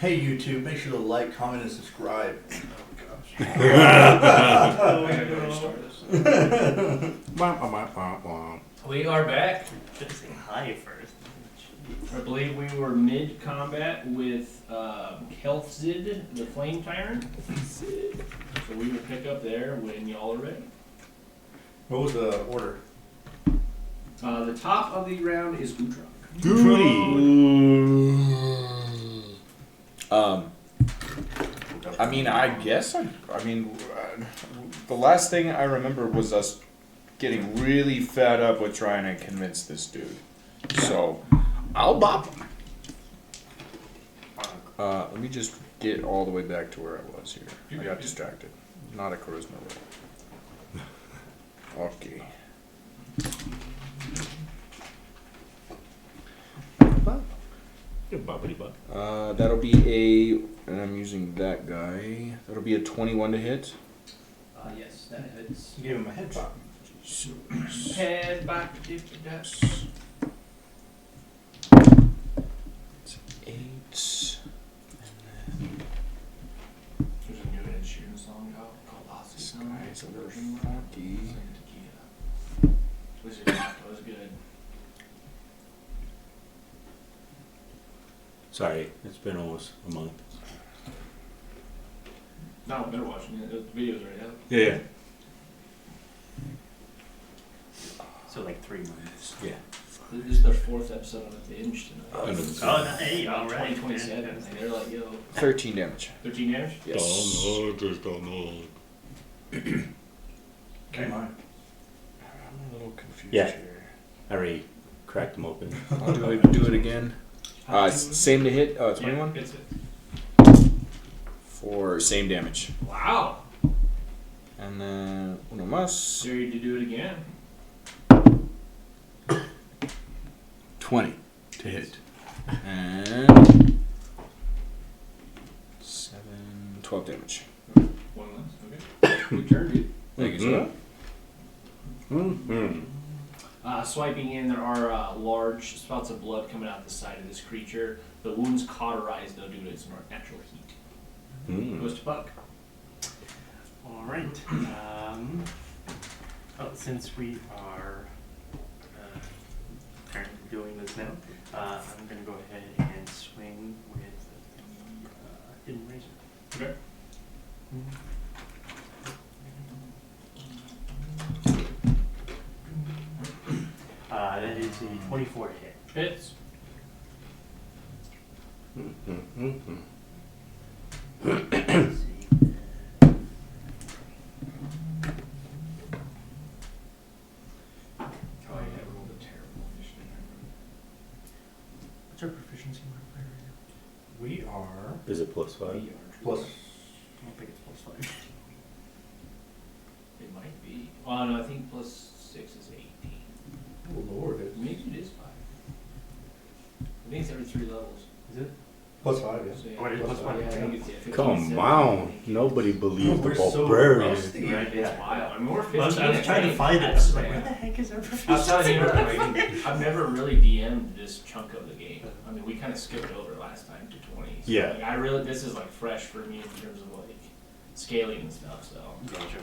Hey YouTube, make sure to like, comment, and subscribe. Oh gosh. We are back. Should say hi first. I believe we were mid-combat with Healthzid, the Flame Tyrant. So we will pick up there when y'all are ready. What was the order? The top of the round is Utrak. I mean, the last thing I remember was us getting really fed up with trying to convince this dude. So, I'll bop him. Let me just get all the way back to where I was here. I got distracted. Not a charisma roll. Okay. That'll be and I'm using that guy. That'll be a 21 to hit. Yes, that hits. You gave him a head pop. Head back to It's 8. There's a new Ed Sheeran song called Aussie This Song. guy's a little funky. Was it? That was good. Sorry, it's been almost a month. No, I've been watching it. The video's already out. Yeah. So like 3 months. Yeah. This is their 4th episode on the binge tonight. Oh, hey, all right. 2027. Like, they're like, yo. 13 damage. 13 damage? Yes. Okay, mine. I'm a little confused Yeah. here. I already cracked them open. I'll do it again. Same to hit. 21 Yeah, it's it. for same damage. Wow. And then uno más. Dare you to do it again. 20 to hit. And 12 damage. One less. Okay. Good turn, dude. Thank you, sir. Swiping in, there are large spouts of blood coming out the side of this creature. The wounds cauterize, though, due to its natural heat. Goes to Buck. Alright. Since we are currently doing this now, I'm going to go ahead and swing with the Hidden Razor. Okay. That is a 24 to hit. Hits. Let's see. Oh, yeah, I rolled a terrible initiative. What's our proficiency modifier right now? We are Is it +5? plus. I don't think it's +5. It might be. Well, no, I think +6 is 18. Oh Lord, Maybe it is 5. I think it's every 3 levels. Is it? plus 5, yeah. So, yeah. What is Plus +1? five. Yeah, I think it's 15, Come 17, on. Nobody believes the We're so barbarian. rusty. Right, it's wild. I mean, we're 15. I was trying to think. find it. I was like, where the heck is our I was proficiency? telling you, I've never really DM'd this chunk of the game. I mean, we kind of skipped over last time to 20. So Yeah. like, this is like fresh for me in terms of like scaling and stuff. So Gotcha.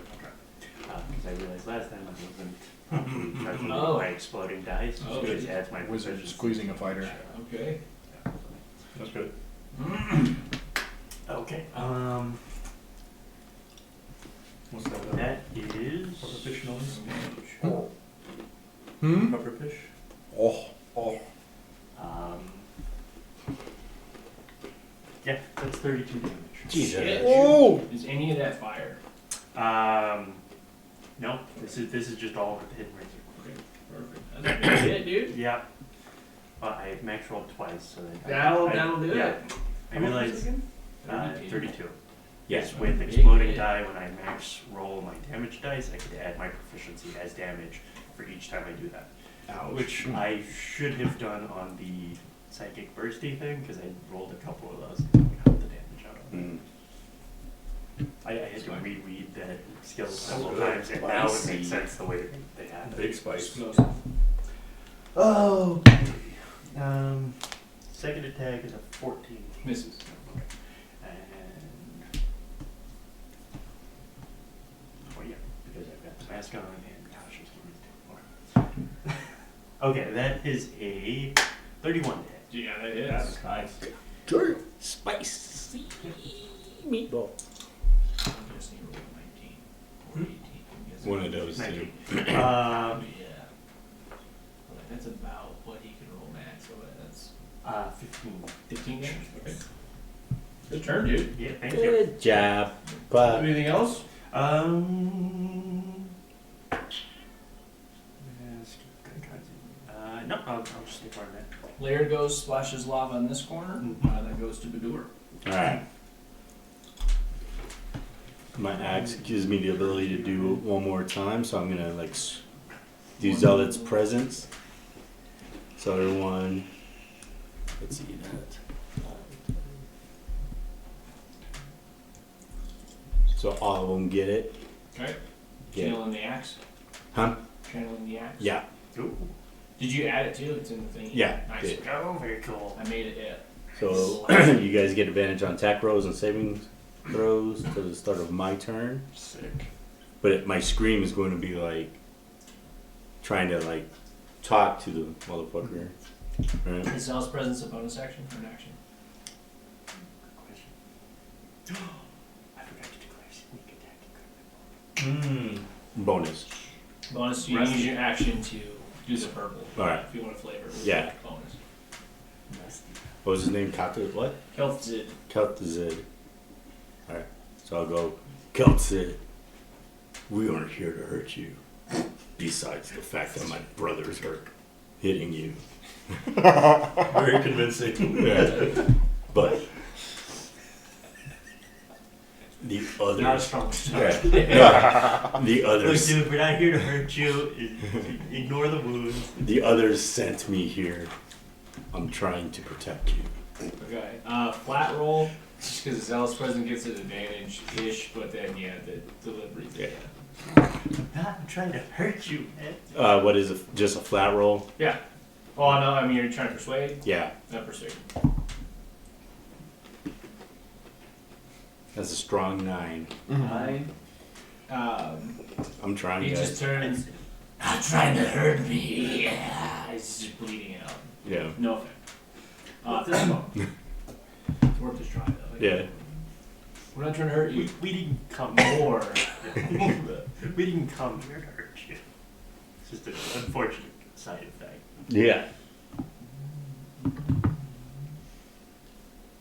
Because I realized last time I wasn't properly calculating Oh. my exploding dice. Oh, So it shit. adds my Wizard proficiency. squeezing a fighter. okay. That's good. Okay. What's that? That is. Pufferfish noise? Pufferfish? Oh. Yeah, that's 32 damage. Jesus. Shit. Oh! Is any of that fire? No, this is just all with the Hidden Razor. Okay, perfect. That's a big hit, dude. Yeah. But I max rolled twice, so that That'll do yeah. it. I realized 32. 32. Yes. Yes, with Big exploding hit. die, when I max roll my damage dice, I could add my proficiency as damage for each time I do that. Which I should have done on the psychic bursty thing, because I rolled a couple of those and got the damage out of it. I had to reread that skill several times, and now it makes sense the way they had it. Big spice. Okay. second attack is a 14. Misses. And oh yeah, because I've got the mask on and gosh, it's giving me more. Okay, that is a 31 to hit. Yeah, that is. That's nice. Spicy meatball. I'm guessing you rolled a 19 or 18. I'm guessing. One of those two. 19. Yeah. Like, that's about what he can roll max. So that's 15. 15 damage. Okay. Good turn, dude. Yeah, thank you. Good job. But Anything else? No, I'll just stay part of that. Laird goes, splashes lava in this corner. That goes to Baldur. alright. My axe gives me the ability to do it one more time, so I'm gonna like do Zealot's presence. So everyone, let's see that. So all of them get it. Okay. Yeah. Channeling the axe. Huh? Channeling the axe. Yeah. Ooh. Did you add it too? It's in the thing. Yeah, Nice. did. Oh, very cool. I made it. Yeah. So you guys get advantage on attack rolls and saving throws to the start of my turn. Sick. But my scream is going to be like trying to like talk to the motherfucker. Right? Is Zealous Presence a bonus action or an action? Good question. I forgot to declare sneak attack. Bonus. Bonus, you Rusty. use your action to do the purple. Alright. If you want to flavor it with Yeah. bonus. Rusty. What was his name? What? Keltzid. Keltzid. Alright. So I'll go, Keltzid, we aren't here to hurt you. Besides the fact that my brothers are hitting you. Very convincing. Yeah. But the Not a others. strong Yeah. No, the Look, others. dude, we're not here to hurt you. Ignore the wounds. The others sent me here. I'm trying to protect you. Okay. Flat roll. Just because the Zealous Presence gets an advantage-ish, but then, yeah, the delivery. Yeah. I'm not trying to hurt you, man. What is it? Just a flat roll? Yeah. Oh, no, I mean, you're trying to persuade? Yeah. Not persuade. That's a strong 9. Nine. I'm trying, He guys. just turns. Not trying to hurt me. Yeah. He's just bleeding out. Yeah. No effect. This one. It's worth a try, though. Yeah. We're not trying to hurt you. We didn't come More. We didn't come here to hurt you. It's just an unfortunate side effect. Yeah.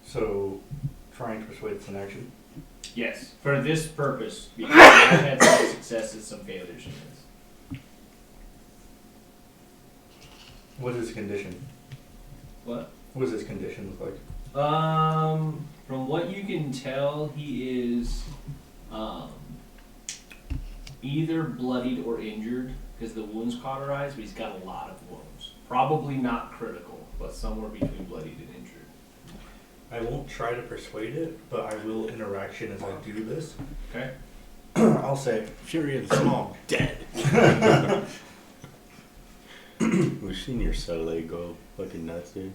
So, trying to persuade it's an action. Yes. For this purpose, because I've had some successes, some failures in this. What is his condition? What? What does his condition look like? From what you can tell, he is either bloodied or injured because the wounds cauterized, but he's got a lot of wounds. Probably not critical, but somewhere between bloodied and injured. I won't try to persuade it, but I will interaction as I do this. Okay. I'll say, Fury of the Small. Dead. We've seen your chalet go fucking nuts, dude.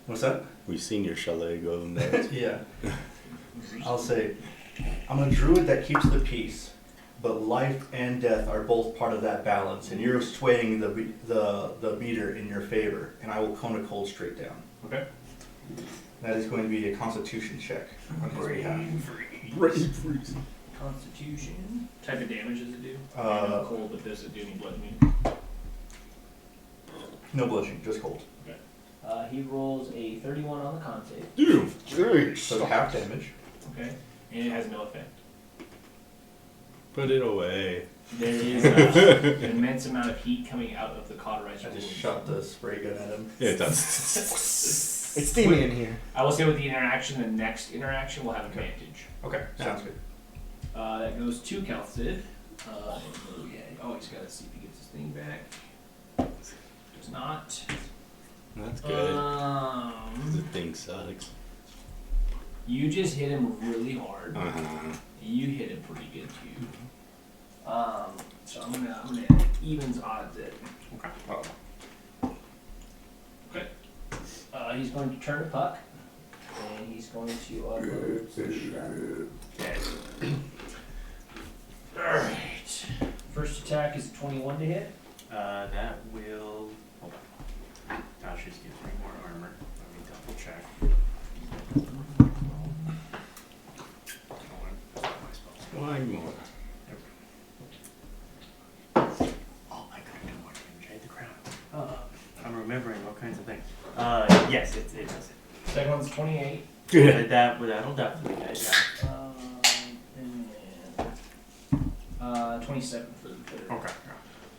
what's that? We've seen your chalet go nuts. Yeah. I'll say, I'm a druid that keeps the peace, but life and death are both part of that balance, and you're swaying the meter in your favor, and I will cone a cold straight down. Okay. That is going to be a constitution check on his behalf. Constitution. Type of damage does it do? Cold, but does it do any blood immunity? No blushing, just cold. He rolls a 31 on the con save. Dude. So half damage. Okay. And it has no effect. Put it away. There is an immense amount of heat coming out of the cauterized I wounds. just shot the spray gun at him. Yeah, it does. It's steamy in here. I will say with the interaction, the next interaction will have advantage. Okay, sounds good. That goes to Kelthid. Oh he's got to see if he gets his thing back. Does not. That's good. The thing sucks. You just hit him really hard. Uh-huh. You hit him pretty good too. So I'm gonna evens odds it. Oh. Okay. He's going to turn to Puck, and he's going to unload the shot. Okay. Alright. First attack is 21 to hit. That will. Hold on. Gosh, just gives me more armor. Let me double check. One more. Oh, I could do more damage. I had the crown. I'm remembering all kinds of things. Yes, it does it. Second one's 28. That'll definitely hit, yeah. And then 27 for the third. Okay.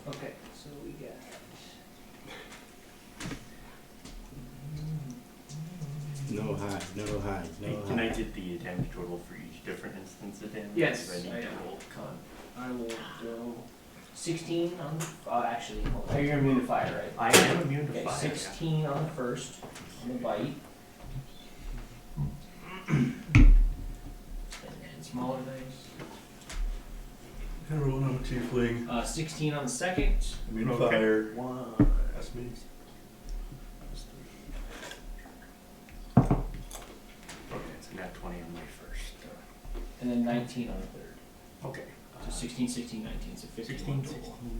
Okay, so we got. No hide, no hide, no Can I hide. get the damage total for each different instance of damage? Yes, Because I need I to am. roll con. I will go 16 on. Actually, hold on. You're immune to fire, right? I am immune to Okay, fire. 16 on the first, on the bite. And then smaller dice. Kind of rolling on a tiefling. 16 on the second. Immune to Okay. fire. One. That's me. Okay, so nat 20 on my first. And then 19 on the third. Okay. So 16, 16, 19, so 16, 51 16, total. 19.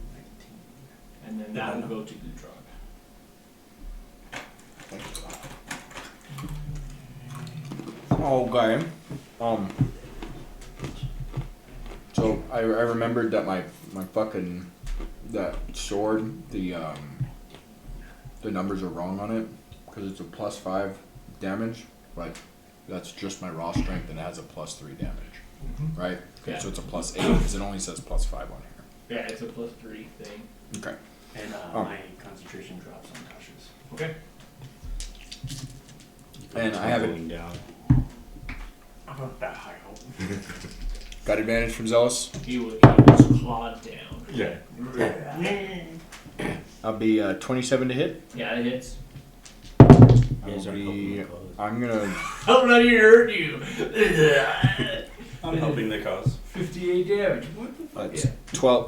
And then that will go to Gudrog. Okay. So I remembered that my fucking that sword the numbers are wrong on it because it's a +5 damage, but that's just my raw strength and it has a +3 damage, right? Okay, Yeah. so it's a +8 because it only says +5 on here. Yeah, it's a +3 thing. Okay. And Oh. my concentration drops on cautious. Okay. And I have it. Going down. I'm not that high hope. Got advantage from Zealous. He was clawed down. Yeah. I'll be 27 to hit. Yeah, it hits. Yes, I'll I'm be. helping the cause. I'm gonna. I'm not even hurt you. I'm helping the cause. 58 damage. What the fuck? That's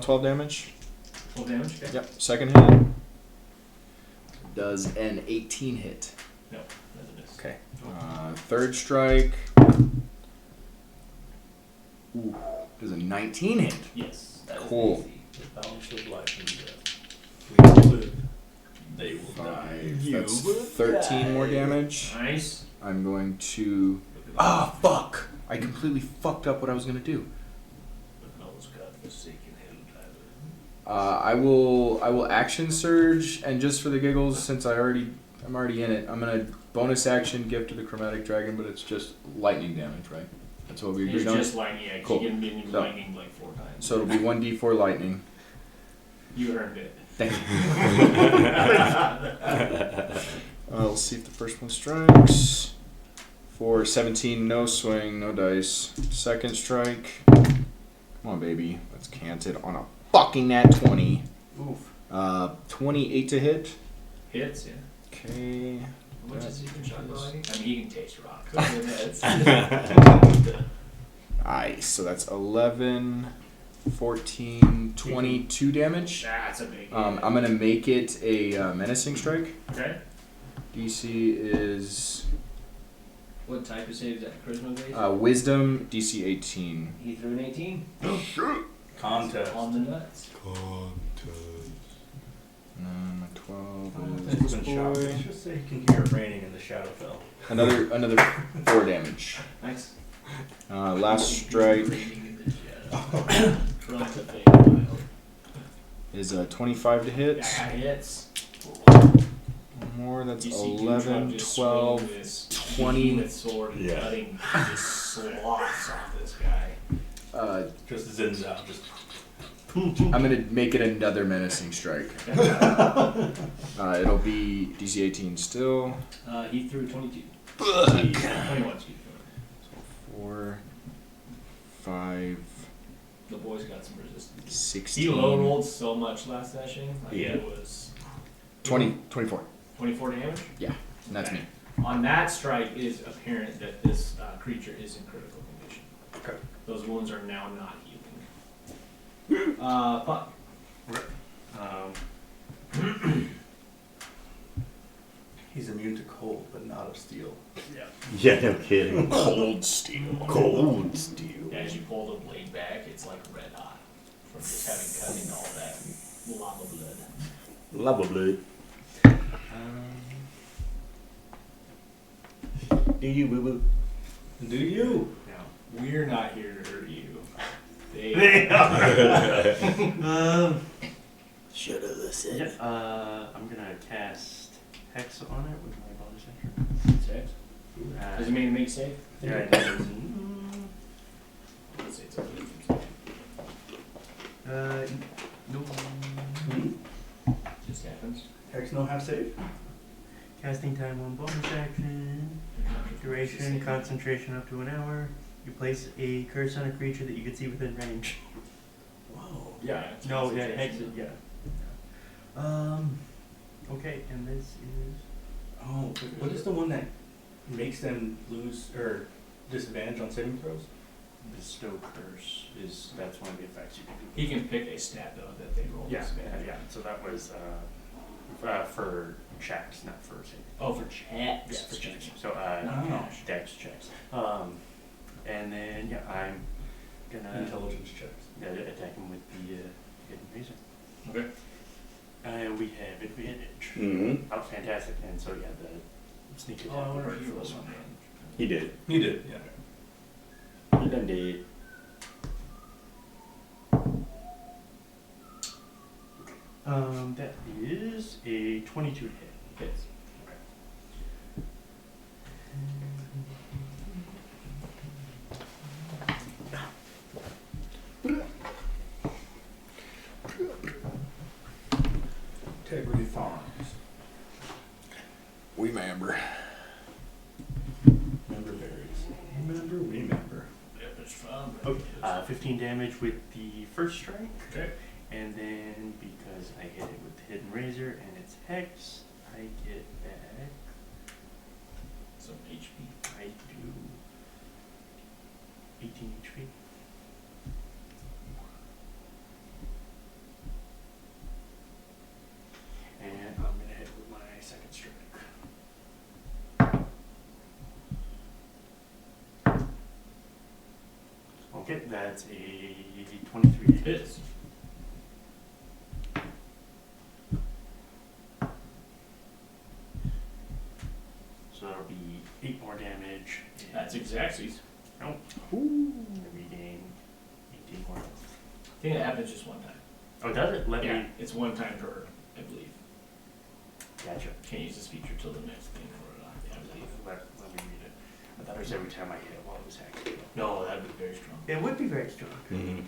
12 damage. 12 damage? Okay. Yep. Second hit. Does an 18 hit. No, doesn't miss. Okay. Third strike. Ooh, does a 19 hit. Yes. That is Cool. easy. The balance of life and death. We will live. They will die. 5. That's 13 more damage. Nice. I'm going to. Ah, fuck! I completely fucked up what I was gonna do. Those godforsaken hell, I will action surge, and just for the giggles, since I'm already in it, I'm gonna bonus action gift to the chromatic dragon, but it's just lightning damage, right? That's what we It's agreed on. just lightning, yeah, 'cause Cool. you get minion So- lightning like 4 times. So it'll be 1d4 lightning. You earned it. Thank you. We'll see if the first one strikes. For 17, no swing, no dice. Second strike. Come on, baby. Let's cant it on a fucking nat 20. Oof. 28 to hit. Hits, yeah. Okay. How much is he can shot Yes. lightning? I mean, he can taste rock. Nice. So that's 11, 14, 22 damage. That's a big hit. I'm going to make it a menacing strike. Okay. DC is What type of save is that? Charisma based? Wisdom, DC 18. He threw an 18 Contest. on the nuts. And then my 12 It's is been this shot. boy. Let's just say you can hear it raining in the Shadowfell. Another 4 damage. Nice. Last strike From the fake wild. is 25 to hit. Yeah, that hits. One more, that's You see 11, Gudrun just 12, swinging this 20. with sword and Yeah. cutting just sloths off this guy. Just zins out. Just I'm gonna make it another menacing strike. It'll be DC 18 still. He threw 22. 21, excuse me. 4, 5, The boy's got some resistance. 16. He low rolled so much last session. Like Yeah. It was 24. 24 damage. And that's Okay. me. On that strike, it is apparent that this creature is in critical condition. Okay. Those wounds are now not healing. He's immune to cold, but not of steel. Yeah. Yeah, no kidding. Cold steel. Cold steel. As you pull the blade back, it's like red hot from just having cutting all that lava blood. Lava blood. Do you boo boo? Do you? Now, We're not here to hurt you. They Should have listened. yeah, I'm gonna cast Hex on it with my bonus action. Save. Uh, Does it mean to make safe? Yeah, it does. Let's say it's a No. just happens. Hex no half save? Casting time on bonus action. Duration, concentration up to an hour. You place a curse on a creature that you can see within range. Whoa. Yeah. it's No, yeah, concentration. exit, yeah. Okay, and this is. Oh, what is the one that makes them lose or disadvantage on saving throws? Bestow Curse is, that's one of the effects you can do. He can pick a stat though that they roll. Yeah, disadvantage. yeah, so that was, for checks, not for saving. Oh, for checks. Yeah, for checks. So, Oh. dex checks. And then, yeah, I'm gonna Intelligence checks. attack him with the hidden razor. Okay. And we have advantage. Mm-hmm. Oh, fantastic. And so, yeah, the sneak attack Oh, I will wonder work if you for roll this one. something. He did. He did, yeah. He done did. That is a 22 hit. Hits. Integrity Farms. We remember. Member berries. Remember. Yep, it's fun. Oh, 15 damage with the first strike. Okay. And then, because I hit it with the hidden razor and it's hex, I get back. Some HP. I do 18 HP. And I'm gonna hit with my second strike. Okay, that's a 23 hit. Hits. So that'll be 8 more damage. and- That's exactsies. Nope. And we gain 18 more health. I think that happens just one time. Oh, does it? Let Yeah, me. it's one time per, I believe. Gotcha. Can't use this feature till the next thing for it, I believe. Let me read it. I thought it was every time I hit it while it was hacking. No, that'd be very strong. It would be very strong. Mm-hmm.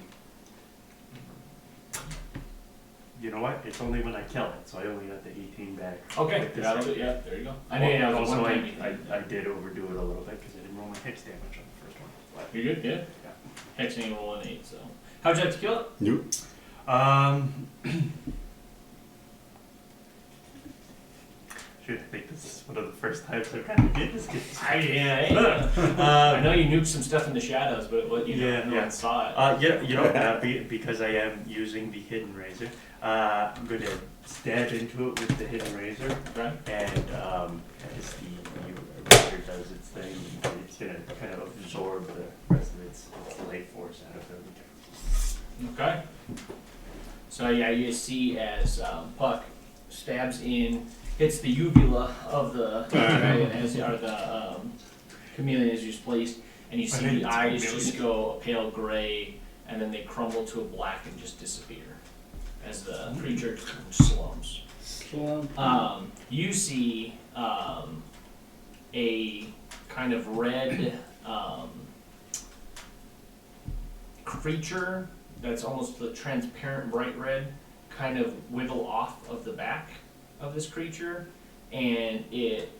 You know what? It's only when I kill it, so I only got the 18 back. Okay, With this yeah, hit. yeah, there you go. I mean, that was also, one I, time. I did overdo it a little bit because I didn't roll my hex damage on the first one. But, You're good, yeah? yeah. Hexing roll an 8, so. How'd you have to kill it? Nope. Shoot, I think this is one of the first times I've kind of did this. I know you nuked some stuff in the shadows, but what you know, Yeah, no yeah. one saw it. Because I am using the hidden razor, I'm going to stab into it with the hidden razor, Okay. and as the razor does its thing, it's going to kind of absorb the rest of its life force out of everything. Okay. So yeah, you see as Puck stabs in, hits the uvula of the dragon as or the chameleon is just placed, and you I see think the it's eyes chameleon. just go a pale gray, and then they crumble to a black and just disappear as the creature slumps. You see a kind of red creature that's almost the transparent bright red kind of wiggle off of the back of this creature, and it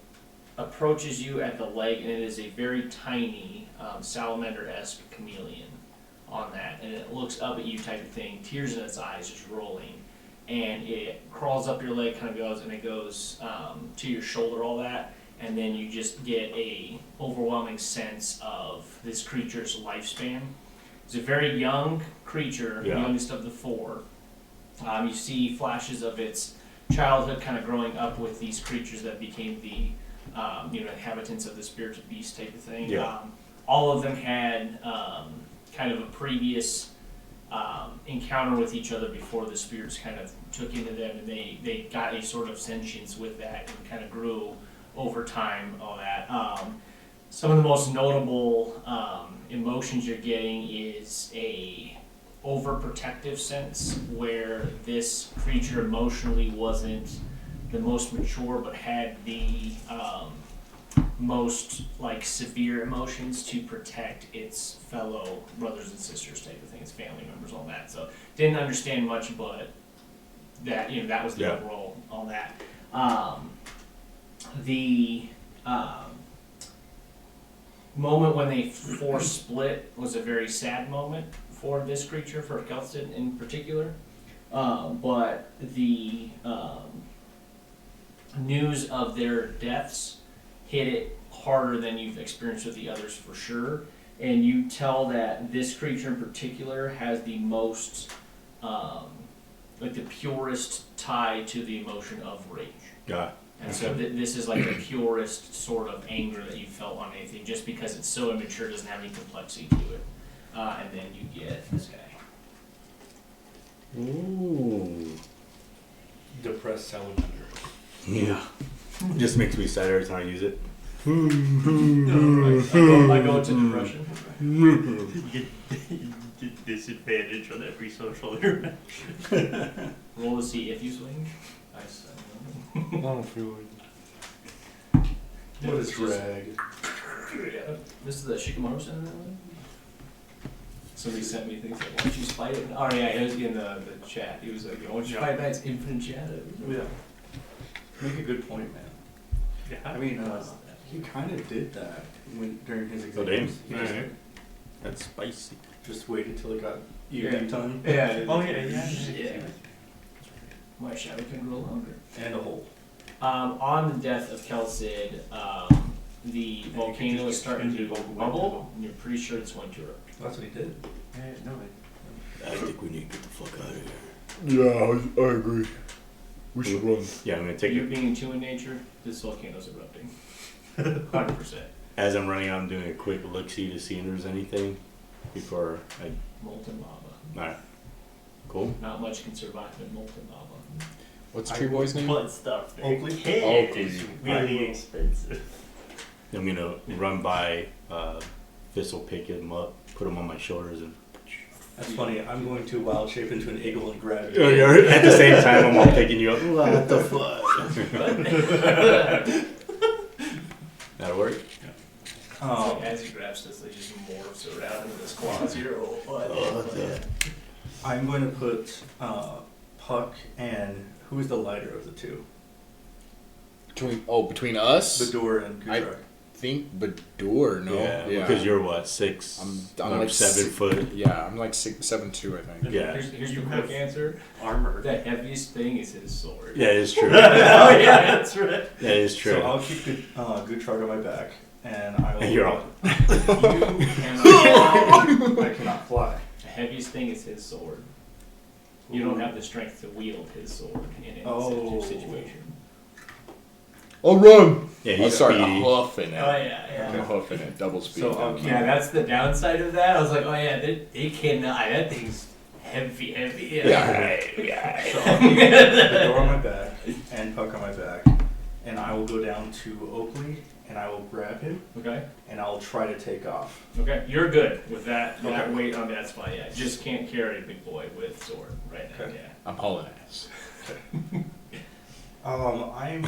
approaches you at the leg, and it is a very tiny salamander-esque chameleon on that, and it looks up at you type of thing, tears in its eyes just rolling, and it crawls up your leg, kind of goes, and it goes to your shoulder, all that, and then you just get a overwhelming sense of this creature's lifespan. It's a very young creature, Yeah. youngest of the four. You see flashes of its childhood, kind of growing up with these creatures that became the inhabitants of the spiritual beast type of thing. Yeah. All of them had kind of a previous encounter with each other before the spirits kind of took into them, and they got a sort of sentience with that and kind of grew over time, all that. Some of the most notable emotions you're getting is a overprotective sense, where this creature emotionally wasn't the most mature, but had the most like severe emotions to protect its fellow brothers and sisters type of thing, its family members, all that. So didn't understand much, but that that was the overall on that. The moment when they force split was a very sad moment for this creature, for Kelston in particular. But the news of their deaths hit it harder than you've experienced with the others for sure. And you tell that this creature in particular has the most, like the purest tie to the emotion of rage. Yeah. And so this is like the purest sort of anger that you felt on anything, just because it's so immature, doesn't have any complexity to it. And then you get this guy. Ooh. Depressed salamander. Yeah. Just makes me sad every time I use it. I go into depression. You get disadvantage on every social interaction. Roll to see if you swing. I said no. I don't feel What is drag? Yeah. This is the Shikamaru Center. Somebody sent me things like, why don't you fight it? Oh yeah, he was in the chat. He was like, why don't you fight Knight's infinite shadow? Yeah. Make a good point, man. Yeah. I mean, he kind of did that during his Oh, damn. exams. He just, Alright. That's spicy. just waited till it got evening time. Yeah. Oh yeah. Yeah. My shadow can grow longer. And a hole. On the death of Kelsid, the volcano is starting to bubble, and you're pretty sure it's going to erupt. That's what he did. No, I think we need to get the fuck out of here. Yeah, I agree. We should run. Yeah, I'm gonna take You it. being in two in nature, this volcano's erupting. 100%. As I'm running out, I'm doing a quick look-see to see if there's anything before I. Molten lava. Alright. Cool. Not much can survive in molten lava. What's Tree Boy's name? But stuff Oakley? is really Oakley. expensive. I'm gonna run by Thistle, pick him up, put him on my shoulders, and. That's funny. I'm going to wild shape into an eagle and grab Oh, you. you're at the same time, I'm all picking you up. What the fuck? That'll work. It's like as he grabs this, they just morphs around into this claws here. I'm going to put Puck and who is the lighter of the two? Between us? Badur and Gudrak. I think Baldur, no? Yeah, because you're what, 6? I'm or like 7 foot. Yeah, I'm like 7'2", I think. Yeah. Here's You the have quick answer. Armor. The heaviest thing is his sword. Yeah, it's true. Oh yeah, that's right. That is true. So I'll keep Gudrak on my back, and I will. And you're all. You cannot. I cannot fly. The heaviest thing is his sword. You don't have the strength to wield his sword in any situation. I'll run! Yeah, I'll he's start speedy. hoofing it. Oh yeah, I'm yeah. hoofing it, double speed. So I'll keep- Yeah, that's the downside of that. I was like, oh yeah, they cannot. That thing's heavy. Yeah. So I'll keep Badur on my back and Puck on my back, and I will go down to Oakley, and I will grab him, Okay. and I'll try to take off. Okay. You're good with that. That Okay. weight on that spot. Yeah. Just can't carry a big boy with sword right now. Okay. Yeah. I'm hauling ass. I'm.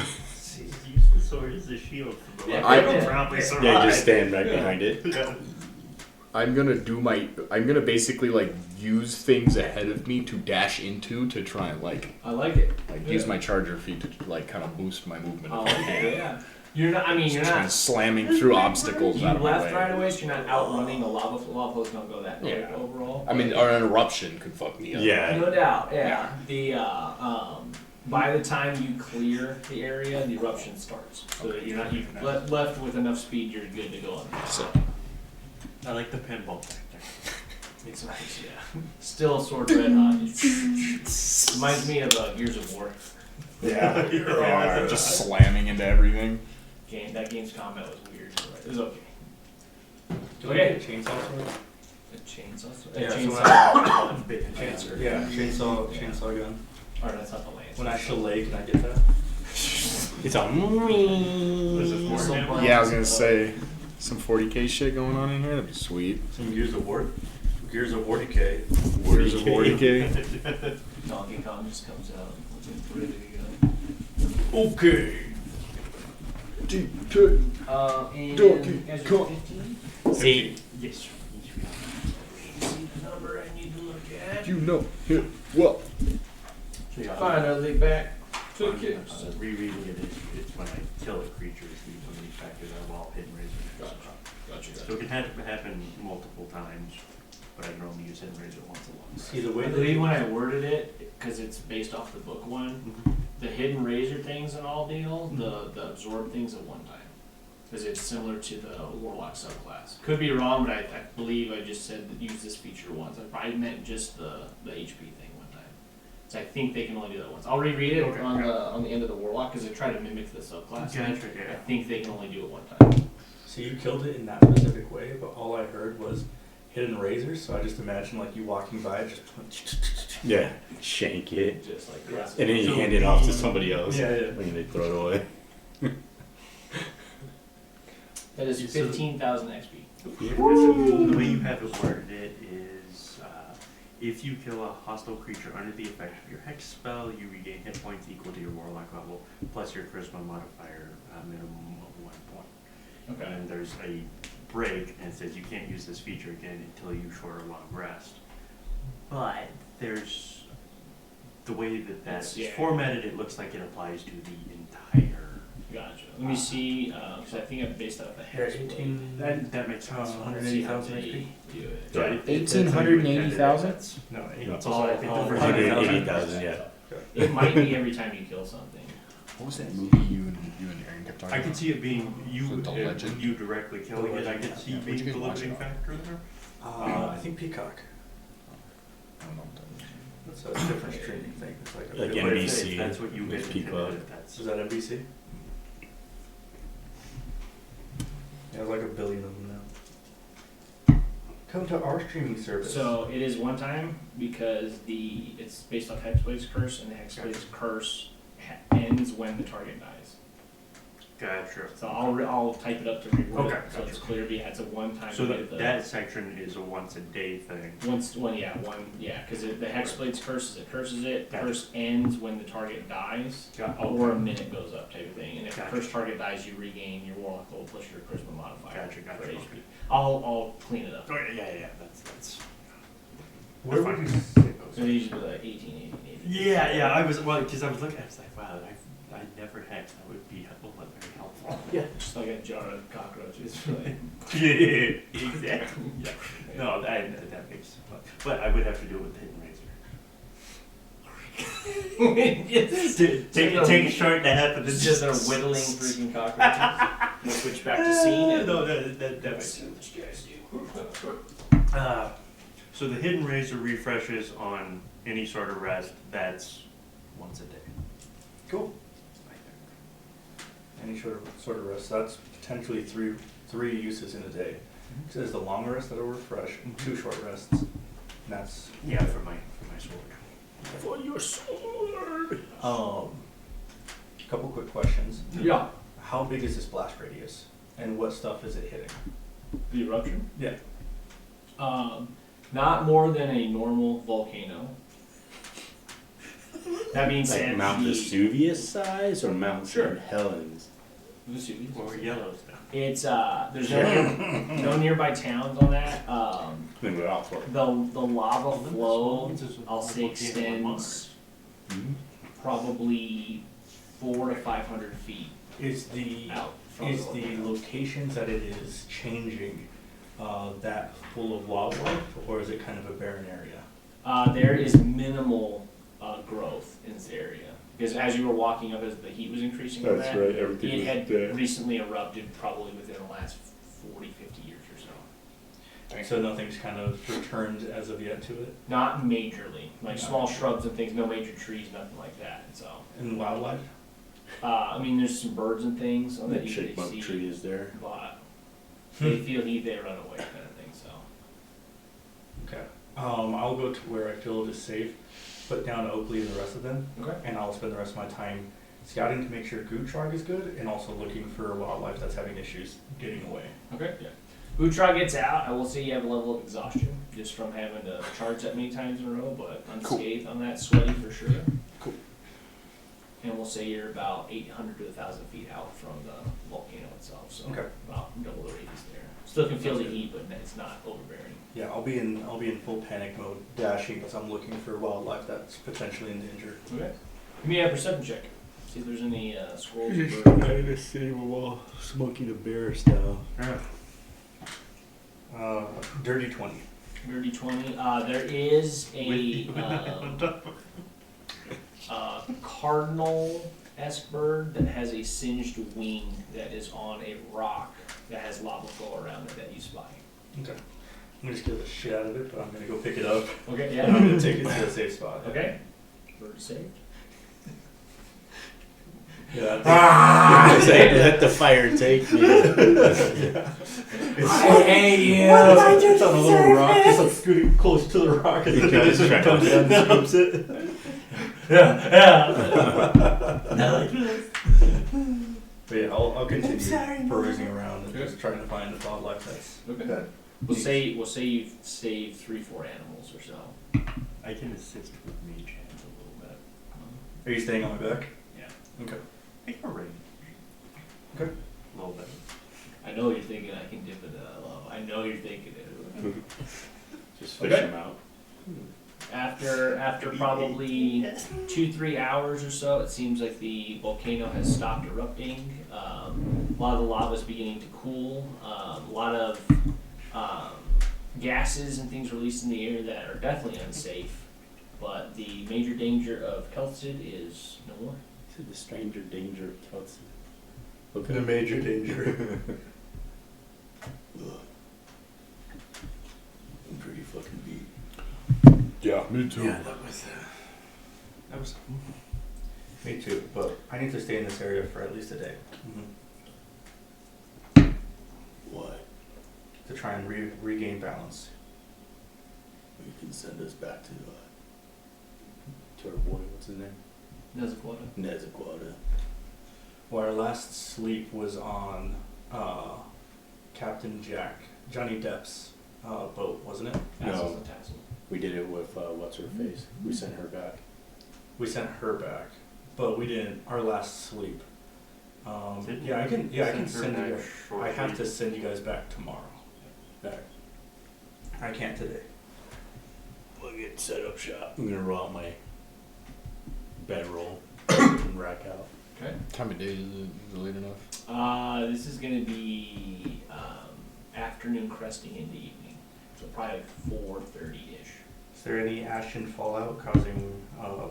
Use the sword as a shield for the Yeah, weapon. yeah. Probably survive. Yeah, just stand right behind it. I'm gonna basically like use things ahead of me to dash into to try and like I like it. use my charger feet to like kind of boost my movement. Oh, if I okay. can. Yeah. You're not. I mean, you're Just kind not. of slamming through obstacles You out of my left way. right away, so you're not outrunning the lava. Lava flows don't go that quick Yeah. overall. I mean, or an eruption could fuck me up. Yeah. No doubt, yeah. The by the time you clear the area, the eruption starts. So that you're not left with enough speed. You're good to go on that. So, I like the pinball factor. It's nice, yeah. Still sword red hot. Reminds me of Gears of War. Yeah, Yeah. just slamming into everything. That game's combat was weird. It was okay. Do Okay. I get a chainsaw sword? A chainsaw. Yeah, so chainsaw. Big Answer. Yeah, chainsaw gun. Or that's not the lance. When I fillet, can I get that? It's a. Was this more Some damage? brown- Yeah, I was gonna say some 40k shit going on in here. That'd be sweet. Some Gears of War. Gears of War decay. Gears of 40k. Donkey Kong just comes out. Ready to Okay. go. And Donkey you guys are Kong. 15? See, yes. See the number I need to look at. You know it well. So, yeah, Finally back to on, kicks. rereading it's when I kill a creature, it's one of these factors are all hidden razor. Gotcha. So it can happen multiple times, but I can only use hidden razor once a long rest. See the way I that believe when I worded it, because it's based off the book one, the hidden razor things and all deal, the absorb things at one time. Because it's similar to the warlock subclass. Could be wrong, but I believe I just said that use this feature once. I probably meant just the HP thing one time. So I think they can only do that once. I'll reread it Okay. on the end of the warlock because I try to mimic the subclass. Gotcha, I yeah. think they can only do it one time. So you killed it in that specific way, but all I heard was hidden razors, so I just imagine like you walking by, just Yeah, shank it. Just like this. And then you So hand it off to somebody else. Yeah, yeah. And they throw it away. That is So- 15,000 XP. The way you have it worded it is, if you kill a hostile creature under the effect of your hex spell, you regain hit points equal to your warlock level, plus your charisma modifier, minimum of 1 point. Okay. And then there's a break, and it says you can't use this feature again until you short or long rest. But there's, the way that that's Yeah. formatted, it looks like it applies to the entire. Gotcha. Let me see, because I think I based that off the Here, hex. 18. That makes sense. 180,000 Let's see how HP. they do it. Yeah, Right. that's how you 1880,000? intended it. No, No. it's all, I think Oh, over 180,000, yeah. It might be every time you kill something. What was that movie you and Aaron kept talking I about? could see it being you, The Legend? you directly killing it. I could see Yeah, where'd being you the guys watch limiting it on? factor there. I think Peacock. I don't know what that is. That's a different streaming thing. It's like a Like bit- But if NBC, that's what you those had people. intended, that's. Is that NBC? Yeah, there's like 1 billion of them now. Come to our streaming service. So it is one time because it's based off Hexblade's curse, and the Hexblade's curse ends when the target dies. Gotcha. So I'll type it up to reword Okay, it so it's gotcha. clear. But yeah, it's a one-time. So with that section is a once a day thing. because the Hexblade's curse is it curses it. The Gotcha. curse ends when the target dies, Got- or a minute goes up, type of thing. And if Gotcha. the first target dies, you regain your warlock level plus your charisma modifier. Gotcha, for okay. HP. I'll clean it up. Oh yeah, that's. Where would fine. you say those? So they usually be like 18, 80. Yeah, I was because I was looking, I was like, wow, I never hexed. That would be very helpful. Yeah, just like a jar of cockroaches. Like, Yeah, exactly. Yeah. No, that makes. But I would have to do it with the hidden razor. Take a short nap and It's just a whittling freaking cockroaches. We'll switch back to scene. And No, that makes sense. see what you guys do. So the hidden razor refreshes on any sort of rest. That's once a day. Cool. Any sort of rest. That's potentially three uses in a day. So there's the long rest that'll refresh, and 2 short rests. And that's Yeah, for my sword. For your sword. couple quick questions. Yeah. How big is this blast radius, and what stuff is it hitting? The eruption. Yeah. Not more than a normal volcano. That being Like said, Mount Vesuvius size or Mount Sure. St. Helens? Vesuvius. Or Yellowstone. It's there's no nearby towns on that. Then we're out for it. The lava flow, Is a I'll say, volcano on extends Mhm. probably 400 to 500 feet Is the out from is the the volcano. locations that it is changing that full of wildlife, or is it kind of a barren area? There is minimal growth in this area. Because as you were walking up, as the heat was increasing on That's that, right, everything it was had there. recently erupted probably within the last 40, 50 years or so. So nothing's kind of returned as of yet to it. Not majorly, like small shrubs and things, no major trees, nothing like that, so. And wildlife? I mean, there's some birds and things on that The you can chipmunk see, tree is there. but they feel heat, they run away kind of thing, so. Okay. I'll go to where I feel it is safe, put down Oakley and the rest of them, Okay. and I'll spend the rest of my time scouting to make sure Gootrog is good, and also looking for wildlife that's having issues getting away. Okay, yeah. Bootrog gets out, I will say you have a level of exhaustion, just from having to charge that many times in a row, but unscathed on that, sweaty for sure. Cool. And we'll say you're about 800 to 1,000 feet out from the volcano itself, so Okay. about double the radius there. Still can feel the heat, but it's not overbearing. Yeah, I'll be in full panic mode, dashing as I'm looking for wildlife that's potentially in danger. Okay. Give me a perception check. See if there's any squirrels or Just birds. trying to save them while smoking a bear style. Dirty 20. Dirty 20. There is a cardinal-esque bird that has a singed wing that is on a rock that has lava flow around it that you spy. Okay. I'm gonna scare the shit out of it, but I'm gonna go pick it up. Okay, And I'm yeah. gonna take it to a safe spot. Okay. Bird saved. Yeah. I say, let the fire take me. I hate you. It's on a little rock, just like scooting close to the rock as the Just guy trying comes to- down and scoops it. But yeah, I'll continue perusing around and just trying to find the wildlife that's Okay. that. We'll say you've saved 3-4 animals or so. I can assist with mage hands a little bit. Are you staying on my back? Yeah. Okay. I can range. Okay. A little bit. I know you're thinking I can dip it low. I know you're thinking it. Just fish Okay. them out. After probably 2-3 hours or so, it seems like the volcano has stopped erupting. A lot of the lava is beginning to cool. A lot of gases and things released in the air that are definitely unsafe. But the major danger of Kelsid is no more. To the stranger danger of Kelsey. Okay. The major danger. I'm pretty fucking beat. Yeah, me too. Yeah, that was. Me too, but I need to stay in this area for at least a day. What? To try and regain balance. You can send us back to our boy. What's his name? Nezquata. Nezaquata. Well, our last sleep was on Captain Johnny Depp's boat, wasn't it? Tassels and tassels. We did it with what's her face. We sent her back. We sent her back, but we didn't. Our last sleep. Didn't Yeah, I can. Yeah, I can send send her you. back Guys, I shortly? have to send you guys back tomorrow. Back. I can't today. We'll get set up shop. I'm gonna roll out my bedroll and rack out. Okay. Time of day is it late enough? This is gonna be afternoon cresting into evening, so probably like 4:30-ish. Is there any ash and fallout causing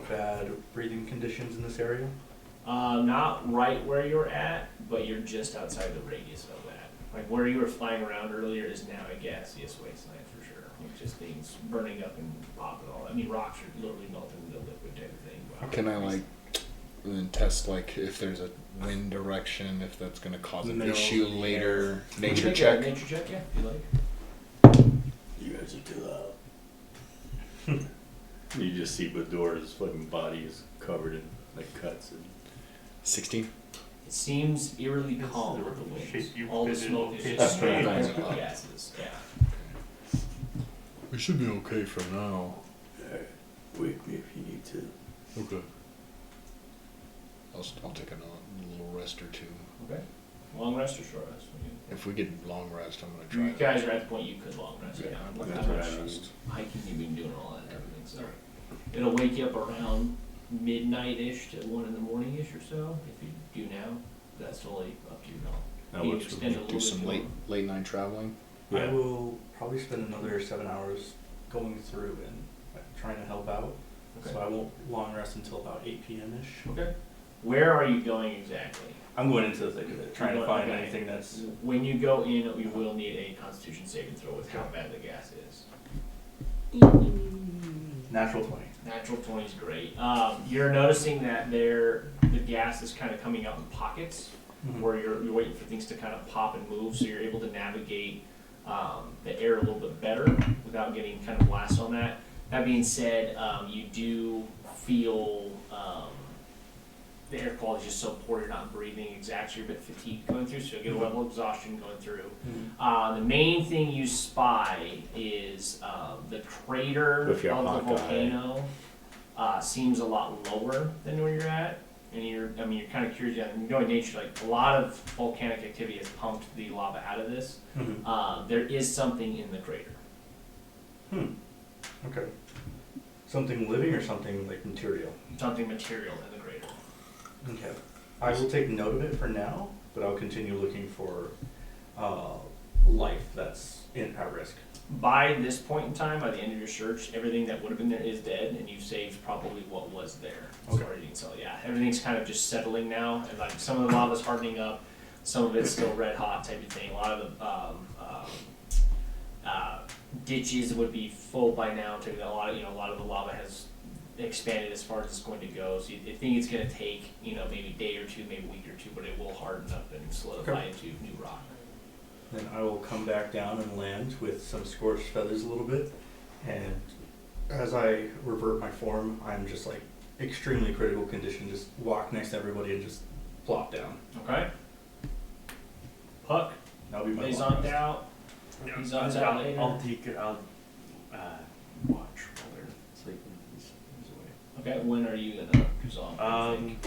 bad breathing conditions in this area? Not right where you're at, but you're just outside the radius of that. Like where you were flying around earlier is now a gaseous wasteland for sure. With just things burning up and popping all. I mean, rocks are literally melting into liquid type of thing. Wow. Can I like then test like if there's a wind direction, if that's gonna cause an No. issue later? Nature Make a check. Nature check, yeah, if you like. You guys are too loud. You just see Baldur's fucking body is covered in like cuts and 16. It seems eerily This is calm the with the shape winds. you've All the been in smoke is all just day. straight Up. gases. Yeah. We should be okay for now. wake me if you need to. Okay. I'll take a little rest or two. Okay. Long rest or short rest? If we get long rest, I'm gonna You try. guys are at the point you could long rest. Yeah. I'm That's not what much I mean. hiking you've been doing all that and everything. So it'll wake you up around midnight-ish to 1 in the morning-ish or so. If you do now, that's totally up to you now. That You works for extend me. it a Do little some bit late night traveling. I Yeah. will probably spend another 7 hours going through and trying to help out. Okay. So I won't long rest until about 8 p.m. ish. Okay. Where are you going exactly? I'm going into the thick of it, trying to find Okay. anything that's. When you go in, you will need a Constitution saving throw with how bad the gas is. Natural 20. Natural 20 is great. You're noticing that the gas is kind of coming out in pockets where you're waiting for things to kind of pop and move, so you're able to navigate the air a little bit better without getting kind of blasted on that. That being said, you do feel the air quality is just so poor you're not breathing exactly, you're a bit fatigued going through, so you'll get a level of exhaustion going through. The main thing you spy is the crater With your of the Hawkeye. volcano seems a lot lower than where you're at. And you're kind of curious, you know, in nature, like a lot of volcanic activity has pumped the lava out of this. There is something in the crater. Okay. Something living or something like material? Something material in the crater. Okay. I will take note of it for now, but I'll continue looking for life that's at risk. By this point in time, by the end of your search, everything that would have been there is dead, and you've saved probably what was there. Okay. So yeah, everything's kind of just settling now, and like some of the lava's hardening up, some of it's still red hot type of thing. A lot of the ditches would be full by now. A lot of the lava has expanded as far as it's going to go. So you think it's going to take maybe a day or two, maybe a week or two, but it will harden up and solidify into new rock. Then I will come back down and land with some scorched feathers a little bit, and as I revert my form, I'm just like extremely critical condition, just walk next to everybody and just plop down. Okay. Puck, That'll be my he's long on rest. out. He's on out later. I'll take it. I'll watch while they're sleeping. He's away. Okay, when are you gonna resolve? Probably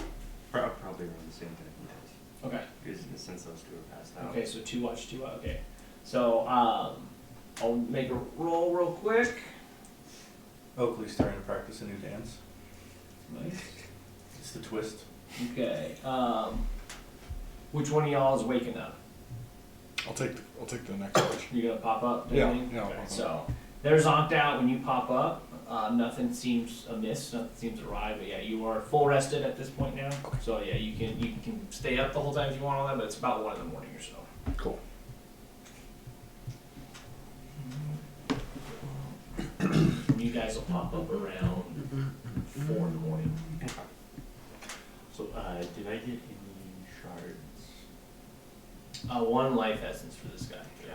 around the same time he does. Okay. Because since those two are passed out. Okay, so 2 watch, 2 out. Okay. So I'll make a roll real quick. Oakley's starting to practice a new dance. Nice. It's the twist. Okay. Which one of y'all is waking up? I'll take the next watch. You gonna pop up? do you Yeah, think? yeah, I'll Okay, pop up. so they're zonked out when you pop up. Nothing seems amiss. Nothing seems awry. But yeah, you are full rested at this point now. Okay. So yeah, you can stay up the whole time if you want all that. But it's about 1 in the morning or so. Cool. You guys will pop up around 4 in the morning. So, did I get any shards? 1 life essence for this guy. Yeah.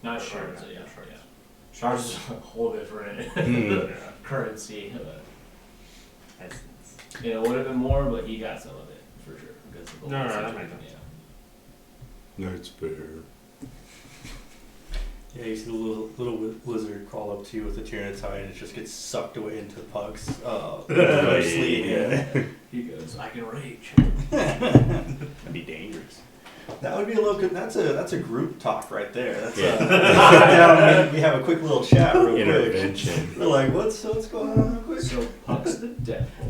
Not Or shards. not Yeah. shards. Yeah. Shards is a whole different currency. Essence. It would have been more, but he got some of it for sure because of the No, whole that situation, makes sense. yeah. That's fair. Yeah, you see the little lizard crawl up to you with a tear in its eye, and it just gets sucked away into Pug's sleeve. Yeah. He goes, I can rage. That'd be dangerous. That would be a little good. That's a group talk right there. That's yeah. We have a quick little chat real quick. Intervention. We're like, what's going on real quick? So Puck's the devil.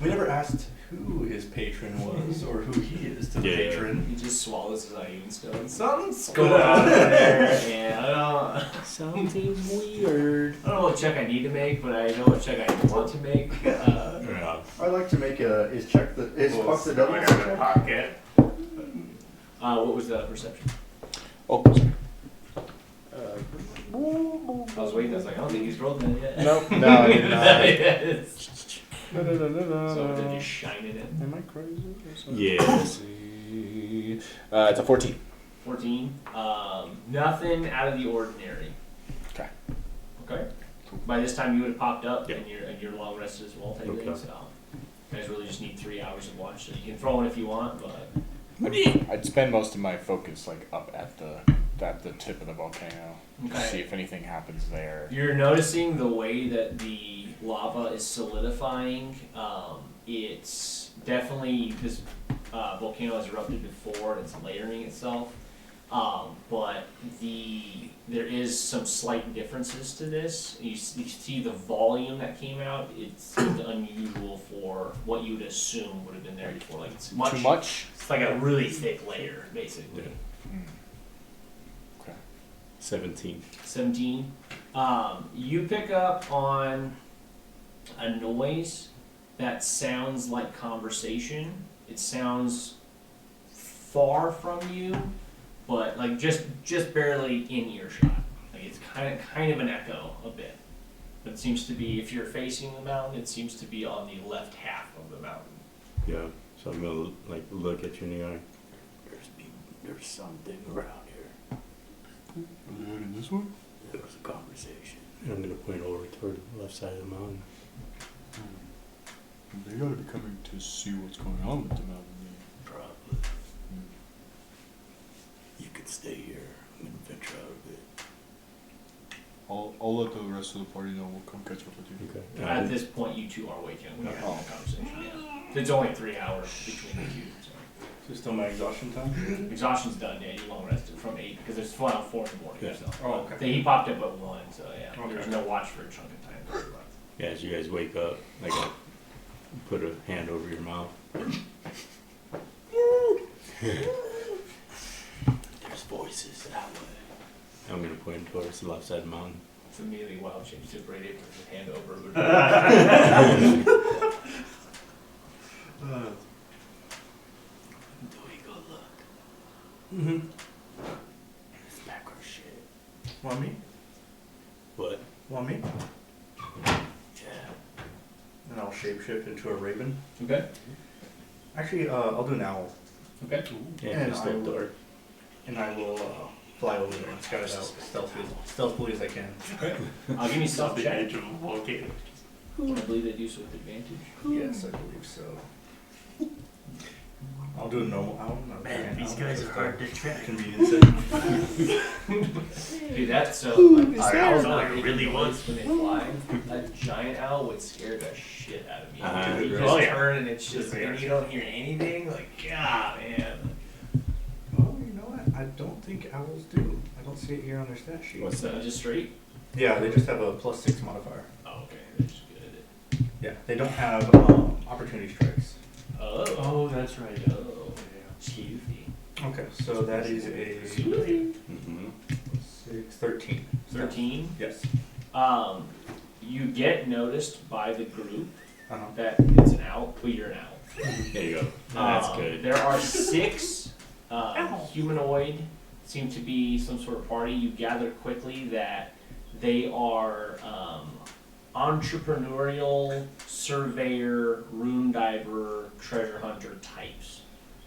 We never asked who his patron was or who he is to the Yeah. patron. He just swallows his iron stone. Something's going on there, and Something weird. I don't know what check I need to make, but I know what check I want to make. Yeah. I'd like to make is Puck the devil? in the pocket. What was the perception? Oh, I was waiting. I was like, I don't think he's rolled that yet. nope. No, I did not. Yes. No. So they're just shining it. Am I crazy? Yes. It's a 14. 14. Nothing out of the ordinary. Okay. Okay. By this time you would have popped up Yeah. and you're long rested as well, type Okay. thing. So you guys really just need 3 hours of watch. So you can throw in if you want, but I'd spend most of my focus like up at the tip of the volcano. Okay. See if anything happens there. you're noticing the way that the lava is solidifying. It's definitely this volcano has erupted before and it's layering itself. But there is some slight differences to this. You see the volume that came out. It seems unusual for what you would assume would have been there before. Like it's much. Too much? It's like a really thick layer, basically. Okay. 17. 17. You pick up on a noise that sounds like conversation. It sounds far from you, but like just barely in earshot. Like it's kind of an echo a bit. But it seems to be, if you're facing the mountain, it seems to be on the left half of the mountain. Yeah. So I'm gonna like look at you and you're like, there's something around here. Are they heading this way? There was a conversation. And I'm gonna point over toward the left side of the mountain. They gotta be coming to see what's going on with the mountain. Probably. You could stay here. I'm gonna venture out of it. I'll let the rest of the party know. We'll come catch up with you. Okay. At this point, you two are waking up and having a conversation. Yeah. It's only 3 hours between the two. So. Is this still my exhaustion time? Exhaustion's done, yeah. You long rested from 8 because it's 4 in the morning. Yeah. So. Oh, okay. He popped up at 1, so yeah. Okay. There's no watch for a chunk of time. Yeah, as you guys wake up, like I put a hand over your mouth. There's voices that way. I'm gonna point towards the left side of the mountain. It's immediately wild change to grade 8 with his hand over. Do we go look? Mm-hmm. It's macro shit. Want me? What? Want me? Yeah. And I'll shapeshift into a raven. Okay. Actually, I'll do an owl. Okay. Yeah, And it's I still will- dark. And I will fly over there and scout it out stealthily as I can. Okay. I'll give you Off self the check. edge of a volcano. I believe they do so with advantage. Yes, I believe so. I'll do a normal owl. Not a Man, giant these owl, guys just are for hard to track. Convenience sake. Do that so like, owls Oh, not I making really noise want- when they fly. A giant owl would scare the shit out of me. You Oh, just yeah. turn and it's just Yeah. and you don't hear anything. Like, God, man. Well, you know what? I don't think owls do. I don't see it here on their stat sheet. What's that? Just straight. Yeah, they just have a +6 modifier. Oh, okay. They're just good at it. Yeah, they don't have opportunity strikes. Oh. Oh, that's right. Oh. Cheesy. Okay, so that is a Mm-hmm. 6, 13. 13. Yes. You get noticed by the group Uh-huh. that it's an owl, but you're an owl. There you go. That's good. There are 6 humanoid, seem to be some sort of party. You gather quickly that they are entrepreneurial, surveyor, rune diver, treasure hunter types.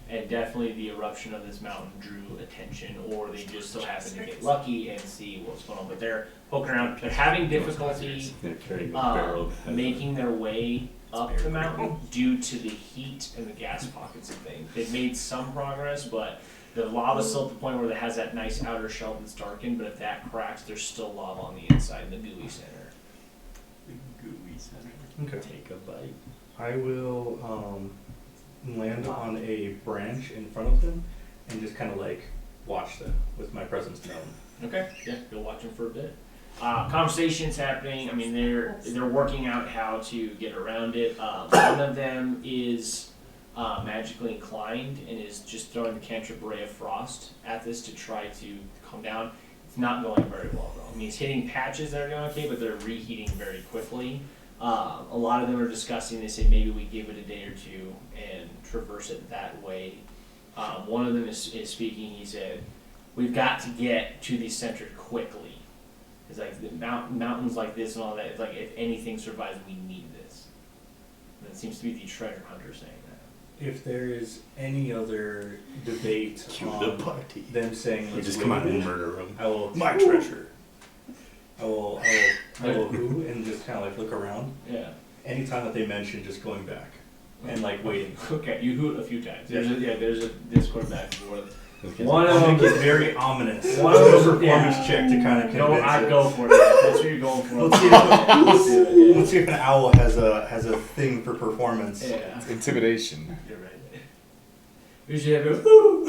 And definitely the eruption of this mountain drew attention, or they just so happen to get lucky and see what's going on. But they're poking around. They're having difficulty They're carrying a barrel. making their way up the mountain due to the heat and the gas pockets and things. They've made some progress, but the lava's still at the point where it has that nice outer shell that's darkened, but if that cracks, there's still lava on the inside, the gooey center. The gooey center. Okay. Take a bite. I will land on a branch in front of them and just kind of like watch them with my presence known. Okay, yeah, go watch them for a bit. Conversations happening. I mean, they're working out how to get around it. One of them is magically inclined and is just throwing the cantrip Ray of Frost at this to try to calm down. It's not going very well though. I mean, he's hitting patches that are going okay, but they're reheating very quickly. A lot of them are discussing. They say maybe we give it a day or two and traverse it that way. One of them is speaking. He said, "We've got to get to the center quickly. It's like the mountains like this and all that. It's like if anything survives, we need this." And it seems to be the treasure hunter saying that. If there is any other debate Cue on the party. them saying You let's just come out wait, and murder them. I will My treasure. I will who and just kind of like look around. Yeah. Anytime that they mention just going back and like waiting. Okay, you hoot a few times. There's a Discord back and forth. Okay. One of I them think it's very ominous. One of them- a performance yeah. check to kind of Go, convince I'd it. go for it. That's what you're going for. Let's see Let's see if an owl has a thing for performance. Yeah. Intimidation. You're right. We should have a whoo.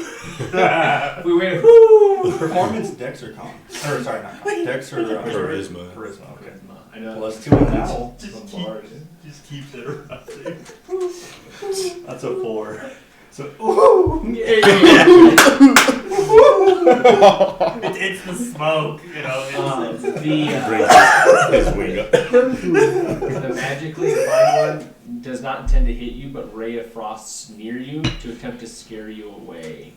We went whoo. Performance, dex or con? Or sorry, not con. Dex or Charisma. Charisma. Okay. I know. Plus 2 on an owl. Just keep it erupting. That's a 4. So It's the smoke, you know. The Brings his wing up. the magically inclined one, does not intend to hit you, but Ray of Frost's near you to attempt to scare you away.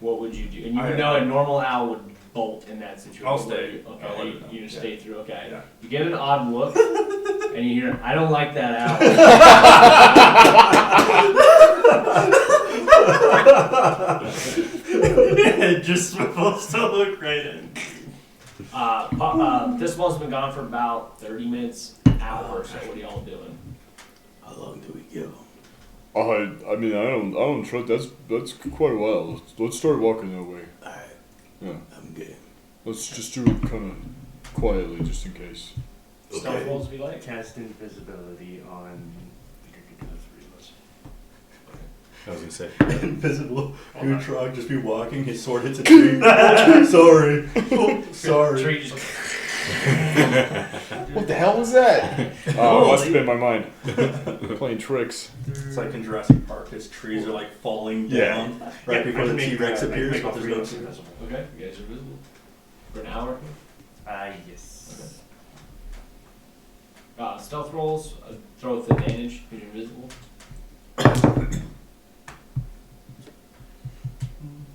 What would you do? And you would know a normal owl would bolt in that situation. I'll stay. Okay, I'll let it know. you just Yeah. stay through. Okay. Yeah. You get an odd look, and you hear, "I don't like that owl." It just supposed to look right in. This one's been gone for about 30 minutes, hour. So what are y'all doing? How long do we go? I mean, I don't trust. That's quite a while. Let's start walking that way. Alright. Yeah. I'm good. Let's just do it kind of quietly, just in case. Stealth rolls be like? Cast invisibility on. I was gonna say. Invisible Gutrog just be walking, his sword hits a tree. Sorry. Oh, sorry. Tree just What the hell was that? Oh, it must have been my mind. Playing tricks. It's like in Jurassic Park, his trees are like falling down right before the T-Rex appears, but there's no invisible. Okay, you guys are visible. For an hour? Yes. Okay. Stealth rolls, throw with advantage because you're invisible.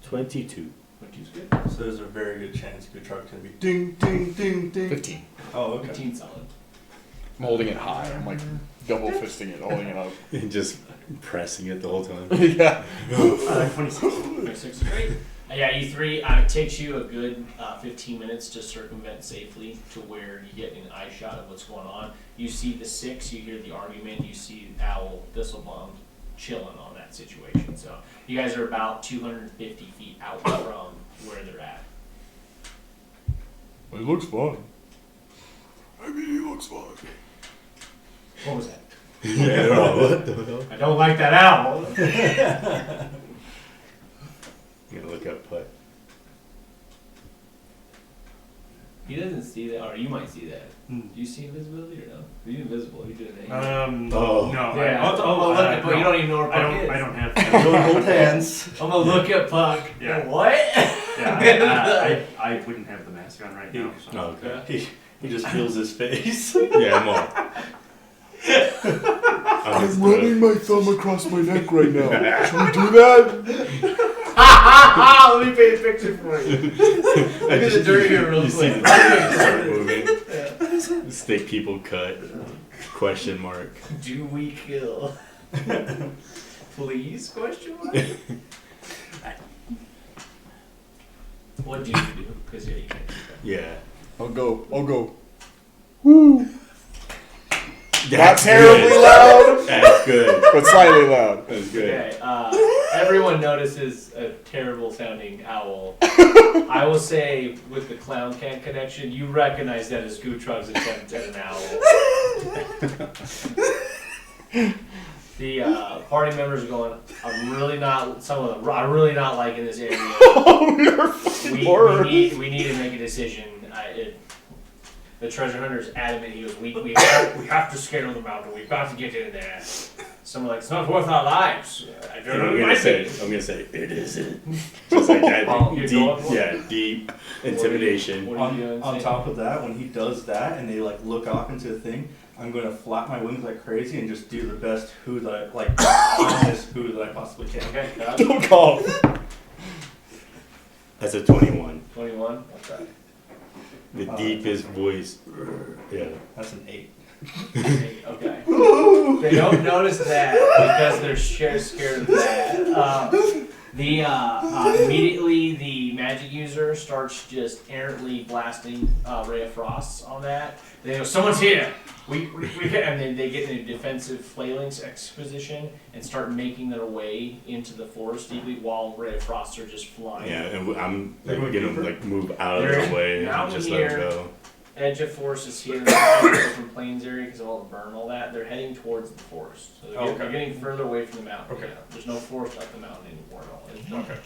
22. 22's good. So there's a very good chance Gutrog's gonna be ding, ding, ding, ding. 15. Oh, okay. 15 solid. I'm holding it high. I'm like double fisting it, holding it up. Just pressing it the whole time. Yeah. 26. 26 is great. Yeah, you three, it takes you a good 15 minutes to circumvent safely to where you get an eye shot of what's going on. You see the 6, you hear the argument, you see Owl, Thistlebum chilling on that situation. So you guys are about 250 feet out from where they're at. It looks fun. I mean, he looks fun. What was that? Yeah, what the hell? I don't like that owl. I'm gonna look up Putt. He doesn't see that, or you might see that. Hmm. Do you see invisibility or no? Are you invisible? Are you doing anything? Oh. No. Yeah, look at Puck. no. You don't even know where Puck is. I don't have Don't hold hands. I'm gonna look at Puck. Yeah. What? Yeah, I wouldn't have the mask on right now. So. Oh, okay. He just feels his face. Yeah, I'm all. I'm running my thumb across my neck right now. Should we do that? Let me paint a picture for you. Look at the dirt here real You see quick. the start moving. Stick people cut. Question mark. Do we kill? Please? Question mark. What do you do? Because yeah, you can't do that. Yeah. I'll go. Woo! Not That's terribly good. loud, That's good. but slightly loud. That's good. Okay, everyone notices a terrible sounding owl. I will say, with the clown can connection, you recognize that as Gutrog's attempt at an owl. The party members are going, I'm really not liking this area. Oh, you're fucking horror. We need to make a decision. The treasure hunter is adamant. He goes, we have to scale the mountain. We've got to get in there. Someone like, it's not worth our lives. I don't know. I'm gonna say it isn't. Just like that. You're going for it? Yeah, deep intimidation. What are you doing? On top of that, when he does that and they like look off into the thing, I'm going to flap my wings like crazy and just do the best who that I like, honest who that I possibly can. Okay, got it. Don't call. That's a 21. 21. Okay. The deepest voice. Yeah. That's an 8. Okay. They don't notice that because they're scared of that. Immediately the magic user starts just errantly blasting Ray of Frost on that. They go, someone's here. We and then they get in a defensive flailings exposition and start making their way into the forest deeply while Ray of Frost are just flying. Yeah, and I'm They're like, going gonna deeper? like move out of They're the way now and just here. let them go. Edge of forest is here. The open plains area because of all the burn and all that. They're heading towards the forest, so they're getting further away from the mountain. Okay. Yeah, there's no forest up the mountain anymore at all. It's Okay.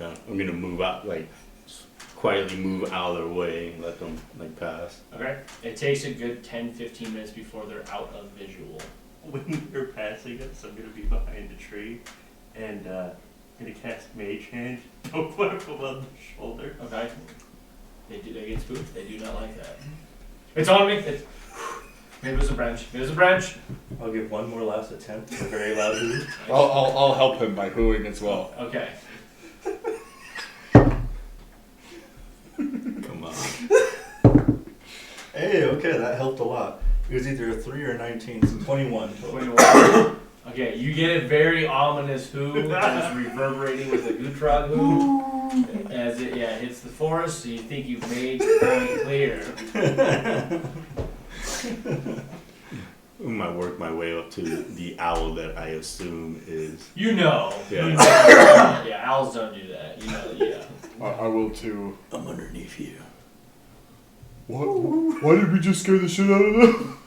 Yeah, I'm gonna move out, like quietly move out of their way and let them like pass. Okay. It takes a good 10-15 minutes before they're out of visual. When they're passing us, I'm gonna be behind a tree and gonna cast Mage Hand. Don't whack them on the shoulder. Okay. They get spooked. They do not like that. It's on me. Give us a branch. Give us a branch. I'll give one more last attempt. A very loud hoo. I'll help him by hooing as well. Okay. Come on. Hey, okay, that helped a lot. It was either a 3 or a 19, so 21 total. 21. Okay, you get a very ominous hoo that's reverberating with a Gutrog hoo as it hits the forest, so you think you've made your point clear. I might work my way up to the owl that I assume is. You know. Yeah. You know. Yeah, owls don't do that. You know, yeah. I will too. I'm underneath you. What? Why did we just scare the shit out of them?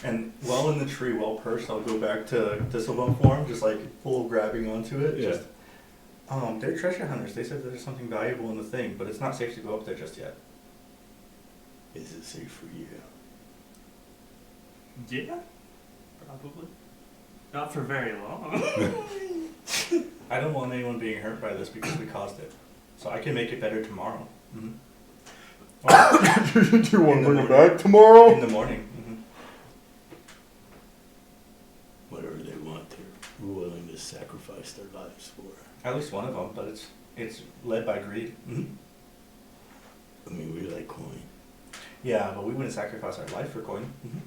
And while in the tree, well perched, I'll go back to Thistlebump form, just like full grabbing onto it. Yeah. Just, they're treasure hunters. They said there's something valuable in the thing, but it's not safe to go up there just yet. Is it safe for you? Yeah, probably. Not for very long. I don't want anyone being hurt by this because we caused it. So I can make it better tomorrow. Mm-hmm. Do you want In to the bring it morning. back tomorrow? In the morning. Mm-hmm. Whatever they want, they're willing to sacrifice their lives for. At least one of them, but it's led by greed. Mm-hmm. I mean, we like coin. Yeah, but we wouldn't sacrifice our life for coin. Mm-hmm.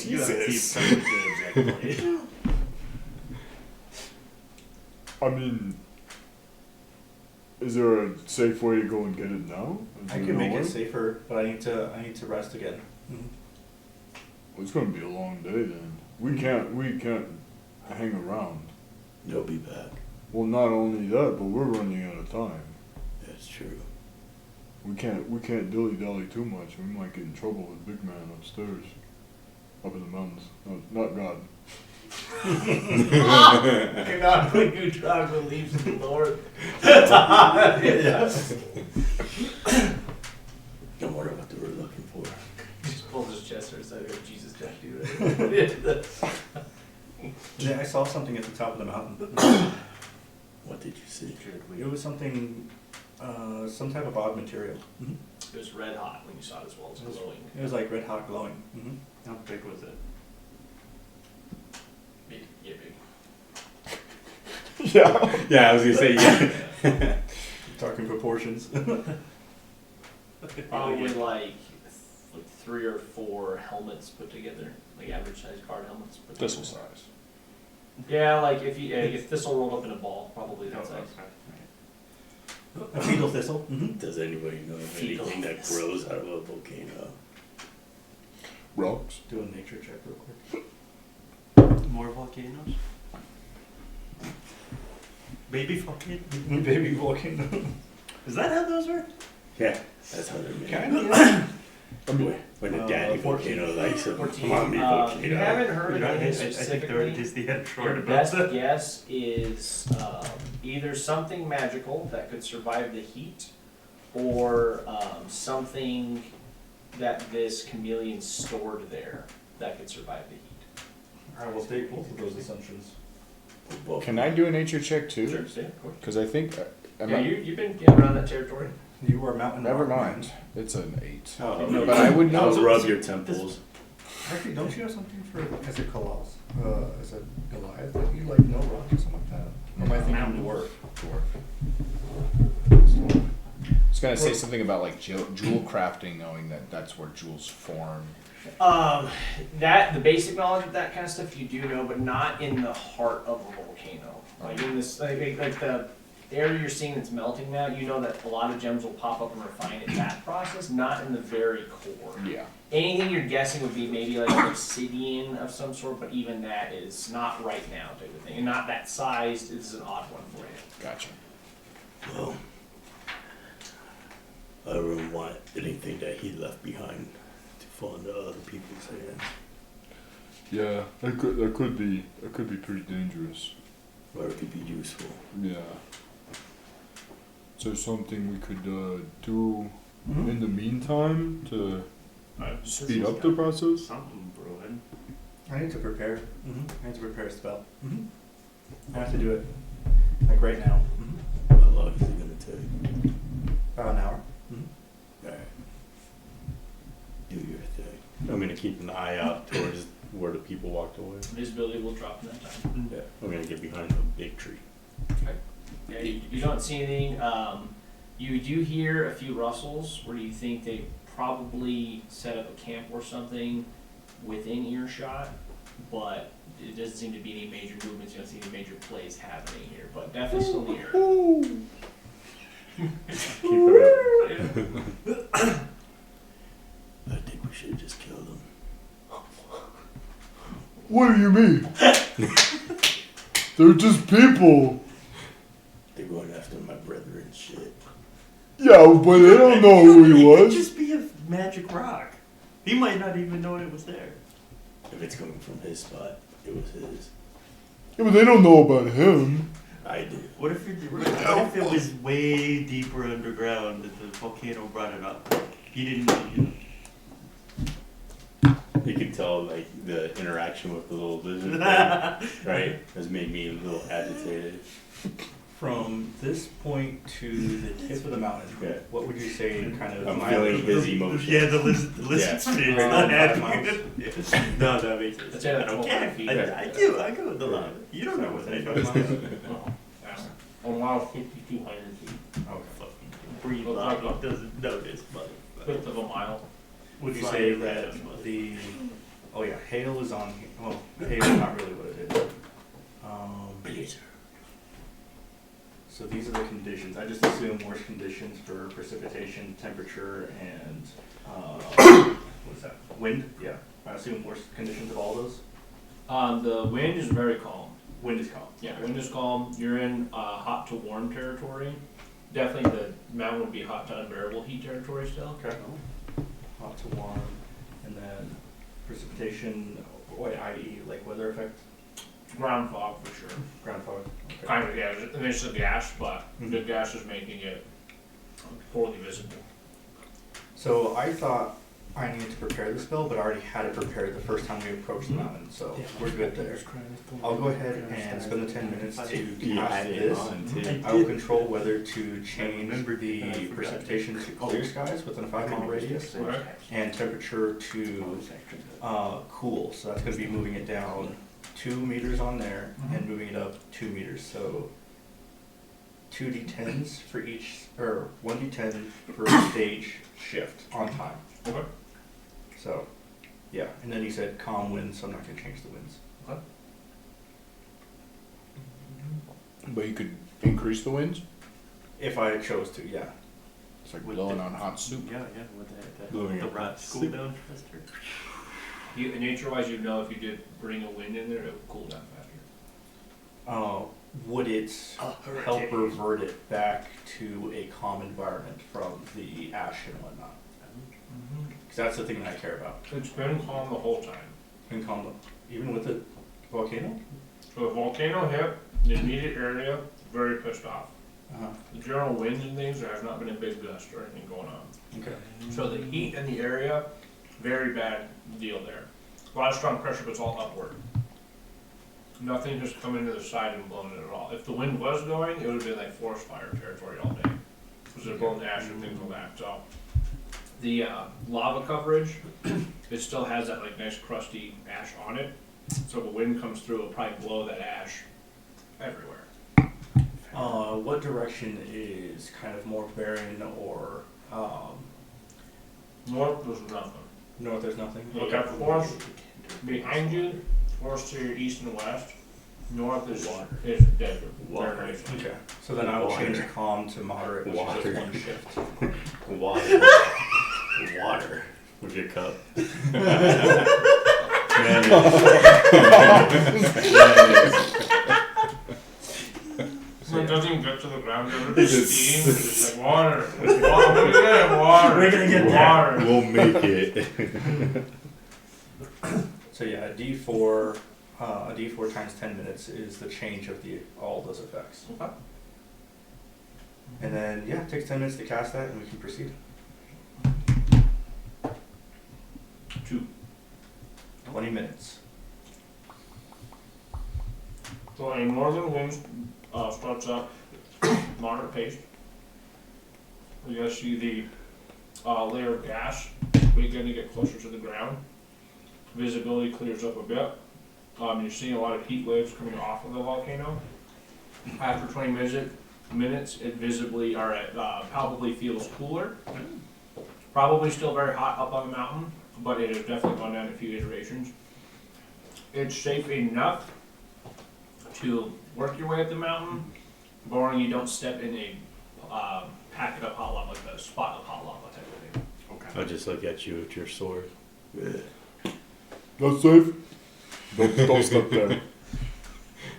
You haven't seen some of the games I played. I mean, is there a safe way to go and get it now? Is I there can no make way? it safer, but I need to rest again. Mm-hmm. Well, it's gonna be a long day then. We can't hang around. They'll be back. Well, not only that, but we're running out of time. That's true. We can't dilly dally too much. We might get in trouble with Big Man upstairs, up in the mountains. No, not God. You're not the Gutrog believes in the Lord. Yes. Don't worry what they were looking for. He just pulls his chest or said, Jesus tattoo. Yeah, I saw something at the top of the mountain. What did you see? It was something, some type of odd material. Mm-hmm. It was red hot when you saw it as well. It was glowing. It was like red hot glowing. Mm-hmm. How big was it? Big, yeah, big. Yeah. Yeah, I was gonna say yeah. Talking proportions. Probably like 3 or 4 helmets put together, like average size guard helmets put together. Thistle size. Yeah, like if thistle rolled up in a ball, probably that size. A fetal thistle. Mm-hmm. Does anybody know of anything that grows out of a volcano? Rocks. Do a nature check real quick. More volcanoes? Baby volcano? Baby volcano. Is that how those work? Yeah, that's how they're made. Kinda. When a daddy 14. volcano likes a 14. mommy volcano. You haven't heard I anything think specifically. Disney had a short Your about best that. guess is either something magical that could survive the heat, or something that this chameleon stored there that could survive the heat. Alright, we'll take both of those assumptions. Well, Can I do a nature check too? Yeah, of course. Because I think. Yeah, you've been around that territory. You are mountain. Never rock mind. man. It's an 8. Oh, No, But I would know. I'll rub your temples. Actually, don't you have something for as a Colossus? As a Goliath? That you like no rock or something like that? Or am I thinking dwarf? I was gonna say something about like jewel crafting, knowing that that's where jewels form. That the basic knowledge of that kind of stuff you do know, but not in the heart of a volcano. Like in this, like the area you're seeing that's melting now, you know that a lot of gems will pop up and refine in that process, not in the very core. Yeah. Anything you're guessing would be maybe like obsidian of some sort, but even that is not right now type of thing, and not that sized. This is an odd one for you. Gotcha. Well, I wouldn't want anything that he left behind to fall into other people's hands. Yeah, that could be pretty dangerous. Or it could be useful. Yeah. Is there something we could do Mm-hmm. in the meantime to speed up the process? Something brewing. I need to prepare. Mm-hmm. I need to prepare a spell. Mm-hmm. I have to do it like right now. Mm-hmm. How long is it gonna take? About an hour. Mm-hmm. Alright. I'm gonna keep an eye out towards where the people walked away. Visibility will drop in that time. Yeah, I'm gonna get behind a big tree. Yeah, you don't see anything. You do hear a few rustles where you think they probably set up a camp or something within earshot, but it doesn't seem to be any major movements. You don't see any major plays happening here, but definitely still near. Keep it up. I think we should have just killed him. What do you mean? They're just people. They're going after my brother and shit. Yeah, but they don't know who he It could was. just be a magic rock. He might not even know it was there. If it's coming from his spot, it was his. Yeah, but they don't know about him. I do. What if it was way deeper underground that the volcano brought it up? He didn't, you know. You can tell, like, the interaction with the little lizard thing, right, has made me a little agitated. From this point to the tip of the mountain, Yeah. what would you say kind of I'm feeling his emotions. Yeah, the lizard Yeah. spirit. Right, Not 5 happy. miles. No, that makes sense. Let's say I like don't 12 care. feet. I go with the line. You don't know what I know. A mile 5,200 feet. Okay. Breed logic doesn't notice, but. Width of a mile. Would you say that the, oh yeah, hail is on, well, hail is not really what it is. So these are the conditions. I just assume worst conditions for precipitation, temperature, and, what's that, wind? Yeah, I assume worst conditions of all those. The wind is very calm. Wind is calm. Yeah, wind is calm. You're in hot to warm territory. Definitely the mountain would be hot to unbearable heat territory still. Okay. Hot to warm, and then precipitation, what, i.e. like weather effect, Ground fog for sure. ground fog? Okay. Kind of, yeah. There's the gas, but Mhm. the gas is making it poorly visible. So I thought I needed to prepare the spell, but I already had it prepared the first time we approached the mountain, so we're good there. I'll go ahead and spend the 10 minutes to You cast had it this. on, too. I will control whether to change the precipitation to clear skies within a 5-mile radius, Okay. and temperature to cool. So that's going to be moving it down 2 meters on there and moving it up 2 meters. So 2d10s for each, or 1d10 for stage shift on time. Okay. So, yeah, and then he said calm winds, so I'm not gonna change the winds. But you could increase the winds? If I chose to, yeah. It's like blowing on hot soup. Yeah, with that, Blowing the up rot soup. cool down faster. Nature-wise, you'd know if you did bring a wind in there, it would cool down faster. Would it help revert it back to a calm environment from the ash and whatnot? Because that's the thing that I care about. It's been calm the whole time. And calm, even with the volcano? So the volcano hit, the immediate area, very pissed off. The general winds and things, there has not been a big gust or anything going on. Okay. So the heat in the area, very bad deal there. A lot of strong pressure, but it's all upward. Nothing has come into the side and blown it at all. If the wind was going, it would have been like forest fire territory all day. Because they're blowing the ash and things like that. So the lava coverage, it still has that like nice crusty ash on it. So if the wind comes through, it'll probably blow that ash everywhere. What direction is kind of more barren or, North, there's nothing. north there's nothing? You got forest behind you, forest to your east and west. North is desert. Water. Very nice. Okay, so then I will change Water. calm to moderate, which is Water. just one shift. Water. Water. With your cup. So it doesn't even get to the ground, everybody's eating, it's just like water, water, we're gonna get water. We're gonna get water. We'll make it. So yeah, a D4 times 10 minutes is the change of all those effects. Okay. And then, yeah, it takes 10 minutes to cast that and we can proceed. 20 minutes. So a northern wind starts up moderate pace. You're gonna see the layer of gas begin to get closer to the ground. visibility clears up a bit. You're seeing a lot of heat waves coming off of the volcano. After 20 minutes, it visibly, or it palpably feels cooler. Probably still very hot up on the mountain, but it has definitely gone down a few iterations. It's safe enough to work your way up the mountain, barring you don't step in a packet of hot lava, like a spot of hot lava type of thing. Okay. I'll just look at you with your sword. That's safe. Don't step there.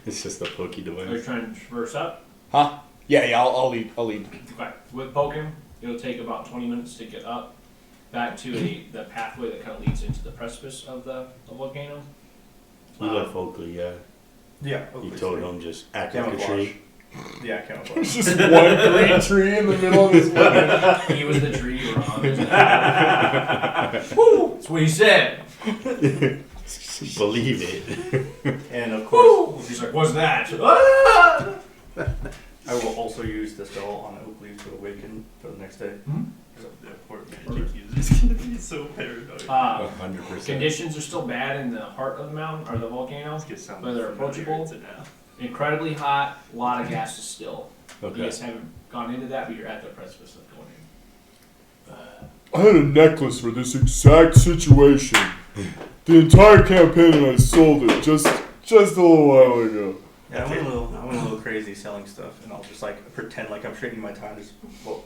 It's just a pokey Are you device. trying to traverse up? Huh? Yeah, I'll lead. Okay. With poking, it'll take about 20 minutes to get up back to the pathway that kind of leads into the precipice of the volcano. We left Oakley, yeah. Yeah. You told him just act like a Camouflage. tree. Yeah, camouflage. There's just one green tree in the middle of this land. He was the tree you were on. Woo! That's what he said. Believe it. And of course, Woo! He's like, what's that? Ah! I will also use the spell on Oakley to awaken for the next day. The poor magic user is gonna be so paranoid. 100%. Conditions are still bad in the heart of the mountain, or the volcano. Let's get some But they're approachable. to now. Incredibly hot, a lot of gases still. You Okay. guys haven't gone into that, but you're at the precipice of going in. I had a necklace for this exact situation. The entire campaign, and I sold it just a little while ago. Yeah, I went a little crazy selling stuff, and I'll just like pretend like I'm trading my time. Just well,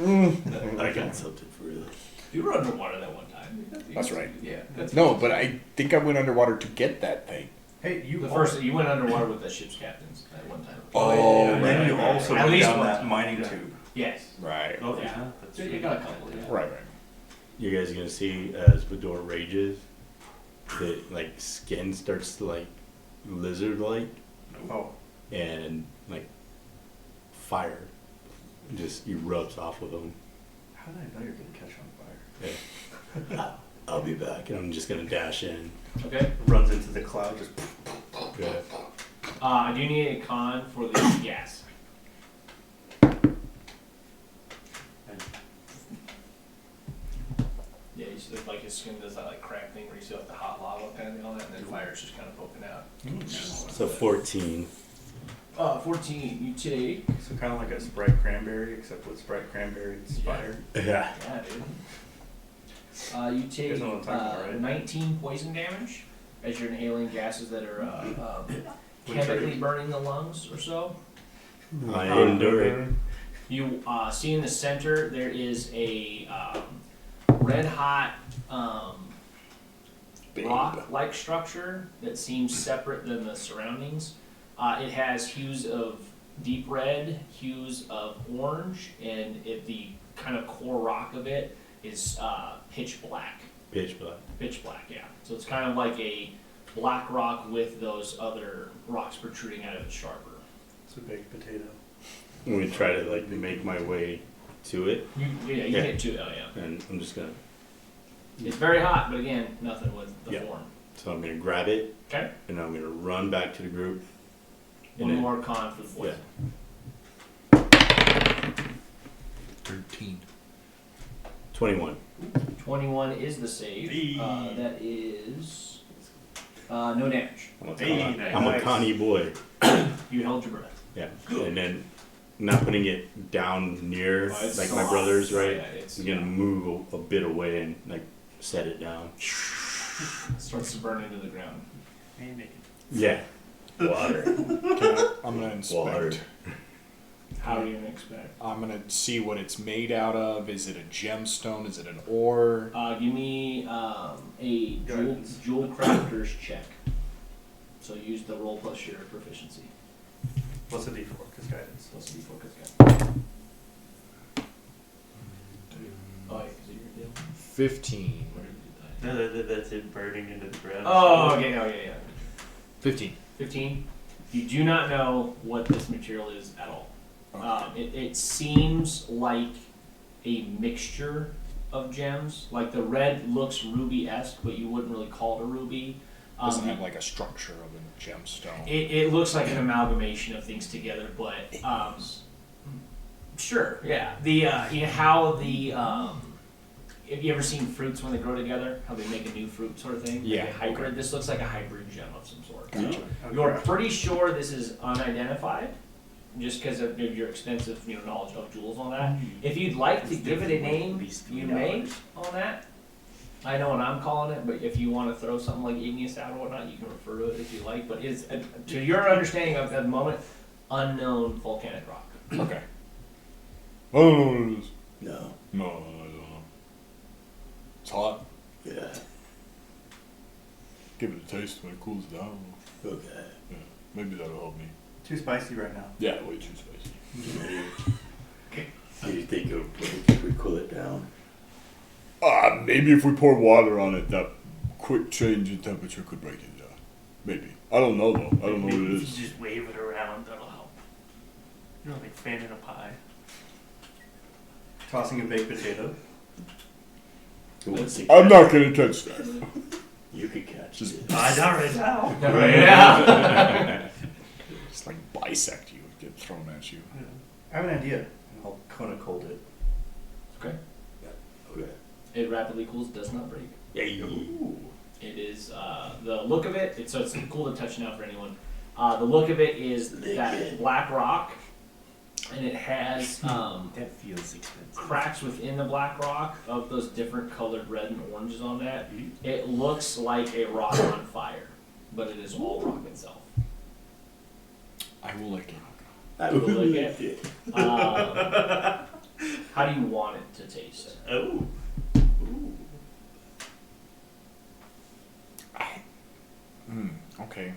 I got something for you. You were underwater that one time. That's right. Yeah. That's No, but I think I went underwater to get that thing. hey, you The first you went underwater with the ship's captains at one time. Oh, and then you also At went least down one that time. mining Yeah. tube. Yes. Right. Oh, Yeah. yeah. That's You got a couple. Yeah. Right. You guys gonna see as Baldur rages, the like skin starts to like lizard-like, Oh, and like fire just erupts off of him. how did I know you're gonna catch on fire? I'll be back, and I'm just gonna dash in. Okay. Runs into the cloud, just Yeah. I do need a con for the gas. Yeah, you see, like his skin does that like crack thing where you see like the hot lava kind of thing on that, and then fire's just kind of poking out. So 14. 14, you take. so kind of like a Sprite cranberry, except with Sprite cranberry it's Yeah. fire. Yeah. Yeah, dude. You take guys know what I'm talking about, right? 19 poison damage as you're inhaling gases that are chemically burning the lungs or so. I endure it. You see in the center there is a red hot rock-like structure that seems separate than the surroundings. It has hues of deep red, hues of orange, and the kind of core rock of it is pitch black. Pitch black. Pitch black, yeah. So it's kind of like a black rock with those other rocks protruding out of it sharper. It's a baked potato. I'm gonna try to like make my way to it, You Yeah. get to it, oh yeah. and I'm just gonna. It's very hot, but again, nothing with the Yeah. form. So I'm gonna grab it, Okay? and I'm gonna run back to the group. One then- more con for the poison. 13. 21. 21 is the save. Hey. That is no damage. I'm a, Hey, Connie, nice. I'm a Connie boy. You held your breath. Yeah. And then not putting it down near Oh, it's like so my hot. brothers, right? Yeah, it's I'm gonna move a bit away and like set it down. starts to burn into the ground. Hey, make it. Yeah. Water. I'm gonna inspect. Water. How are you gonna expect? I'm gonna see what it's made out of. Is it a gemstone? Is it an ore? Give me a Guidance. jewel crafter's check. So use the roll plus your proficiency. What's a D4? Because guidance. Plus a d4 'cause Oh, yeah, is it your deal? 15. Where did you do that? No, that's it burning into the ground. Oh, okay, yeah. 15. 15. You do not know what this material is at all. It seems like a mixture of gems. Like the red looks ruby-esque, but you wouldn't really call it a ruby. Doesn't have like a structure of a gemstone. It looks like an amalgamation of things together, but sure, yeah. The you know how the have you ever seen fruits when they grow together? How they make a new fruit sort of thing? Yeah, Like a hybrid. okay. This looks like a hybrid gem of some sort. Gotcha. You're pretty sure this is unidentified, just because of your extensive knowledge of jewels on that. If you'd like to It's give it a definitely name, at least you $3. may on that. I know what I'm calling it, but if you want to throw something like igneous out or whatnot, you can refer to it if you like. But it's, to your understanding of at the moment, unknown volcanic rock. Okay. I don't know what it is. No. No, I don't know. It's hot. Yeah. Give it a taste when it cools down. Okay. Yeah, maybe that'll help me. Too spicy right now. Yeah, way too spicy. Do you think it would cool it down? Maybe if we pour water on it, that quick change in temperature could break it down. Maybe. I don't know though. I don't know what it If is. you just wave it around, that'll help. Like fanning a pie. Tossing a baked potato. Who wants to I'm catch not gonna touch that. it? You could catch Just- it. Not right now. Yeah. Just like bisect you and get thrown at you. I have an idea. I'll Kona cold it. Okay. Okay. It rapidly cools, does not break. Yeah. It is the look of it. It's cool to touch now for anyone. The look of it is that Liquid. black rock, and it has That feels expensive. cracks within the black rock of those different colored red and oranges on that. It looks like a rock on fire, but it is all rock itself. I will lick it. I will lick lick it. How do you want it to taste? Oh. Ooh. Okay.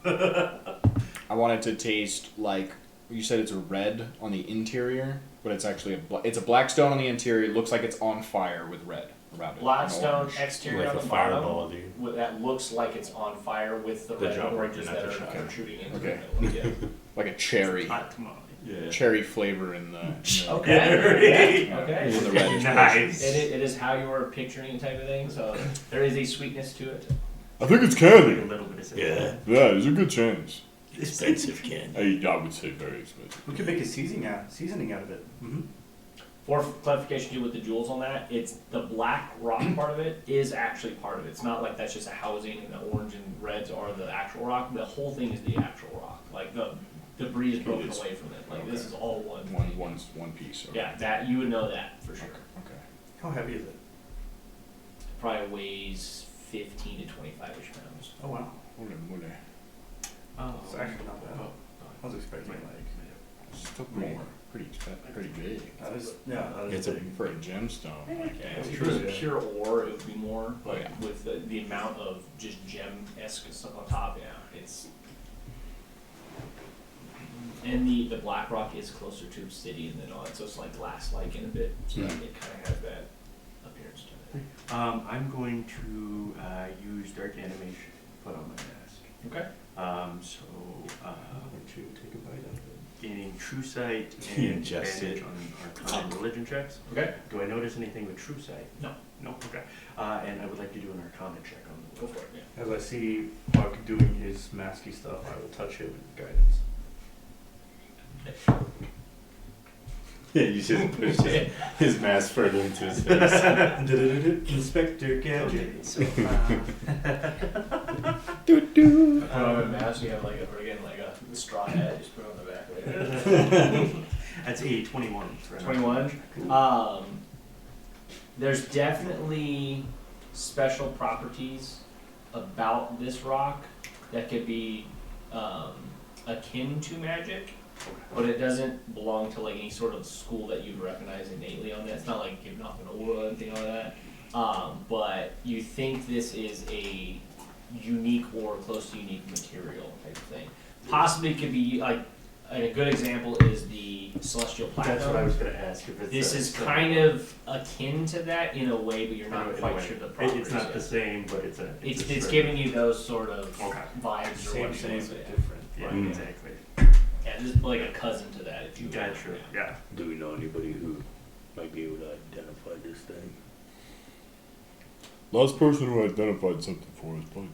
I want it to taste like you said. It's a red on the interior, but it's actually it's a black stone on the interior. It looks like it's on fire with red around it. Black and stone orange. exterior Like on a the fireball, bottom. dude. That looks like it's on fire with the The red jump and right oranges in that at are the shot. protruding into Okay. the middle. Yeah. Like a cherry, Hot tamale. Yeah. cherry flavor in the. Okay. Yeah. Okay. In the reddish Nice. It is how you were picturing it type of thing. So there is a sweetness to it. I think it's Like a candy. little bit of Yeah. Yeah, there's a good chance. Expensive candy. I would say very expensive. We could make a seasoning out of it. Mm-hmm. For clarification too with the jewels on that, it's the black rock part of it is actually part of it. It's not like that's just a housing and the orange and reds are the actual rock. The whole thing is the actual rock. Like the debris is broken is. away from it. Like this is all one. One piece. Okay. Yeah, that you would know that for sure. Okay. How heavy is it? Probably weighs 15 to 25ish pounds. Oh wow. Holy moly. Oh. It's actually not bad. I was expecting like. Still More. pretty expensive. Pretty big. That is, yeah, that is It's a big. For a gemstone. Like, Yeah, That's if true, it was yeah. pure ore, it would be more. But Oh, yeah. with the amount of just gem-esque stuff on top, yeah, it's. And the black rock is closer to obsidian than all that, so it's like glass-like in a bit. So it kind of has that appearance to it. I'm going to use dark animation to put on my mask. Okay. So Why don't you take a bite out of it? gaining true sight You and ingest advantage it. on Arcana and religion checks. Okay. Do I notice anything with true sight? No. No. Okay. And I would like to do an Arcana check on the Go for it. Yeah. As I see Puck doing his masky stuff, I will touch him with guidance. Yeah, you should push his mask further into his face. Inspector Gadget. Okay, so Put on a mask, you have like a straw hat, just put it on the back right there. that's a 21 for an 21? Arcana check. There's definitely special properties about this rock that could be akin to magic, but it doesn't belong to like any sort of school that you'd recognize innately on that. It's not like giving off an aura or anything like that. But you think this is a unique or close to unique material type of thing. Possibly could be like a good example is the celestial platinum. That's what I was going to ask. If it's This is kind of akin to that in a way, but you're not in a quite way. sure the properties. It's not the yet. same, but it's a. It's a giving you those sort of Okay. vibes or Same, what same, it but is. different. Yeah, Mm. exactly. Yeah, this is like a cousin to that, if you will. Gotcha. Yeah. Do we know anybody who might be able to identify this thing? Last person who identified something for us probably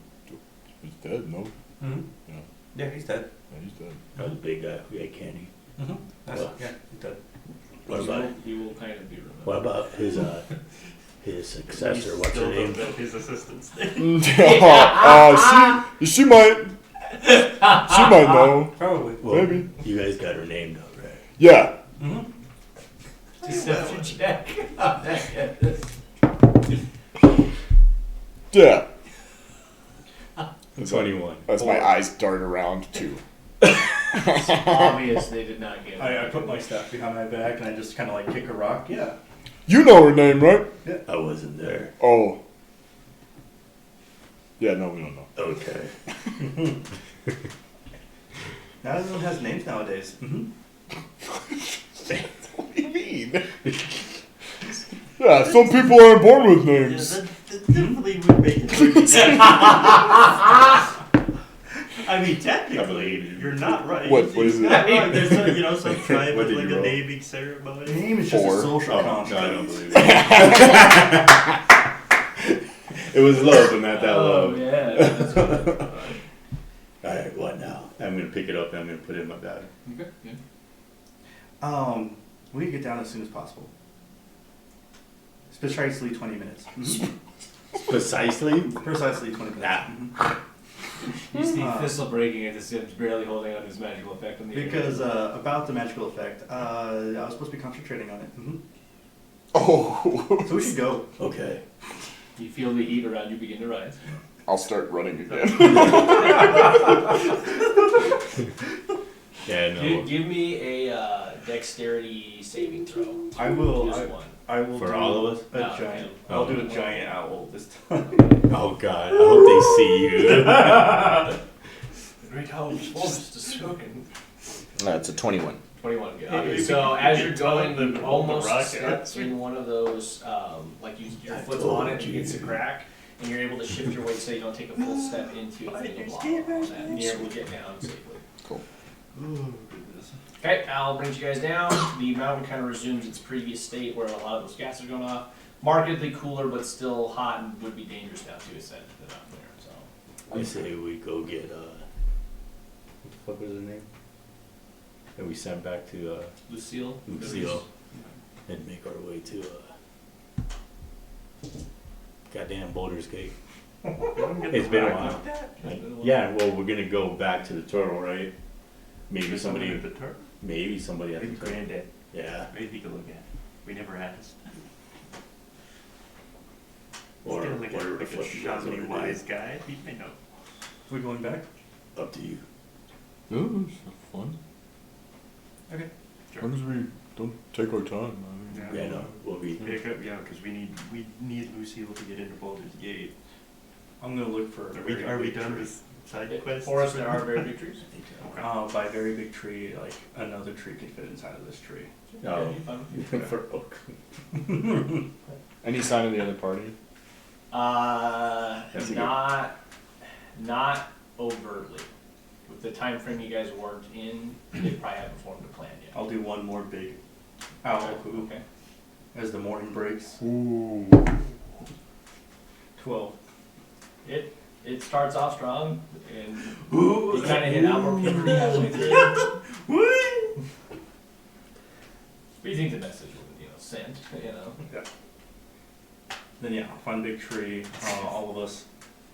is dead, no? Mm-hmm. Yeah. Yeah, he's dead. Yeah, he's dead. That was a big guy who ate candy. Mm-hmm. That's, Well. yeah, he's dead. What about He will kind of be remembered. what about his successor? What's her name? His assistant's name. She might know. Probably. Well, Maybe. you guys got her name though, right? Yeah. Deception check. Yeah. 21. As my eyes dart around too. It's obvious they did not get it. I put my staff behind my back and I just kind of like kick a rock. Yeah. You know her name, right? I wasn't there. Oh. Yeah, no, we don't know. Okay. Not everyone has names nowadays. What do you mean? Yeah, some people aren't born with names. That definitely would make it. I mean, technically, you're not right. What is it? Not right. There's some tribe What with did like you a roll? naming ceremony. Name is just 4. a social Oh, no, construct. I don't believe it. It was low, but not that Oh low. yeah. That's good. Alright, what now? I'm gonna pick it up and I'm gonna put it in my bag. Okay. Good. We can get down as soon as possible. Precisely 20 minutes. Precisely? Precisely 20 minutes. Nah. You see Thistle breaking it, this is barely holding on his magical effect on the Because about the magical effect, I was supposed to be concentrating on it. Oh. So we should go. Okay. You feel the heat around you begin to rise. I'll start running again. Yeah, no. Give me a dexterity saving throw. I will. Just one. I will For do all of us? A No, giant. him. I'll do a Oh. giant owl this time. Oh god, I hope they see you. The great house forced to spoken. That's a 21. 21, good. Hey, Okay, we so can- as we you're can tell going, them you to almost rock step it. in one of those, like your I foot's told on it, and it you. gets a crack, and you're able to shift your weight so you don't take a full step into it and block on that, and you're able to get down safely. Cool. Oh, goodness. Okay, Al brings you guys down. The mountain kind of resumes its previous state where a lot of those gases are going off. Markedly cooler, but still hot and would be dangerous now to ascend to the mountain there. So, I say we go get what the fuck was his name? That we sent back to Lucille. Lucille and make our way to goddamn Baldur's Gate. It's been a while. Yeah, well we're gonna go back to the turtle, right? Maybe somebody at the turn. maybe somebody at the Maybe turtle. Granddad. Yeah. Maybe he could look at it. We never asked. Or He's like whatever a the fuck you guys shockingly wanna wise guy. He may know. We're going back. do. Up to you. No, it's fun. Okay. As long as we don't take our time. Yeah, no, we'll be Pick up, yeah, because we need Lucille to get into Baldur's Gate. I'm gonna look for. Are we done with side quests? Forest, there are very big trees. By very big tree, like another tree can fit inside of this tree. Oh. Yeah, for oak. Any sign of the other party? That's a good- not overtly. With the time frame you guys worked in, they probably haven't formed a plan yet. I'll do one more big owl hoop Okay. as the morning breaks. Ooh. 12. It starts off strong, and you kind of hit Albert puberty halfway through. But you think the message was, sent, Then yeah, I'll find a big tree. All of us.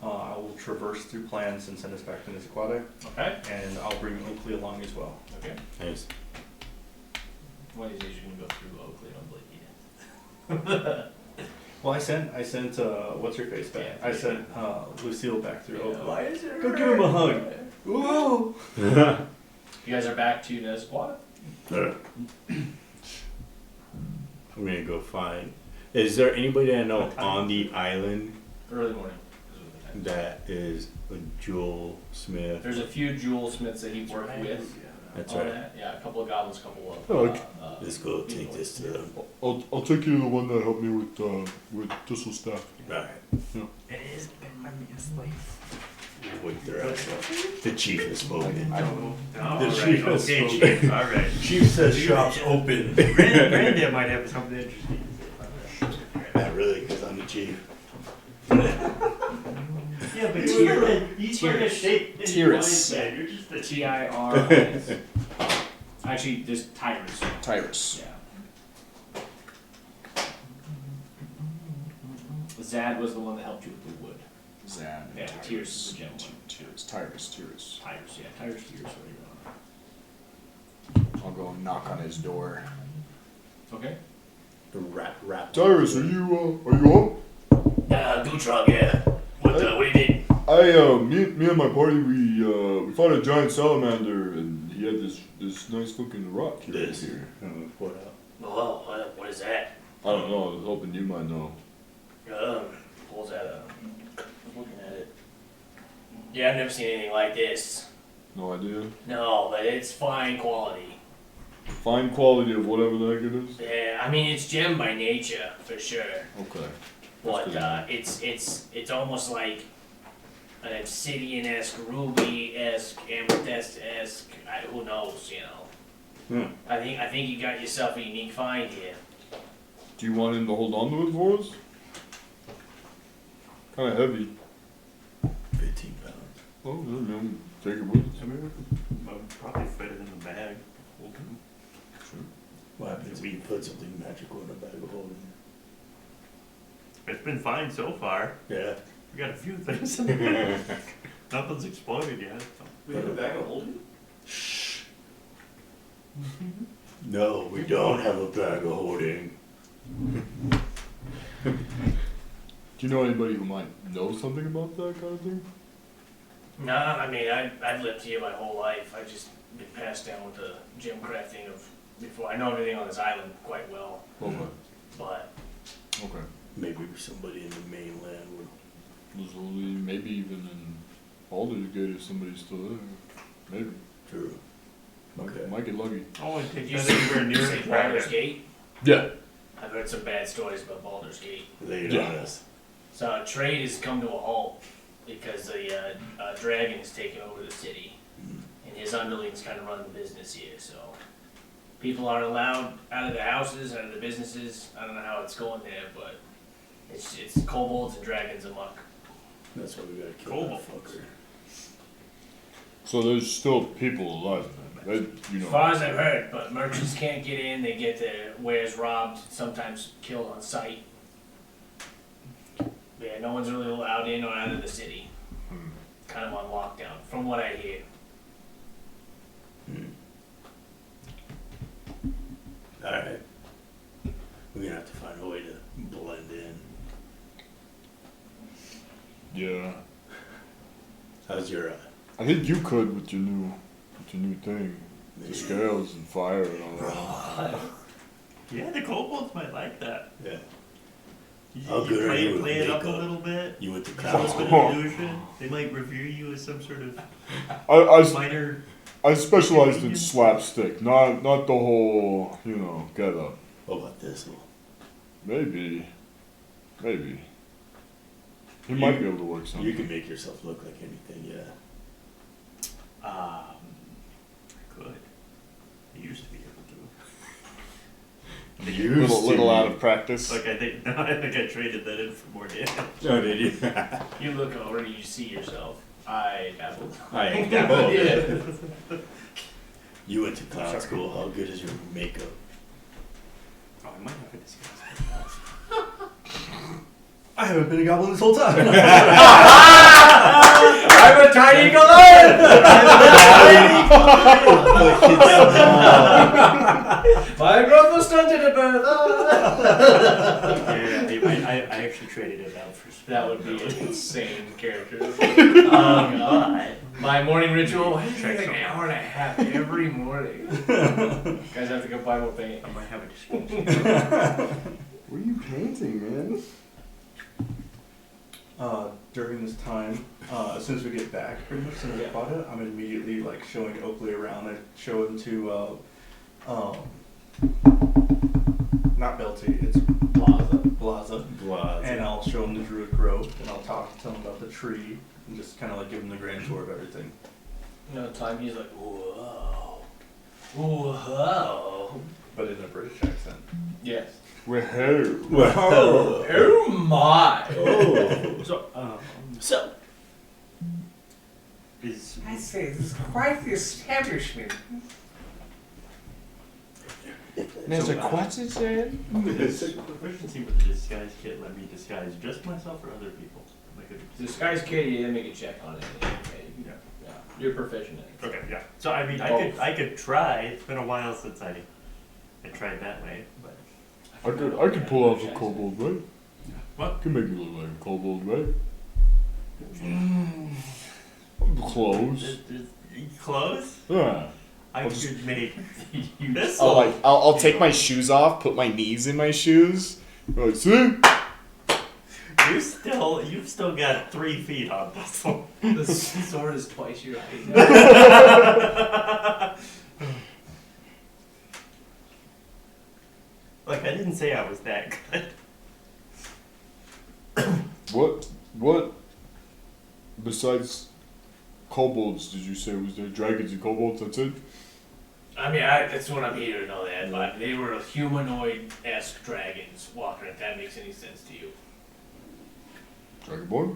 I will traverse through plants and send us back to Nisqually, Okay. and I'll bring Oakley along as well. Okay. Nice. One of these days you're gonna go through Oakley, don't believe you. Well, I sent what's her face back? Yeah, I sent Lucille back through Oakley. Why is it? Go give him a hug. Ooh. You guys are back to Nesquad? I'm gonna go find. Is there anybody I know on the island Early morning. Is what the time. that is a jewel smith? There's a few jewel smiths that he worked with. That's on right. that. Yeah, a couple of goblins, a couple of. Oh, okay. Let's go take this to them. I'll take you to the one that helped me with Thistle Staff. Alright. It is been my slave. Wake their ass up. The chief has spoken. The chief has spoken. Chief. All right. Chief says shop's open. Granddad might have something interesting. Not really, because I'm the chief. Yeah, but he's like a shape. Tyrus. You're just a TIRIS. Actually, just Tyrus. Tyrus. Yeah. Zad was the one that helped you with the wood. Zan. Yeah, Tears is the gem one. Tyrus. Tyrus, yeah, Tyrus, Tears, whatever you want. I'll go knock on his door. Okay. The rap. Tyrus, are you home? Dutrog, yeah. What do you need? Me and my party, we fought a giant salamander, and he had this nice looking rock here. What up? Oh, what is that? I don't know. I was hoping you might know. Pulls that up. I'm looking at it. Yeah, I've never seen anything like this. No idea. No, but it's fine quality. Fine quality of whatever the heck it is. Yeah, I mean it's gem by nature for sure, Okay. but good. it's almost like an obsidian-esque, ruby-esque, amethyst-esque. Who knows, you know? I think you got yourself a unique find here. Do you want him to hold on to it for us? Kind of heavy. 15 pounds. Oh, yeah, take it with us. I mean, I'll probably fit it in the bag. Hold them. What happens if you put something magical in a bag of holding? It's been fine so far. Yeah. We got a few things in there. Nothing's exploded yet. So. We have a bag of holding? No, we don't have a bag of holding. Do you know anybody who might know something about that kind of thing? No, I mean I've lived here my whole life. I've just been passed down with the gem crafting of before. I know everything on this island quite well, Okay. but Okay. Maybe somebody in the mainland would. Maybe even in Baldur's Gate if somebody's still there. Maybe. True. Okay. Might get lucky. I won't take did you that say, anywhere near say the Baldur's dragon. Gate? Yeah. I've heard some bad stories about Baldur's Gate. Lay it Yeah. on us. So trade has come to a halt because the dragon has taken over the city, and his underlings kind of run the business here. So people aren't allowed out of their houses, out of their businesses. I don't know how it's going there, but it's kobolds and dragons amok. That's why we gotta kill Cool. that fucker. So there's still people alive, man. As far as I've heard, but merchants can't get in. They get their wares robbed, sometimes killed on sight. Yeah, no one's really allowed in or out of the city. Kind of on lockdown, from what I hear. Alright. We're gonna have to find a way to blend in. Yeah. How's your I think you could with your new thing. The scales and fire and all that. Yeah, the kobolds might like that. Yeah. You How good are you with play it up a makeup? little bit. You went to Show us clown an school? illusion. They might revere you as some sort of minor. I specialized in slapstick, not the whole, get up. What about this one? Maybe. He might be able to work something. You can make yourself look like anything, yeah. I could. I used to be able to. Little out of practice. Like I think I traded that in for more damage. Oh, did you? You look over and you see yourself. I dabbled. I dabbled. You went to clown school. How good is your makeup? Oh, I might have a disguise. I haven't been a goblin this whole time. I'm a tiny Goliath! My growth was stunted at birth. Yeah, I actually traded it out for. That would be an insane character. God. My morning ritual, I Check take an something. hour and a half every morning. Guys have to go buy more paint. I might have a disguise. What are you painting, man? During this time, as soon as we get back, pretty much, as soon as I bought it, I'm immediately showing Oakley around. I show him to, not Belty, it's Blaza. And I'll show him the Druid Grove, and I'll tell him about the tree, and just kind of give him the grand tour of everything. You know, time he's like, whoa. Whoa. But in a British accent. Yes. Well, Oh my. Oh. So. Is I say, this is quite the establishment. There's So, a question, Jen? This proficiency with the disguise kit let me disguise just myself or other people. Like a Disguise kit, you didn't make a check on it. Okay, Yeah. you're proficient in it. Okay, yeah. So I mean, I could try. It's been a while since I tried that way, but I could pull off a kobold, right? what? Can make me look like a kobold, right? Close. Close? Yeah. I I'll could make this. I'll take my shoes off, put my knees in my shoes. Right, see? You've still got 3 feet on this one. The sword is twice your height. Like, I didn't say I was that good. What besides kobolds did you say was there? Dragons and kobolds, that's it? I mean, that's what I'm hearing, all that, but they were humanoid-esque dragons walking, if that makes any sense to you. Dragonborn?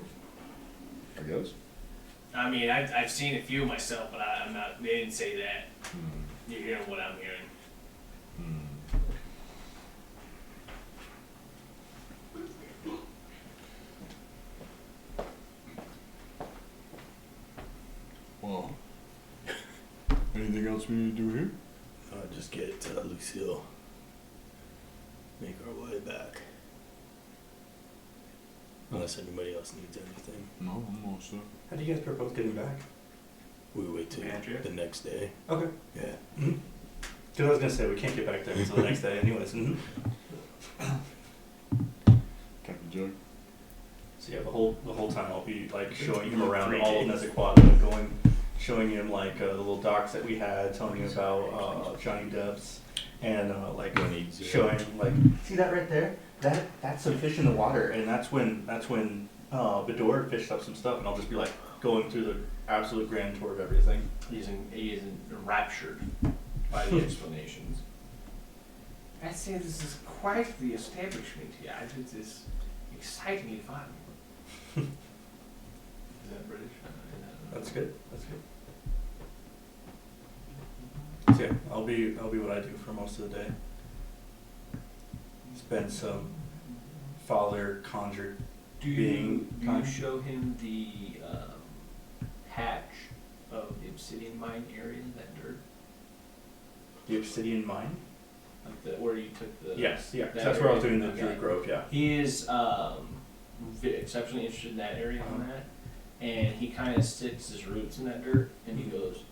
I guess. I mean, I've seen a few myself, but I'm not, they didn't say that. You're hearing what I'm hearing. Well, anything else we need to do here? Just get Lucille. Make our way back. Unless anybody else needs anything. No, I'm all set. How do you guys propose getting back? We wait till Andrea? the next day. Okay. Yeah. Because I was gonna say we can't get back there until the next day, anyways. Captain Jug. So yeah, the whole time I'll be like showing him around 3 all of days. Nezaquata, showing him like the little docks that we had, telling him about Johnny Depp's, and like showing him like, see that right there? That's some fish in the water, and that's when Baldur fished up some stuff, and I'll just be like going through the absolute grand tour of everything. He is enraptured by the explanations. I'd say this is quite the establishment here. It is excitingly fun. Is that British? That's good. That's good. So yeah, I'll be what I do for most of the day. Spend some father conjured. Do Being you kind. show him the hatch of the obsidian mine area, that dirt? The obsidian mine? Like where you took the... Yes, yeah. 'Cause that that's where I was area. doing the Okay. Druid Grove, yeah. He is exceptionally interested in that area on that, and he kind of sticks his roots in that dirt, and he goes,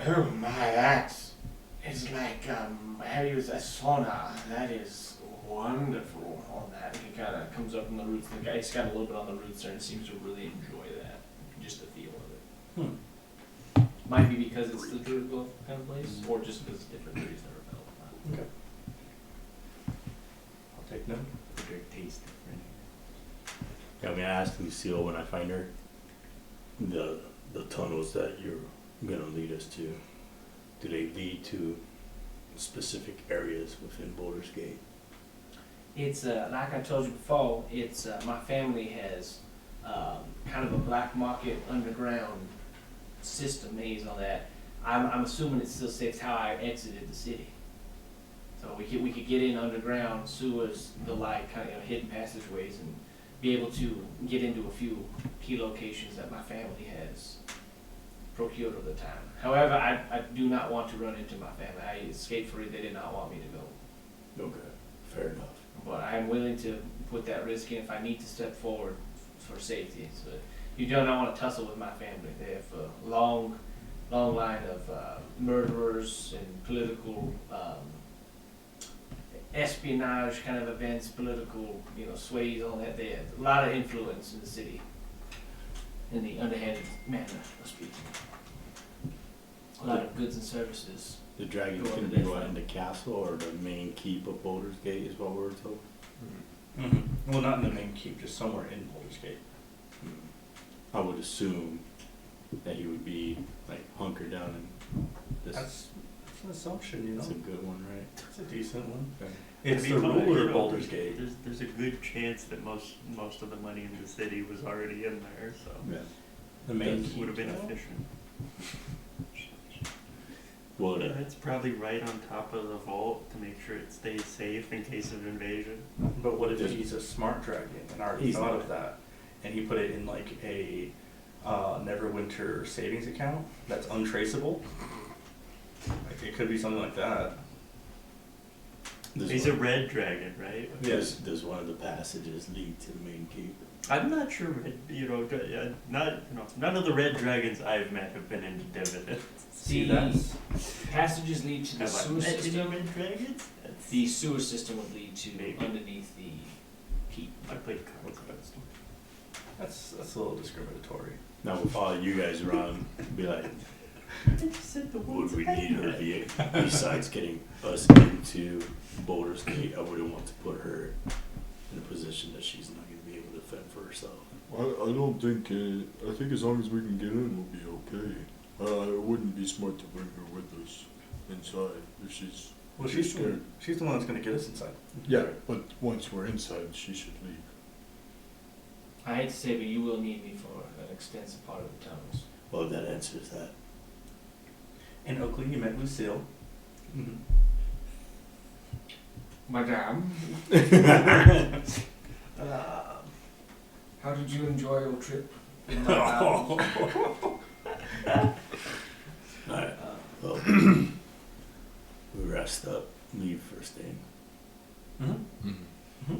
Oh my, that is like, how you use a sauna. That is wonderful on that. and he kind of comes up from the roots, and the guy's got a little bit on the roots there and seems to really enjoy that, just the feel of it. Might be because it's the Druid Grove kind of place, or just because it's different trees never felt. Okay. I'll take note. Their taste different. Yeah, I mean, I asked Lucille when I find her the tunnels that you're gonna lead us to. Do they lead to specific areas within Baldur's Gate? It's like I told you before. It's my family has kind of a black market underground system maze on that. I'm assuming it still states how I exited the city. So we could get in underground sewers, the like kind of hidden passageways, and be able to get into a few key locations that my family has procured over the time. However, I do not want to run into my family. I escaped free. They did not want me to go. Okay, fair enough. But I am willing to put that risk in if I need to step forward for safety. So you do not want to tussle with my family. They have a long line of murderers and political espionage kind of events, political sways on that. They have a lot of influence in the city, in the underhanded manner of speaking. A lot of goods and services. The dragons Go can under be that what, in front. the castle or the main keep of Baldur's Gate is what we're told. Well, not in the main keep, just somewhere in Baldur's Gate. I would assume that you would be like hunkered down in this. That's an assumption, you know. That's a good one, right? It's a decent one. Okay. It's I the mean, ruler you of know, Baldur's Gate. There's a good chance that most of the money in the city was already in there, so The main it keep would have been though? efficient. Well, It's probably right on top of the vault to make sure it stays safe in case of invasion. But what if he's a smart dragon and already He's thought not. of that, and he put it in like a Neverwinter savings account that's untraceable? Like it could be something like that. He's a red dragon, right? Does one of the passages lead to the main keep? I'm not sure, none of the red dragons I've met have been into dividends. See, The that's passages lead to the Have I sewer met any system. red dragons? That's- The sewer system would lead to Maybe. underneath the keep. I played Conquest. that's a little discriminatory. Now, with all you guys around, be like, I just said the would ones we I need her met. be, besides getting us into Boulder State, I wouldn't want to put her in a position that she's not going to be able to fend for herself. I don't think, I think as long as we can get in, we'll be okay. It wouldn't be smart to bring her with us inside if she's. Well, she's she's the one that's gonna get us inside. Yeah, but once we're inside, she should leave. I hate to say, but you will need me for an extensive part of the tunnels. Well, that answers that. In Oakley, you met Lucille. Mm-hmm. Madame, how did you enjoy your trip in my house? Alright, well, we rest up, leave first thing. Mm-hmm.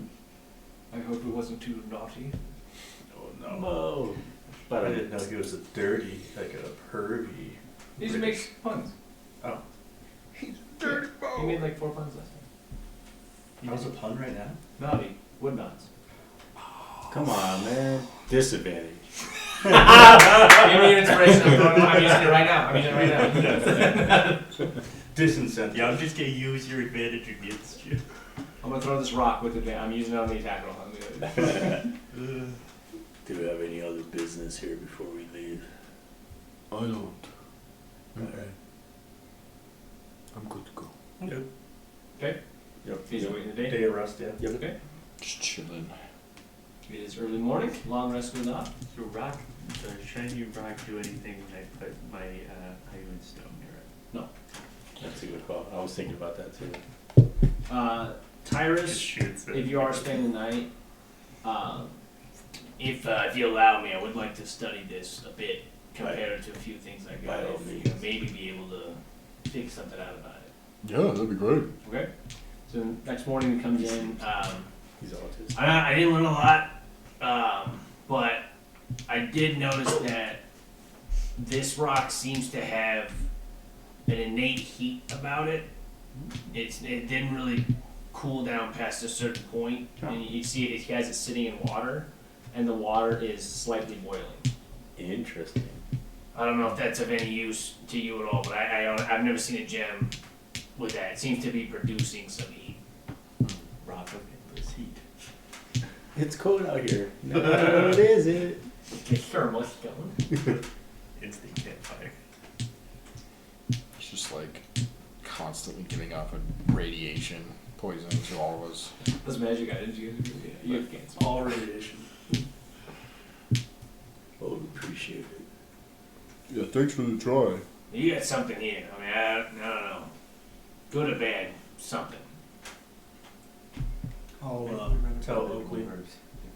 I hope it wasn't too naughty. Oh No. But I didn't know he was a dirty, like a pervy. He just British- makes puns. Oh. He's dirty. He made like 4 puns last time. That was a pun right now? Naughty. Wood nods. Come on, man. Disadvantage. Give me an inspiration. I'm using it right now. I'm using it right now. Disincentive. Yeah, I'm just gonna use your advantage against you. I'm gonna throw this rock with advantage. I'm using it on the attack roll. Do we have any other business here before we leave? I don't. Alright. I'm good to go. Yep. Okay. Yep. He's waiting the day. Day of rest, yeah. Yep. Okay. Just chilling. It is early morning. Long rest goes off. So rock, the shiny rock do anything when I put my iron stone near it? That's a good call. I was thinking about that too. Just Tyrus, shoots it. if you are spending the night, if you allow me, I would like to study this a bit compared to a few things I got. By all If, you means. know, maybe be able to figure something out about it. Yeah, that'd be great. Okay. So next morning he comes in. He's autistic. I didn't learn a lot, but I did notice that this rock seems to have an innate heat about it. It didn't really cool down past a certain point, and you see it has it sitting in water, and the water is slightly boiling. Interesting. I don't know if that's of any use to you at all, but I've never seen a gem with that. It seems to be producing some heat. Rock of endless heat. It's cold out here. No, it isn't. The thermal's going. Instant campfire. It's just like constantly giving off a radiation poison to all of us. That's magic items you guys do. You have cancer. All radiation. Well, we appreciate it. Yeah, thanks for the try. You got something here. I mean, I don't know. Good or bad, something. I'll tell Oakley.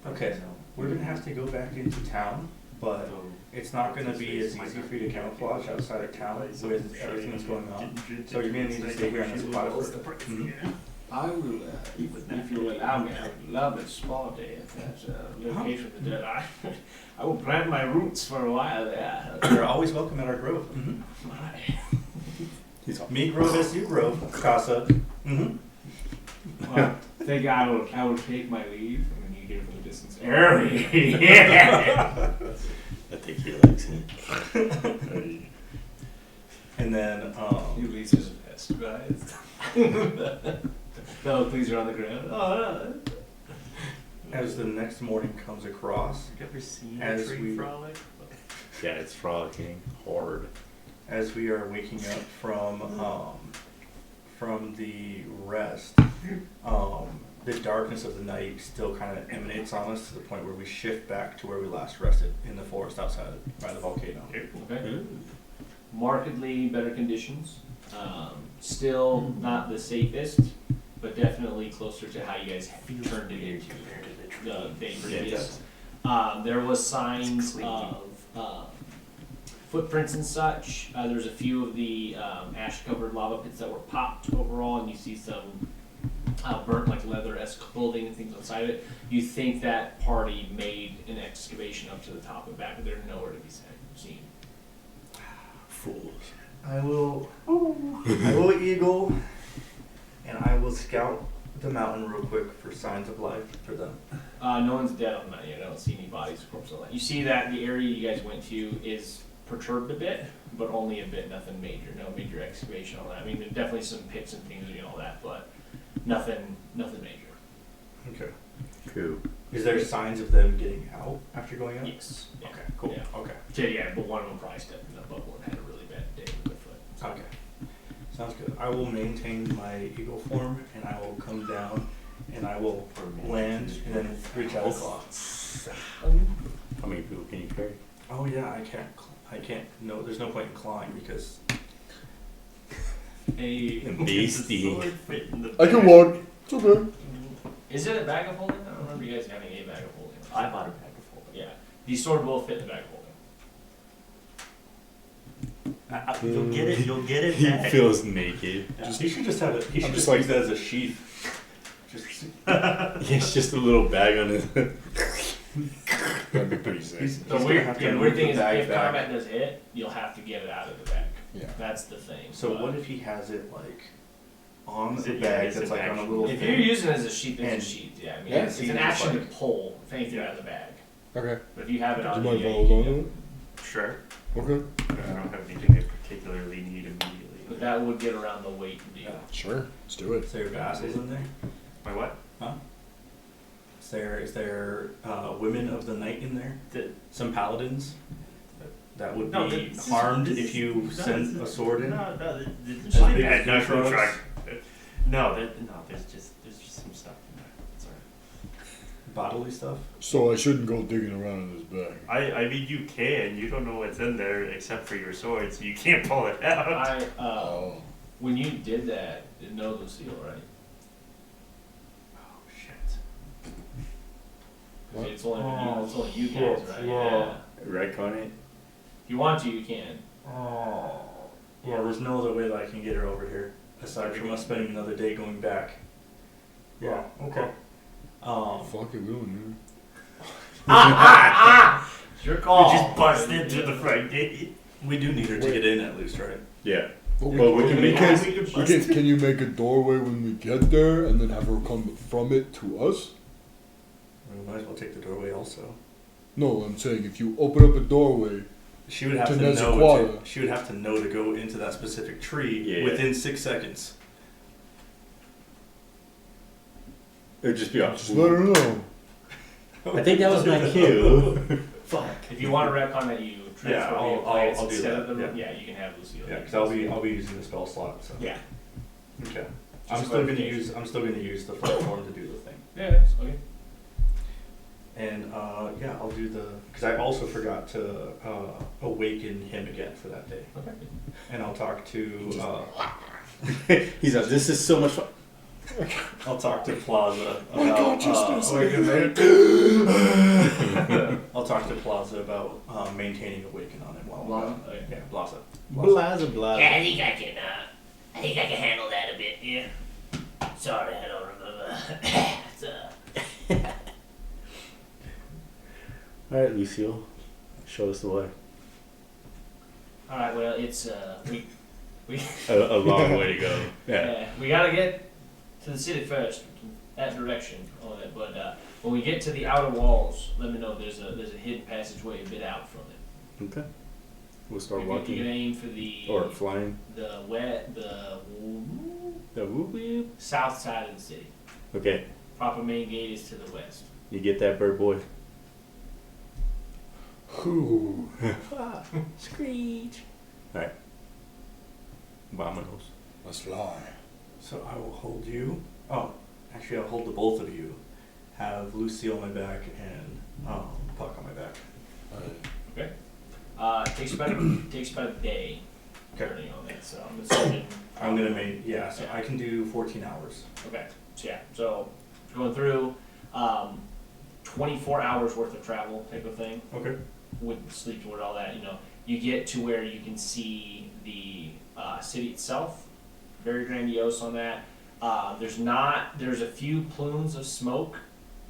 Okay, we're gonna have to go back into town, but it's not gonna be as easy for you to camouflage outside of town with everything that's going on. So you're gonna need to stay here on this spot for a bit. Mhm. I will, if you allow me, I would love a spa day if that's a location for that. I will plant my roots for a while there. You're always welcome at our grove. Me grove as you grove, Casa. Mm-hmm. Well, I think I will take my leave, and then you hear from the distance. Early. Yeah. I think he likes it. And then, You leases a pest, right? No, please are on the ground. Oh, no. as the next morning comes across, Have you ever seen a As tree we- frolic? Yeah, it's frolicking hard. as we are waking up from the rest, the darkness of the night still kind of emanates on us to the point where we shift back to where we last rested in the forest outside by the volcano. Okay. Markedly better conditions. Still not the safest, but definitely closer to how you guys turned it into the day previous. There was signs of footprints and such. There's a few of the ash-covered lava pits that were popped overall, and you see some burnt like leather-esque clothing and things inside of it. You think that party made an excavation up to the top and back, but they're nowhere to be seen. Fools. I will eagle, and I will scout the mountain real quick for signs of life for them. No one's dead on the mountain yet. I don't see any bodies or corpses on that. You see that the area you guys went to is perturbed a bit, but only a bit. Nothing major. No major excavation on that. I mean, there's definitely some pits and things and all that, but nothing major. Okay. Cool. Is there signs of them getting out after going out? Yes. Yeah. Okay, cool. Yeah. Okay. Yeah, but one of them probably stepped in the bubble and had a really bad day with their foot. So. Okay. Sounds good. I will maintain my eagle form, and I will come down, and I will land, and then reach out a claw. How many people can you carry? Oh yeah, I can't. No, there's no point in clawing because. Beastie. I can walk. It's okay. Is it a bag of holding? I don't remember you guys having a bag of holding. I bought a bag of holding. Yeah. The sword will fit in the bag of holding. You'll get it. You'll get it He back. feels naked. Yeah. He should just have it. He should I'm just just like- use that as a sheath. Just. It's just a little bag on his. That'd be pretty sick. He's The gonna weird, have to yeah, the move weird thing the is bag if back. combat does hit, you'll have to get it out of the bag. Yeah. That's the thing. So But what if he has it like on Is the it- bag is that's it like on a actually- little if thing? you're using it as a sheath, And- it's a sheath. Yeah, I mean, Yeah, it's see, an it's action like- to pull if anything out of the bag. Okay. But if you have it Do on you you, mind yeah, if I hold you on can to do it? Sure. Okay. I don't have anything I particularly need immediately. But that would get around the weight deal. Yeah. Sure. Let's do it. Is there vassals in there? My what? Is there women of the night in there? Some paladins that would No, be this- harmed this- if you no, send a sword in? No, As big as no, food trucks? there's just some stuff in there. It's alright. Bodily stuff? So I shouldn't go digging around in this bag. I mean, you can. You don't know what's in there except for your sword, so you can't pull it out. Oh. When you did that, didn't know Lucille, right? Oh shit. What? It's only you guys, shit, right? yeah. Retcon it. If you want to, you can. Oh. Yeah, there's no other way that I can get her over here, aside from us spending another day going back. Yeah, okay. Fuck it, we don't need It's your call. You just bust into the front gate. We do need her to get in at least, right? Yeah. it. Well, we can make it. Can you make a doorway when we get there and then have her come from it to us? We might as well take the doorway also. No, I'm saying if you open up a doorway, She would have To to know Nezaquata. she would have to know to go into that specific tree Yeah. within 6 seconds. It would just be off. just let her know. I think that was my cue. Fuck. If you want to retcon that you transfer Yeah, your I'll plans do instead that, of the yeah. you can have Lucille. Yeah, because I'll be using the spell slot. So. Yeah. Okay. Just I'm still gonna clarification. use the front form to do the thing. Yeah, that's okay. And yeah, I'll do the because I also forgot to awaken him again for that day. Okay. And I'll talk to He's like, this is so much fun. I'll talk to Plaza My about consciousness. I'll talk to Plaza about maintaining awaken on him while I'm Plaza? gone. Okay. Yeah, Plaza. Blaza blaza. Yeah, I think I can handle that a bit, yeah. Sorry, I don't remember. It's, Alright, Lucille. Show us the way. All right. Well, it's we A long way to go. Yeah. yeah, we gotta get to the city first. That direction, all that. But when we get to the outer walls, let me know. There's a hidden passageway a bit out from it. Okay. We'll start You can walking. aim for the Or flying. the The whoop whoop. south side of the city. Okay. Proper main gate is to the west. You get that, bird boy? Ooh. Screech. Alright. Vamonos. Let's fly. So I will hold you. Oh, actually, I'll hold the both of you. Have Lucille on my back and Puck on my back. Takes about a day. journey on it, so I'm assuming. I'm gonna make, yeah, so Yeah. I can do 14 hours. Okay, so yeah, so going through, 24 hours worth of travel type of thing. Okay. With sleep toward all that, you get to where you can see the city itself, very grandiose on that. There's a few plumes of smoke.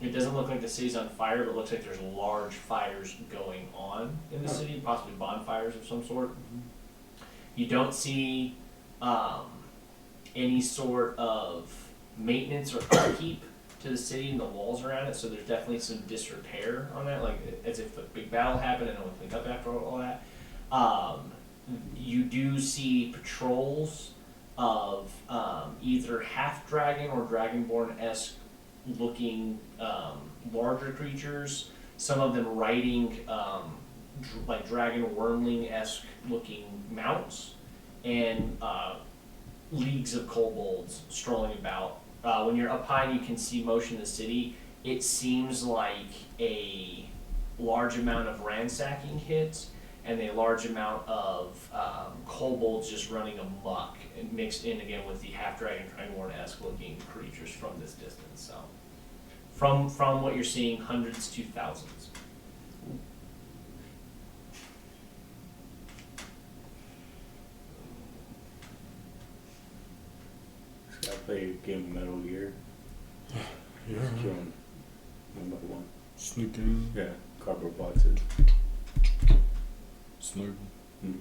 It doesn't look like the city's on fire, but it looks like there's large fires going on in the city, possibly bonfires of some sort. You don't see any sort of maintenance or upkeep to the city and the walls around it, so there's definitely some disrepair on that, like as if a big battle happened and no one cleaned up after all that. You do see patrols of either half dragon or dragonborn-esque looking larger creatures, some of them riding like dragon wormling-esque looking mounts, and leagues of kobolds strolling about. When you're up high and you can see motion in the city, it seems like a large amount of ransacking hits and a large amount of kobolds just running amok, and mixed in again with the half-dragon, dragonborn-esque looking creatures from this distance. So, from what you're seeing, hundreds to thousands. I play a game of Metal Gear. Yeah. Just killing one by one. Sneak in, Yeah, cardboard boxes. snipe. Mm.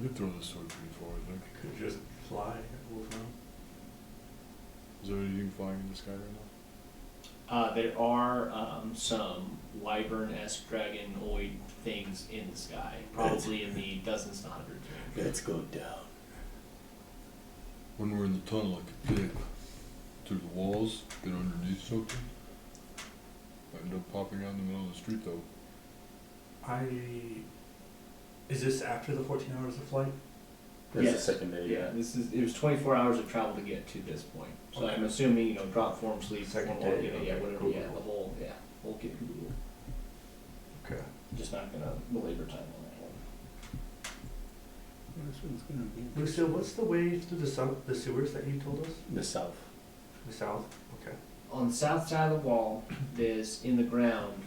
You can throw the sword pretty far, I think. Could just fly. Wolf around. Is there anything flying in the sky right now? There are some wyvern-esque dragonoid things in the sky, probably in the dozens to hundreds. Let's go down. When we're in the tunnel, I could dig through the walls, get underneath something. I end up popping out in the middle of the street though. Is this after the 14 hours of flight? That's Yes. the second day. Yeah, it was 24 hours of travel to get to this point. So Okay. I'm assuming, drop form, sleep, Second form, day, okay, whatever, cool. the whole kit and caboodle. Okay. Just not gonna belabor time on that one. This one's gonna be Lucille, what's the way through the sewers that you told us? the south. The south? Okay. On the south side of the wall, there's in the ground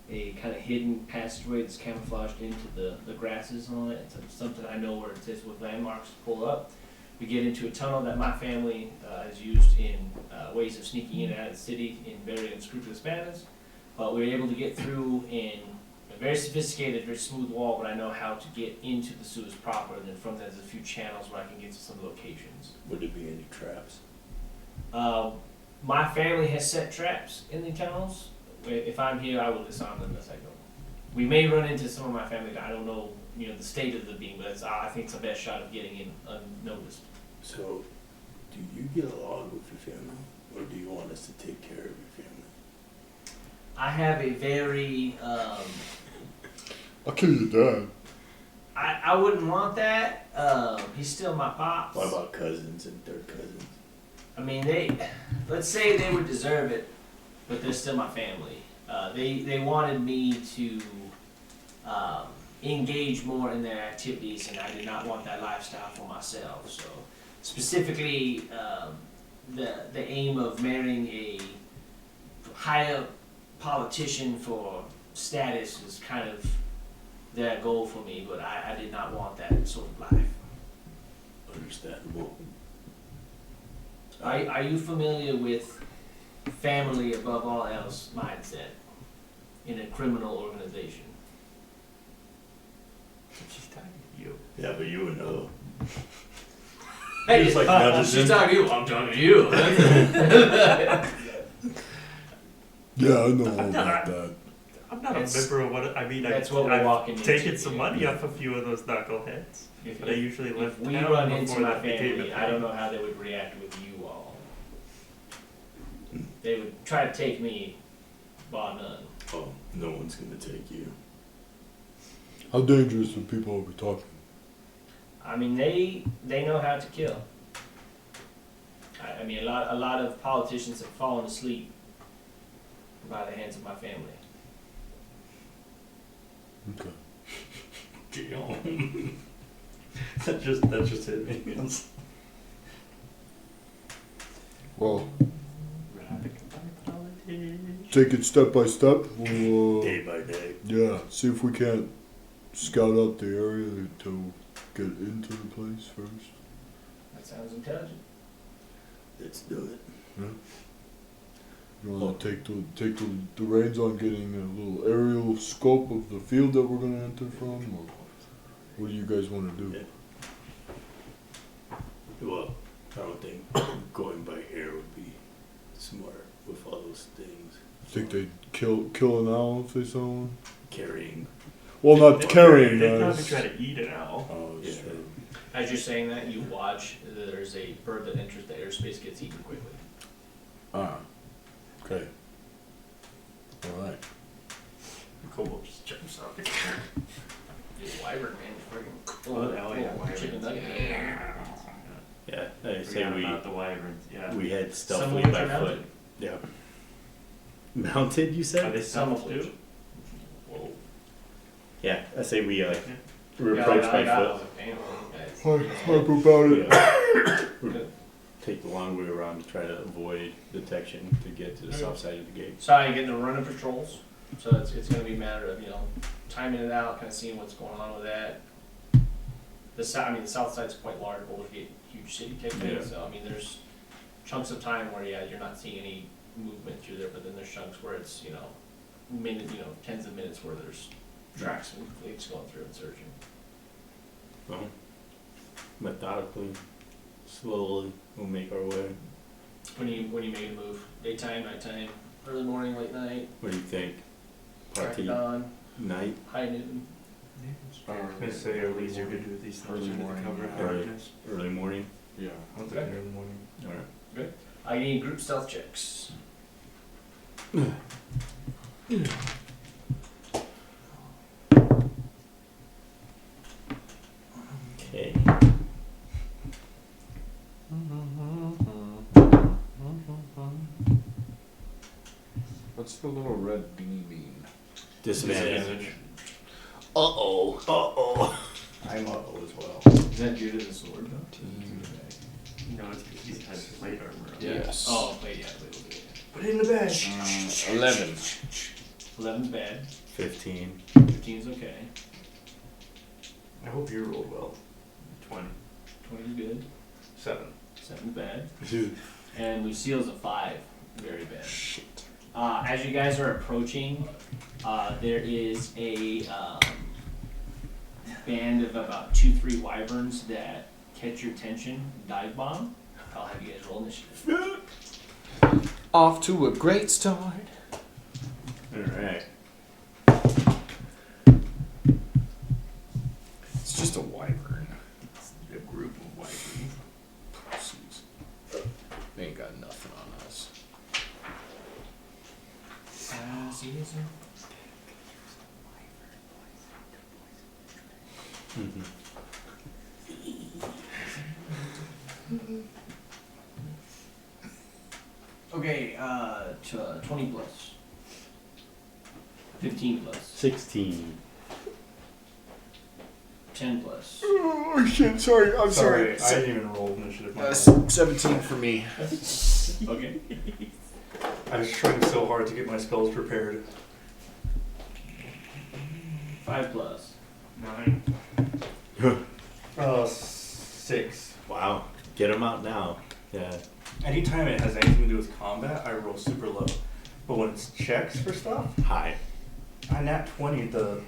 a kind of hidden passageway that's camouflaged into the grasses on it. It's something I know where it says with landmarks to pull up. We get into a tunnel that my family has used in ways of sneaking in and out of the city in very unscrupulous manners. But we were able to get through in a very sophisticated, very smooth wall, but I know how to get into the sewers proper. And then from there, there's a few channels where I can get to some locations. Would there be any traps? My family has set traps in the tunnels. If I'm here, I will disarm them as I go. We may run into some of my family that I don't know, the state of the being, but I think it's the best shot of getting in unnoticed. So, do you get along with your family, or do you want us to take care of your family? I have a very, I'll kill your dad. I wouldn't want that. He's still my pops. What about cousins and third cousins? I mean, let's say they would deserve it, but they're still my family. They wanted me to engage more in their activities, and I did not want that lifestyle for myself. So, specifically, the aim of marrying a higher politician for status is kind of their goal for me, but I did not want that sort of life. Understandable. Are you familiar with family above all else mindset in a criminal organization? She's talking to you. Yeah, but you would know. Hey, Just like nudges she's him. talking to you. I'm talking to you. Yeah, I know all about that. I'm not That's- a member of what I mean. that's what we're I've walking into, taken some yeah. money off a few of those knuckleheads, If, but I usually if left we town run before into my that became family, a I don't thing. know how they would react with you all. They would try to take me, bar none. Oh, no one's gonna take you. How dangerous are people are we talking? I mean, they know how to kill. I mean, a lot of politicians have fallen asleep by the hands of my family. Okay. Damn. that just hit me. Well, Rapid politics. take it step by step. We'll, Day by day. yeah, see if we can't scout out the area to get into the place first. That sounds intelligent. Let's do it. You want to take the reins on getting a little aerial scope of the field that we're going to enter from, or what do you guys want to do? Yeah. Well, I don't think going by air would be smart with all those things. Think they'd kill an owl if they saw one? Carrying. Well, not carrying They'd probably us. try to eat an owl. Oh, Yeah. yeah. As you're saying that, you watch, there's a bird that enters the airspace, gets eaten quickly. Ah, okay. All right. Kobold just jumps out. Just wyvern, man, freaking Oh, yeah, chicken wyverns. nugget. Yeah, I say Forgot we about the wyverns, yeah. we head Some of stealthily which by are foot. mounted. Yeah. Mounted, you Are said? they Some of stealth which. too? Whoa. Yeah, I say we Yeah, approach I by got foot. it. Damn, guys. Hype about it. Yeah. Take the long way around to try to avoid detection to get to the south side of the gate. So I get to run in patrols, so it's going to be a matter of, timing it out, kind of seeing what's going on with that. The south side's quite large, but we'll get huge city type thing, Yeah. so there's chunks of time where, you're not seeing any movement through there, but then there's chunks where it's, tens of minutes where there's tracks and fleets going through and searching. Well, methodically, slowly, we'll make our way. When you make a move, daytime, nighttime, early morning, late night, What do you think? crack Party dawn, night? high noon. I was gonna say, are easier to do these things Early under the morning, cover of yeah. darkness? Early morning? Yeah. I was thinking early morning. Alright. I need group stealth checks. Okay. What's the little red bean? Disadvantage. Uh-oh. Uh-oh. I'm up as well. Is that due to the sword though? No, it's because he has plate armor on. Yes. Oh, wait, yeah, wait, wait, wait. Put it in the bag. 11. 11's bad, 15. 15's okay, I hope you rolled well. 20. 20's good, 7. 7's bad, and Lucille's a 5, very bad. As you guys are approaching, there is a band of about 2-3 wyverns that catch your attention, dive bomb. I'll have you guys roll initiative. Off to a great start. Alright. It's just a wyvern. A group of wyverns. Pussies. They ain't got nothing on us. Mm-hmm. Okay, 20 plus. 15 plus. 16. 10 plus. Oh shit! Sorry, I'm sorry. I didn't even roll initiative. My That's bad. 17 for me. Okay. I was trying so hard to get my spells prepared. 5 plus. 9. 6. Wow. Get them out now. Yeah. Anytime it has anything to do with combat, I roll super low. But when it's checks for stuff, Hi. I nat 20 the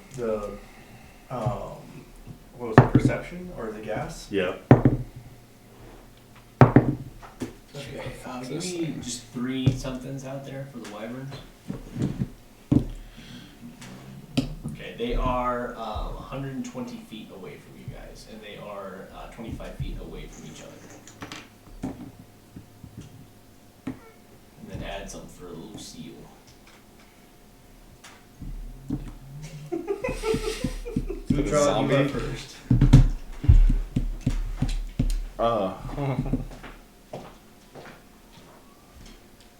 what was it, perception or the gas? Yep. Okay, give me just 3 somethings out there for the wyverns. Okay, they are 120 feet away from you guys, and they are 25 feet away from each other. And then add something for a little seal. The zombie. First.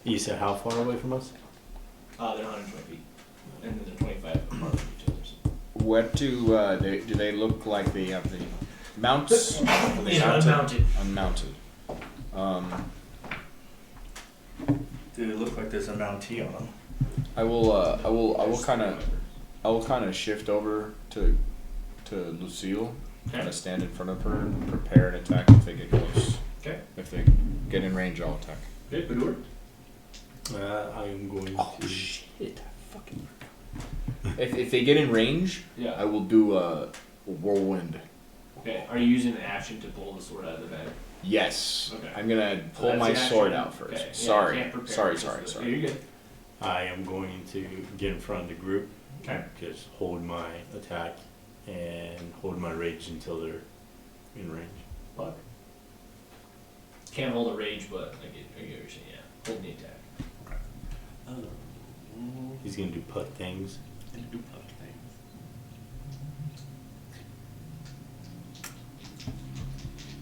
You said how far away from us? They're 120 feet, and then they're 25 apart from each other. What do they look like? They have the Mounts. Are they Yeah, mounted? unmounted. Unmounted. Dude, it look like there's a Mountie on them. I will kind of shift over to Lucille. Kind Okay. of stand in front of her and prepare an attack if they get close. Okay. If they get in range, I'll attack. Okay, Baldur. I'm going to. shit! Fucking. If they get in range, Yeah. I will do a whirlwind. Okay. Are you using an action to pull the sword out of the bag? Yes. Okay. I'm gonna So pull that's my an action. sword out first. Okay, yeah, Sorry. you can't prepare Sorry. just Sorry. for- Sorry. Yeah, you're good. I am going to get in front of the group. Okay. Just hold my attack and hold my rage until they're in range. Fuck. Can't hold a rage, but I get what you're saying. Yeah. Hold the attack. He's gonna do putt things. And do puff things.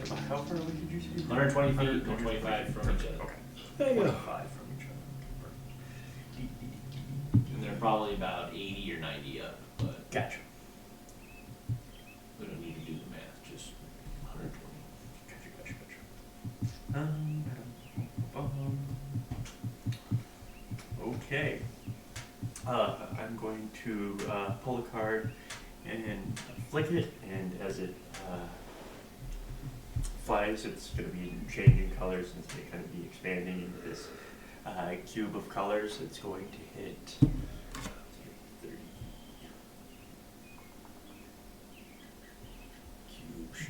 About how far away did you say? 120 feet, 125 from each other. Okay. There you go. 25 from each other. And they're probably about 80 or 90 up, but Gotcha. we don't need to do the math. Just 120. Gotcha. Okay. I'm going to pull a card and flick it, and as it flies, it's going to be changing colors, and it's going to kind of be expanding into this cube of colors. It's going to hit 30. Cube should,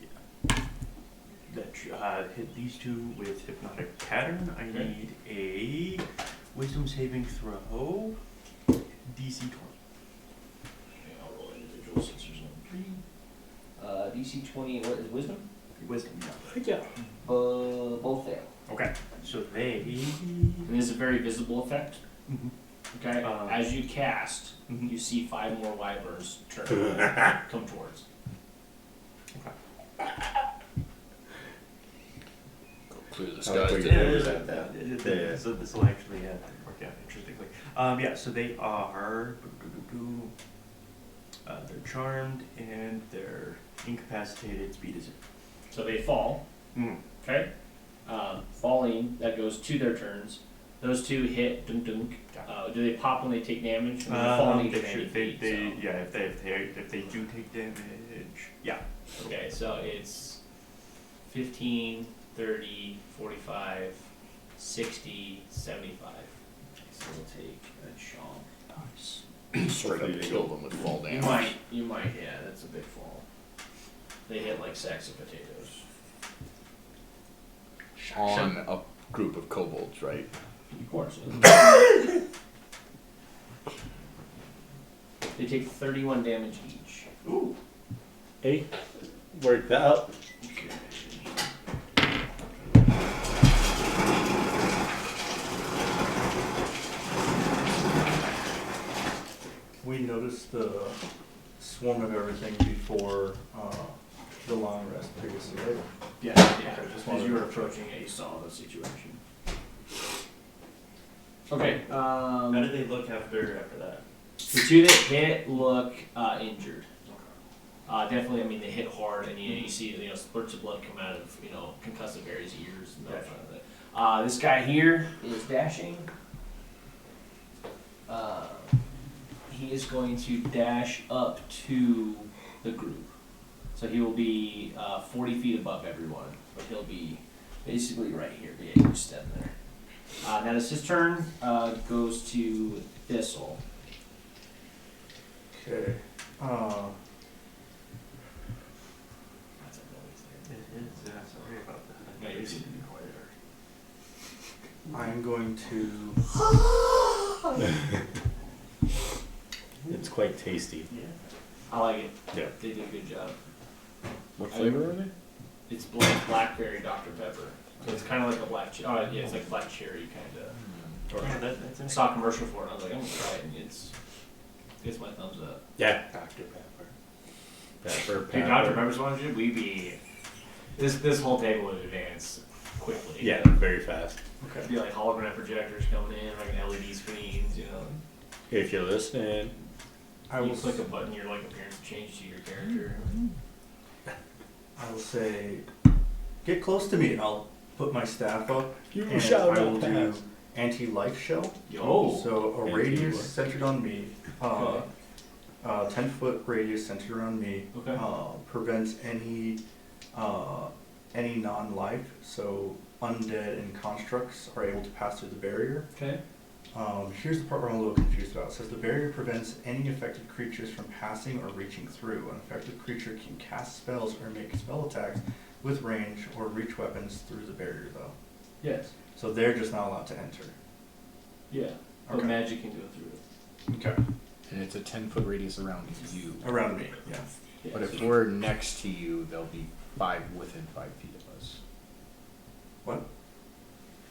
yeah. That should hit these two with hypnotic pattern. I Okay. need a wisdom saving throw, DC 20. Okay, I'll roll individual since there's no 3. DC 20, what is wisdom? Wisdom, yeah. Both fail. Okay, so they. And this is a very visible effect. Mhm. Okay, as you cast, Mhm. you see 5 more wyverns turn come towards. Clear the I'll skies put to your know nose that. at that. Yeah. So this will actually work out interestingly. Yeah, so they are. They're charmed and they're incapacitated. Speed is 0. So they fall. Okay? Falling, that goes to their turns. Those two hit, dunk dunk. Do they pop when they take damage? I mean, they're falling They to should. 80 feet, so- Yeah. If they do take damage, yeah. Okay, so it's 15, 30, 45, 60, 75. So we'll take a chunk. Straight up kill them with fall You damage. might, yeah, that's a big fall. They hit like sacks of potatoes. On a group of kobolds, right? Of course. They take 31 damage each. Ooh. Hey, worked out. We noticed the swarm of everything before the long rest previously, right? Yeah. Okay, just As wanted you were to- approaching it, you saw the situation. Okay, How did they look after that? the two that hit look injured. Definitely, I mean, they hit hard, and you see, spurts of blood come out of, concussive areas, ears, and stuff like that. This guy here is dashing. He is going to dash up to the group. So he will be 40 feet above everyone, but he'll be basically right here. Yeah, you step there. Now it's his turn. Goes to Thistle. Okay. That's a noise there. It is. Sorry about that. Yeah, you just need to be quieter. I'm going to. It's quite tasty. Yeah. I like it. Yeah. They did a good job. What flavor are they? It's blackberry Dr. Pepper. So it's kind of like a black yeah, it's like black cherry kind of. Yeah, that's I interesting. saw a commercial for it and I was like, I'm gonna try it, and it's my thumbs up. Yeah. Dr. Pepper. Pepper, Hey, Dr. Pepper's one, should we be this whole table would advance quickly. Yeah, very fast. It'd be like hologram projectors coming in, like LED screens, If you're listening, I You will click a button, your like appearance will change to your character. I will say, get close to me, and I'll put my staff up, You and shall I will not do pass. anti-life shell. Yo. So a Anti-what? radius centered on me, Okay. 10-foot radius centered around me, Okay. prevents any non-life, so undead and constructs are able to pass through the barrier. Okay. Here's the part where I'm a little confused about. It says the barrier prevents any affected creatures from passing or reaching through. An affected creature can cast spells or make spell attacks with range or reach weapons through the barrier, though. Yes. So they're just not allowed to enter. Yeah. But Okay. magic can go through it. Okay. And it's a 10-foot radius around you. Around me, yeah. Yeah, But so- if we're next to you, they'll be within 5 feet of us. What?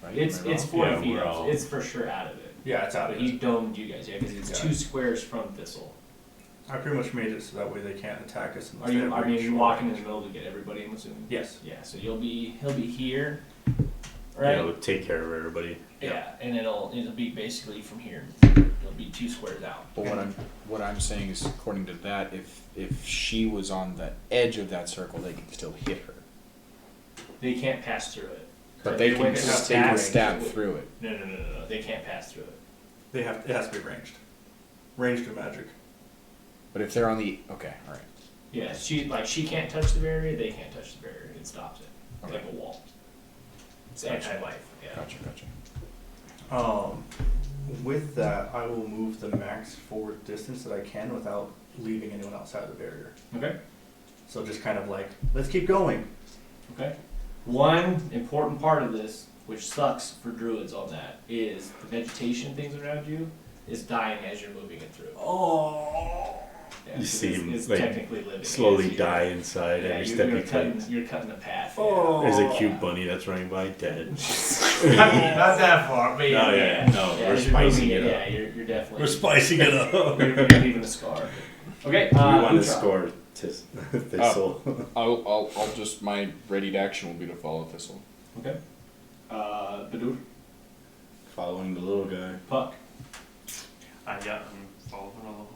Right? It's Am I wrong? 40 Yeah, feet we're out. all- It's for sure out of it. Yeah, it's out But of he it. domed you guys, yeah, because it's Got 2 it. squares from Thistle. I pretty much made it so that way they can't attack us unless Are they you? have I mean, reach you're or walking in range. the middle to get everybody. I'm assuming. Yes. Yeah. So he'll be here, right? It'll take care of everybody. Yeah, and it'll be basically from here. It'll be 2 squares out. But what I'm saying is, according to that, if she was on the edge of that circle, they could still hit her. They can't pass through it. But they If can went to stab attack- through it. No. They can't pass through it. It has to be ranged. Ranged or magic. But if they're on the all right. Yeah, she can't touch the barrier. They can't touch the barrier. It stops it. It's Okay. like a wall. It's Gotcha. anti-life. Yeah. Gotcha. With that, I will move the max forward distance that I can without leaving anyone outside of the barrier. Okay. So just kind of like, let's keep going. Okay. One important part of this, which sucks for druids on that, is the vegetation things around you is dying as you're moving it through. Oh. Yeah, You 'cause see him, it's like, technically living. Slowly It's- die inside Yeah, every step you're you take. cutting, you're cutting a path. Oh. There's a cute bunny that's running by dead. I mean, not that far, but yeah. No, yeah, no, yeah, we're you're spicing moving it up. Yeah, you're definitely. We're spicing it up. you're leaving a scar. Okay. We want to Utah. score Thistle. I'll just my ready action will be to follow Thistle. Okay. Baldur, Following the little guy. Puck. Yeah, I'm following along.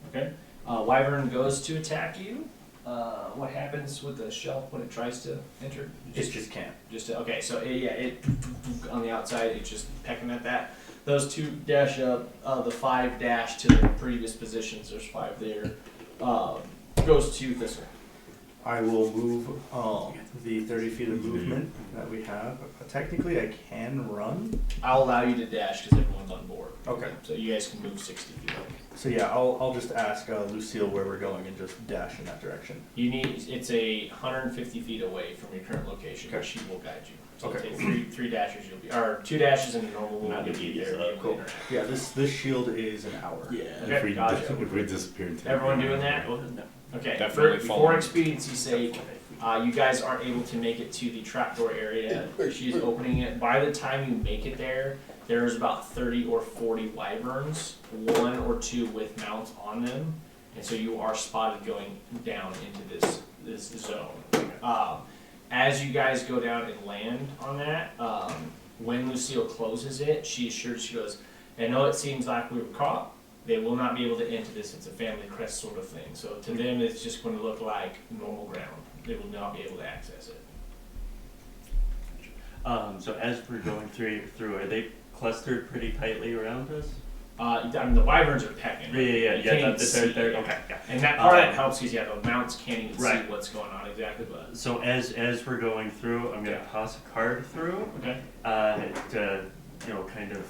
Okay. Wyvern goes to attack you. What happens with the shelf when it tries to enter? It just can't. Okay, so it on the outside, it's just pecking at that. Those 2 dash up, the 5 dash to their previous positions. There's 5 there. Goes to Thistle. I will move the 30 feet of movement that we have. Technically, I can run. I'll allow you to dash because everyone's on board. Okay. So you guys can move 60 feet. So yeah, I'll just ask Lucille where we're going and just dash in that direction. It's 150 feet away from your current location, but Okay. she will guide you. So Okay, take cool. 3 dashes, or 2 dashes in a normal move, Not you'll be immediate, there. Cool. Yeah, this shield is an hour. Yeah. Okay, If we gotcha. if we disappear into Everyone doing that? Oh, no. Okay, Definitely for following. expediency's sake, you guys aren't able to make it to the trapdoor area. She's opening it. By the time you make it there, there's about 30 or 40 wyverns, 1 or 2 with mounts on them, and so you are spotted going down into this zone. As you guys go down and land on that, when Lucille closes it, she goes, I know it seems like we were caught. They will not be able to enter this. It's a family crest sort of thing. So to them, it's just going to look like normal ground. They will not be able to access it. So as we're going through, are they clustered pretty tightly around us? I mean, the wyverns are pecking. Yeah. You can't even They're see. okay. Yeah. And that part of that helps because the mounts can't even Right. see what's going on exactly. But So as we're going through, I'm gonna Yeah. toss a card through. okay, To kind of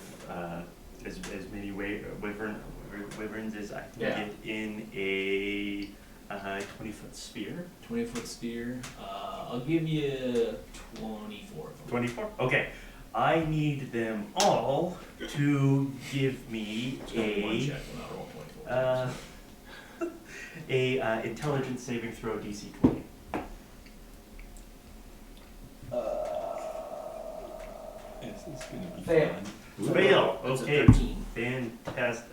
as many wyverns as I can Yeah. get in a 20-foot sphere. 20-foot sphere. I'll give you 24. 24. Okay. I need them all to give me It's gonna be one check. We'll not roll 24. a intelligence saving throw DC 20. This is gonna be Fail. fun. Fail. That's a Okay. 13. Fantastic.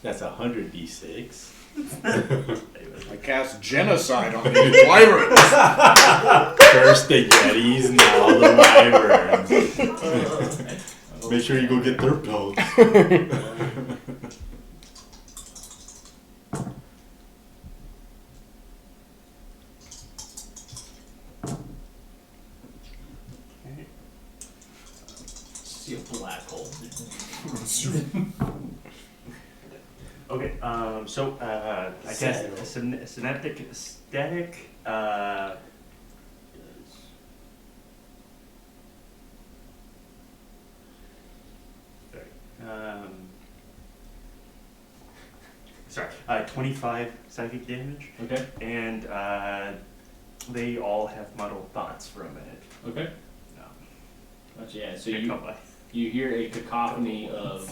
That's 100d6. I cast genocide on these wyverns. First the Yetis, now the Wyverns. make sure you go get their pelts. See a black hole. Okay, so, I guess synaptic static, sorry, 25 psychic damage, Okay. and, they all have muddled thoughts for a minute. Okay. No. Gotcha, yeah, so Can't you come by. you hear a cacophony of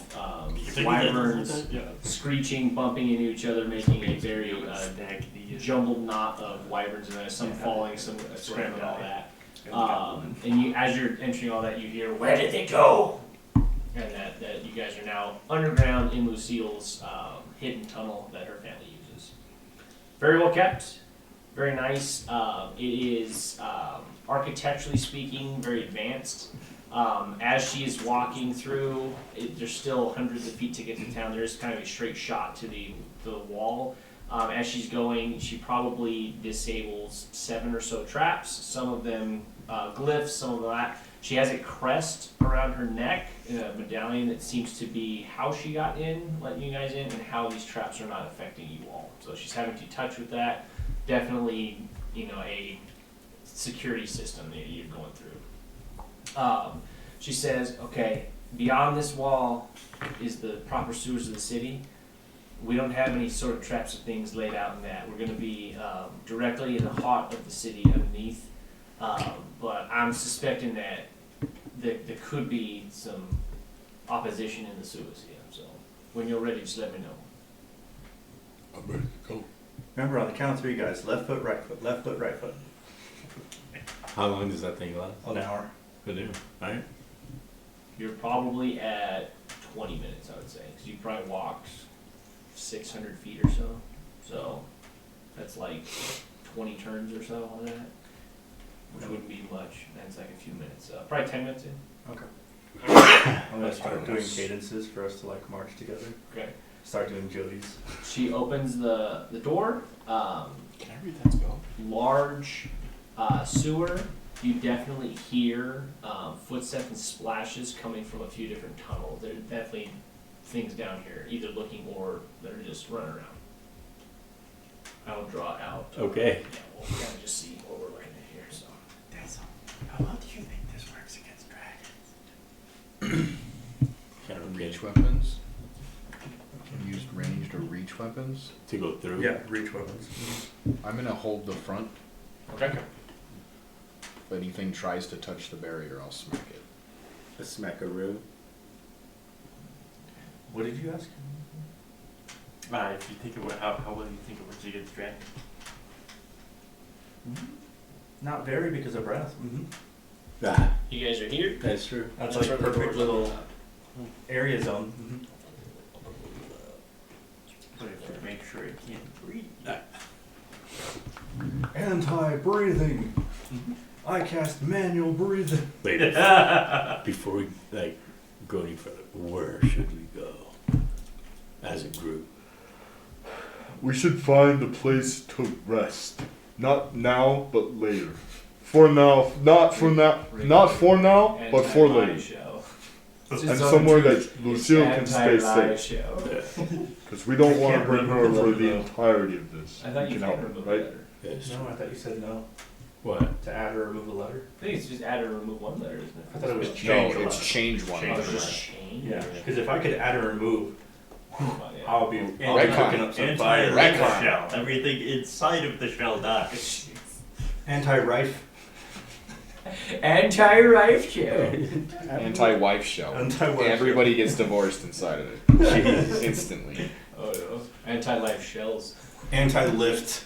wyverns Yeah. screeching, bumping into each other, making a very Stack the, jumbled knot of wyverns, and there's some Yeah. falling, some scrambling, all that. and we got one. And you, as you're entering all that, you hear, Where did they go? and that you guys are now underground in Lucille's hidden tunnel that her family uses. Very well kept, very nice. It is architecturally speaking very advanced. As she is walking through, there's still hundreds of feet to get to town. There's kind of a straight shot to the wall. As she's going, she probably disables 7 or so traps. Some of them glyphs, some of that. She has a crest around her neck, a medallion that seems to be how she got in, letting you guys in, and how these traps are not affecting you all. So she's having to touch with that. Definitely, a security system that you're going through. She says, okay, beyond this wall is the proper sewers of the city. We don't have any sort of traps or things laid out in that. We're going to be directly in the heart of the city underneath. But I'm suspecting that there could be some opposition in the sewers here. So when you're ready, just let me know. I'm ready to go. Remember, on the count of 3, guys, left foot, right foot, left foot, right foot. How long does that thing last? An hour. I do. Alright. You're probably at 20 minutes, I would say, because you probably walked 600 feet or so. So that's like 20 turns or so on that, which wouldn't be much. That's like a few minutes. Probably 10 minutes in. Okay. I'm gonna start doing cadences for us to march together. Okay. Start doing Jody's. She opens the door. Can I read that spell? Large sewer. You definitely hear footsteps and splashes coming from a few different tunnels. There are definitely things down here, either looking or that are just running around. I'll draw out. Okay. Yeah, we'll kind of just see what we're looking at here. So. How well do you think this works against dragons? Kind of Reach weapons? Can use ranged or reach weapons? to go through. Yeah, reach weapons. I'm gonna hold the front. Okay. If anything tries to touch the barrier, I'll smack it. A smackaroo. What did you ask? If you think of how well you think it works against dragons. Not very, because of breath. Mm-hmm. Ah, You guys are here. that's true. That's where like the perfect doors little open up. area zone. Mm-hmm. But if you make sure it can't breathe. Anti-breathing. I cast manual breathing. Wait, before we go any further, where should we go as a group? We should find a place to rest. Not now, but later. For now, not for now, not for now, but for Anti-lie later. show. And somewhere that Lucille can stay Anti-lie safe. show. Because we don't want to Can't bring her remove for the the letter, entirety of this. I thought We you can can't help, remove right? the letter. Yes. No, I thought you said no. What? To add or remove a letter. I think it's just add or remove one letter, isn't it? I thought it was No, change. it's change one. Oh, Change it's letter. just change? Yeah, because if I could add or remove, Yeah. I'll be Retcon. cooking up some Entire fire. Retcon. shell. Everything inside of the shell dies. Anti-rife. Anti-rife show. Anti-wife shell. Anti-wife Everybody gets divorced inside of it. Instantly. Oh no. Anti-life shells. Anti-lift.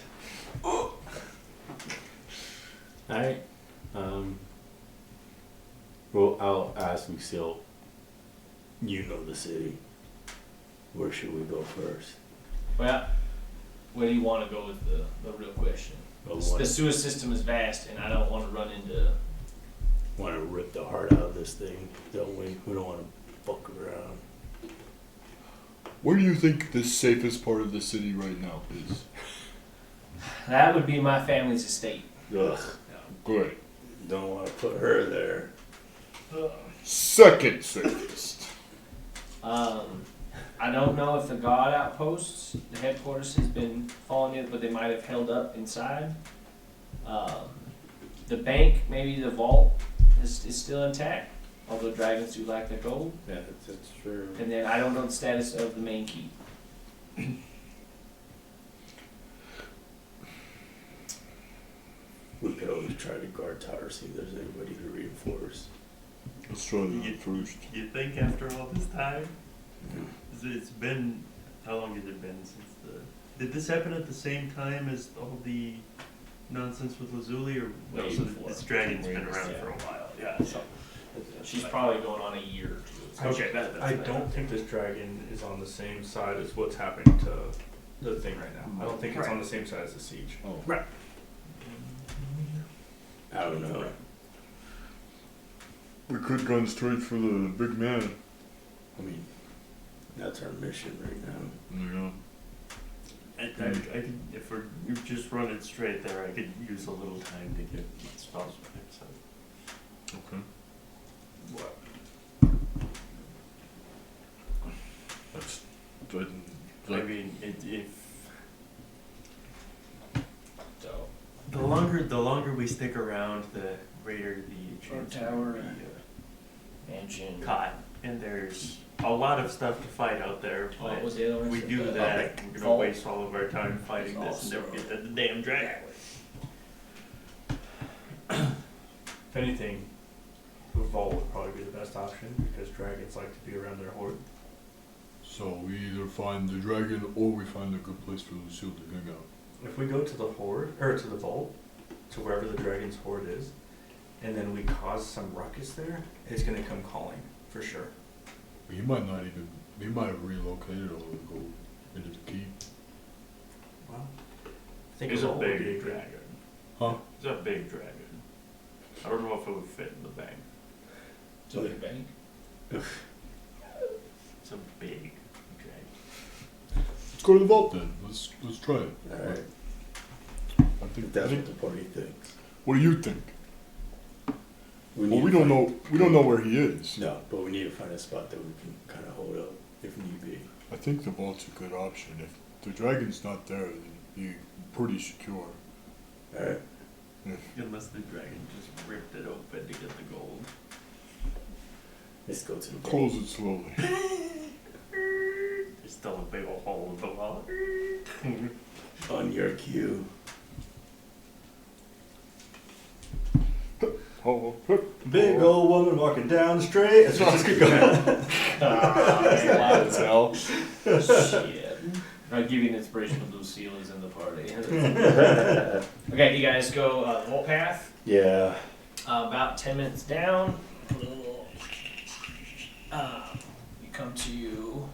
Alright. Well, I'll ask Lucille. You know the city. Where should we go first? Well, where do you want to go with the real question? The sewer system is vast, and I don't want to run into. Want to rip the heart out of this thing, don't we? We don't want to fuck around. Where do you think the safest part of the city right now is? That would be my family's estate. Ugh. Great. Don't want to put her there. Second safest. I don't know if the God outposts, the headquarters, has been falling in, but they might have held up inside. The bank, maybe the vault, is still intact, although dragons do like their gold. Yeah, that's true. And then I don't know the status of the main key. We could always try to guard tower, see if there's anybody to reinforce. Let's try that first. You think after all this time? 'Cause it's been, how long has it been since did this happen at the same time as all the nonsense with Lazuli, or no, Way so before. this dragon's been Way around before. for a while, yeah, so. She's probably going on a year or two. Okay, that's I don't think this dragon is on the same side as what's happening to the thing right now. I don't think it's on the same side as the siege. Oh. Right. I don't know. We could go straight for the big man. I mean, that's our mission right now. Yeah. I could, if we're just running straight there, I could use a little time to get spells back, so. Okay. What? That's. I mean, if So, the longer we stick around, the greater the Or chance tower. we'll be mansion. caught. And there's a lot of stuff to fight out there, What but was the other one? we do that, we're gonna Vault. waste all of our time fighting this and never get to the damn dragon. If anything, the vault would probably be the best option because dragons like to be around their horde. So we either find the dragon or we find a good place for Lucille to hang out. If we go to the horde, or to the vault, to wherever the dragon's horde is, and then we cause some ruckus there, it's gonna come calling, for sure. He might not even. He might have relocated all the gold into the keep. Well, I think It's a a vault would be big good- dragon. Huh? It's a big dragon. I don't know if it would fit in the bank. So your bank. It's a big dragon. Let's go to the vault then. Let's try it. Alright, I think that's what the party thinks. What do you think? Well, need we to don't find- know. We don't know where he is. No, but we need to find a spot that we can kind of hold up if need be. I think the vault's a good option. If the dragon's not there, then you're pretty secure. Alright, Unless the dragon just ripped it open to get the gold. let's go to the vault. Close it slowly. There's still a big old hole in the wall. On your cue. Oh, Big old woman walking down the street. Let's keep going. Loud as hell. Shit. I'll give you an inspiration of Lucille is in the party. Okay, you guys go the whole path. Yeah. About 10 minutes down. You come to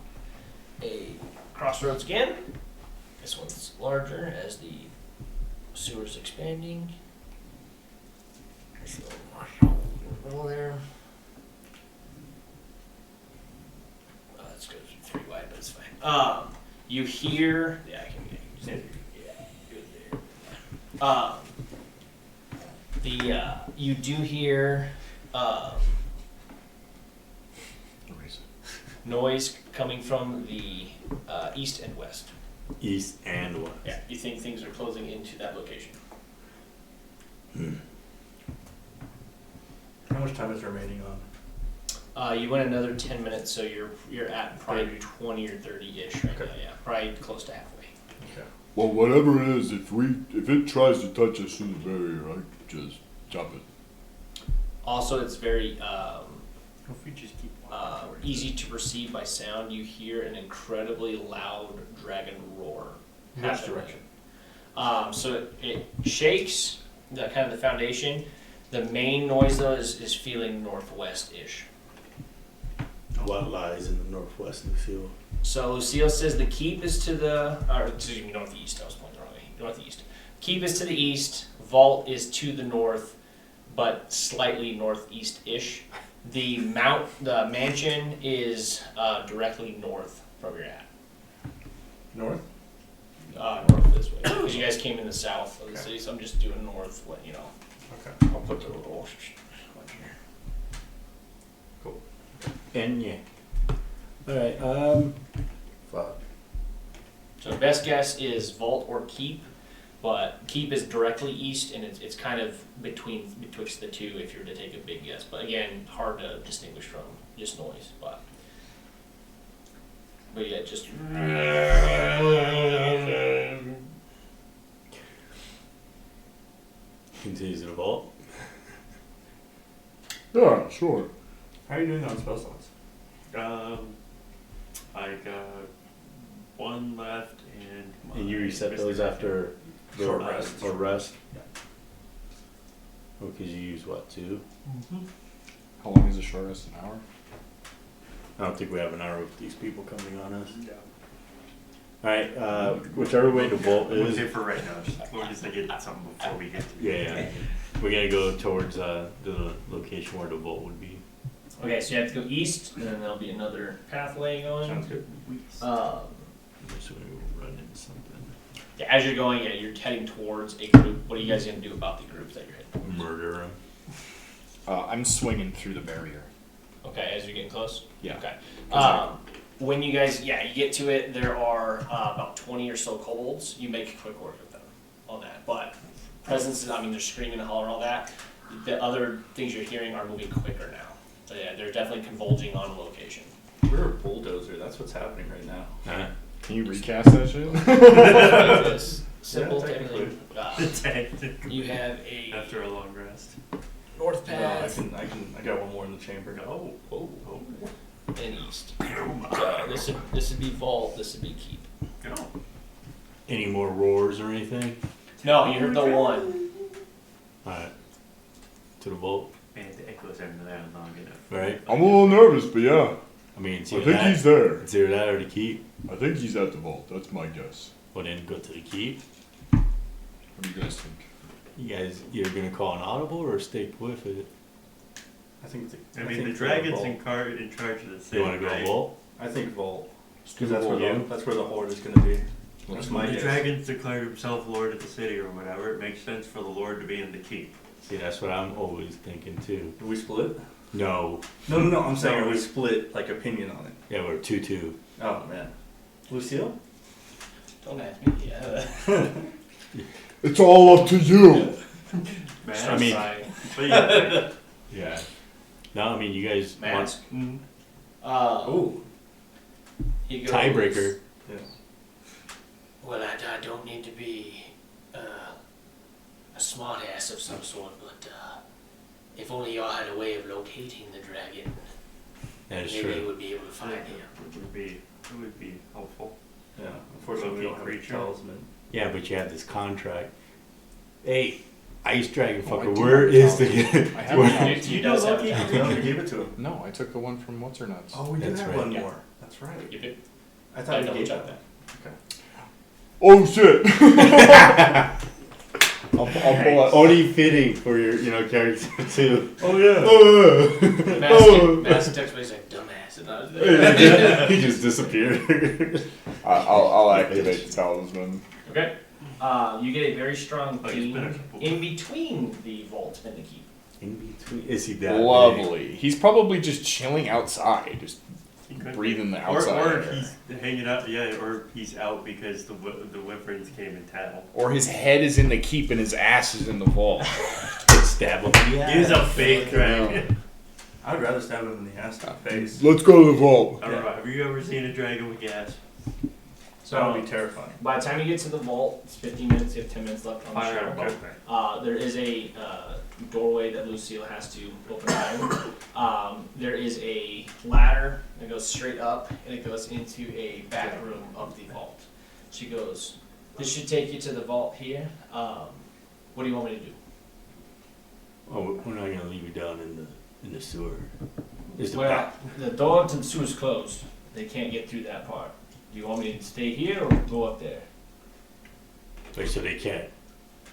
a crossroads again. This one's larger as the sewer's expanding. There's a little more in the middle there. Let's go 3 wide, but it's fine. You hear, yeah, I can good there. You do hear noise coming from the east and west. East and west. Yeah, you think things are closing into that location. How much time is remaining on? You went another 10 minutes, so you're at probably 20 or 30-ish right Okay. now. Yeah, probably close to halfway. well, whatever it is, if it tries to touch us through the barrier, I just jump it. Also, it's very If we just keep walking towards easy to perceive by sound. You hear an incredibly loud dragon roar. Which happening. direction? So it shakes the kind of the foundation. The main noise though is feeling northwest-ish. What lies in the northwest, Lucille? So Lucille says the keep is to the, or excuse me, northeast. I was pointing the wrong way. Northeast. Keep is to the east. Vault is to the north, but slightly northeast-ish. The mansion is directly north from your at. North? North this way. Because you guys came in the south of the city, so I'm just doing north, you know. Okay. I'll put the little one here. And yeah. Alright, Fuck. So best guess is vault or keep, but keep is directly east, and it's kind of betwixt the two if you were to take a big guess. But again, hard to distinguish from just noise. But yeah, just continues in a vault. Yeah, sure. How are you doing on spell slots? I got one left, And you reset those after the Short rest. Or rest? Oh, because you use what, 2? How long is the short rest? An hour? I don't think we have an hour with these people coming on us. Alright, whichever way the vault We'll is. say for right now, just as long as I get something before we get to Yeah. We're gonna go towards the location where the vault would be. okay. So you have to go east, and then there'll be another pathway going. Sounds good. So we run into something. Yeah, as you're going, you're heading towards a group. What are you guys gonna do about the groups that you're hitting? Murder them. I'm swinging through the barrier. Okay, as you're getting close. Yeah. Okay. When you guys, you get to it, there are about 20 or so kobolds. You make quick work of them on that. But presence, I mean, they're screaming and hollering and all that. The other things you're hearing are moving quicker now. So yeah, they're definitely converging on location. We're a bulldozer. That's what's happening right now. Can you recast that shit? This simple Yeah, technically. technically. You have a after a long rest. north No, I path I got one more in the chamber. Oh, oh, and east. So this would be vault. This would be keep. no. Any more roars or anything? No, you heard the one. Alright. To the vault, And the echoes are not long enough. right? I'm a little nervous, but yeah. I mean, it's I either think that, he's there. it's either that or the keep. I think he's at the vault. That's my guess. Well, then go to the keep. What do you guys think? You guys either gonna call an audible or stick with it. I think. I mean, the dragon's in charge of the city, You wanna go right? vault? I think vault. do Because that's where vault. that's where the horde is going to be. That's my The guess. dragon's declared himself lord of the city or whatever. It makes sense for the lord to be in the keep. See, that's what I'm always thinking too. Do we split? No. No. I'm saying No, are we we- split like opinion on it? Yeah, we're 2-2. Oh man. Lucille? Don't ask me. Yeah. It's all up to you. Man, I mean- but yeah, Yeah. No, I mean, you guys want Mask. Ooh. He goes, tiebreaker. Yeah. Well, I don't need to be a smart ass of some sort, but if only y'all had a way of locating the dragon, That is maybe you true. would be able to find him. it would be helpful. Yeah. Unfortunately, we don't have a Creature. talisman. Yeah, but you have this contract. Hey, Ice Dragon Oh, I fucker, do where have is a the... I have one. You does have Lucky. that. No, we gave it to him. No, I took the one from What's Her Nuts. Oh, we do That's have right. one Yeah. more. That's right. You did. I I thought we double gave checked that. that. Oh shit. I'll pull out. Only fitting for your, character too. Oh yeah. Mask text me like dumbass, and I was there. He just disappeared. I'll activate the talisman. Okay. You get a very strong Oh, it's ping been a couple- in between the vault and the keep. In between, is he that big? Lovely. He's probably just chilling outside, just He could breathing be. the outside or air. he's hanging out, or he's out because the Wyverns came in town. Or his head is in the keep and his ass is in the vault. Stab him. Yeah. He's a fake dragon. I would rather stab him in the ass than the face. Let's go to the vault. I don't know, have you ever seen a dragon with gas? That would So be terrifying. by the time you get to the vault, it's 15 minutes. You have 10 minutes left on the Fire, show. okay. There is a doorway that Lucille has to open. There is a ladder that goes straight up, and it goes into a back room of the vault. She goes, "This should take you to the vault here. What do you want me to do?" Oh, we're not gonna leave you down in the sewer. Is the Well, back? the door to the sewer is closed. They can't get through that part. Do you want me to stay here or go up there? Like, so they can't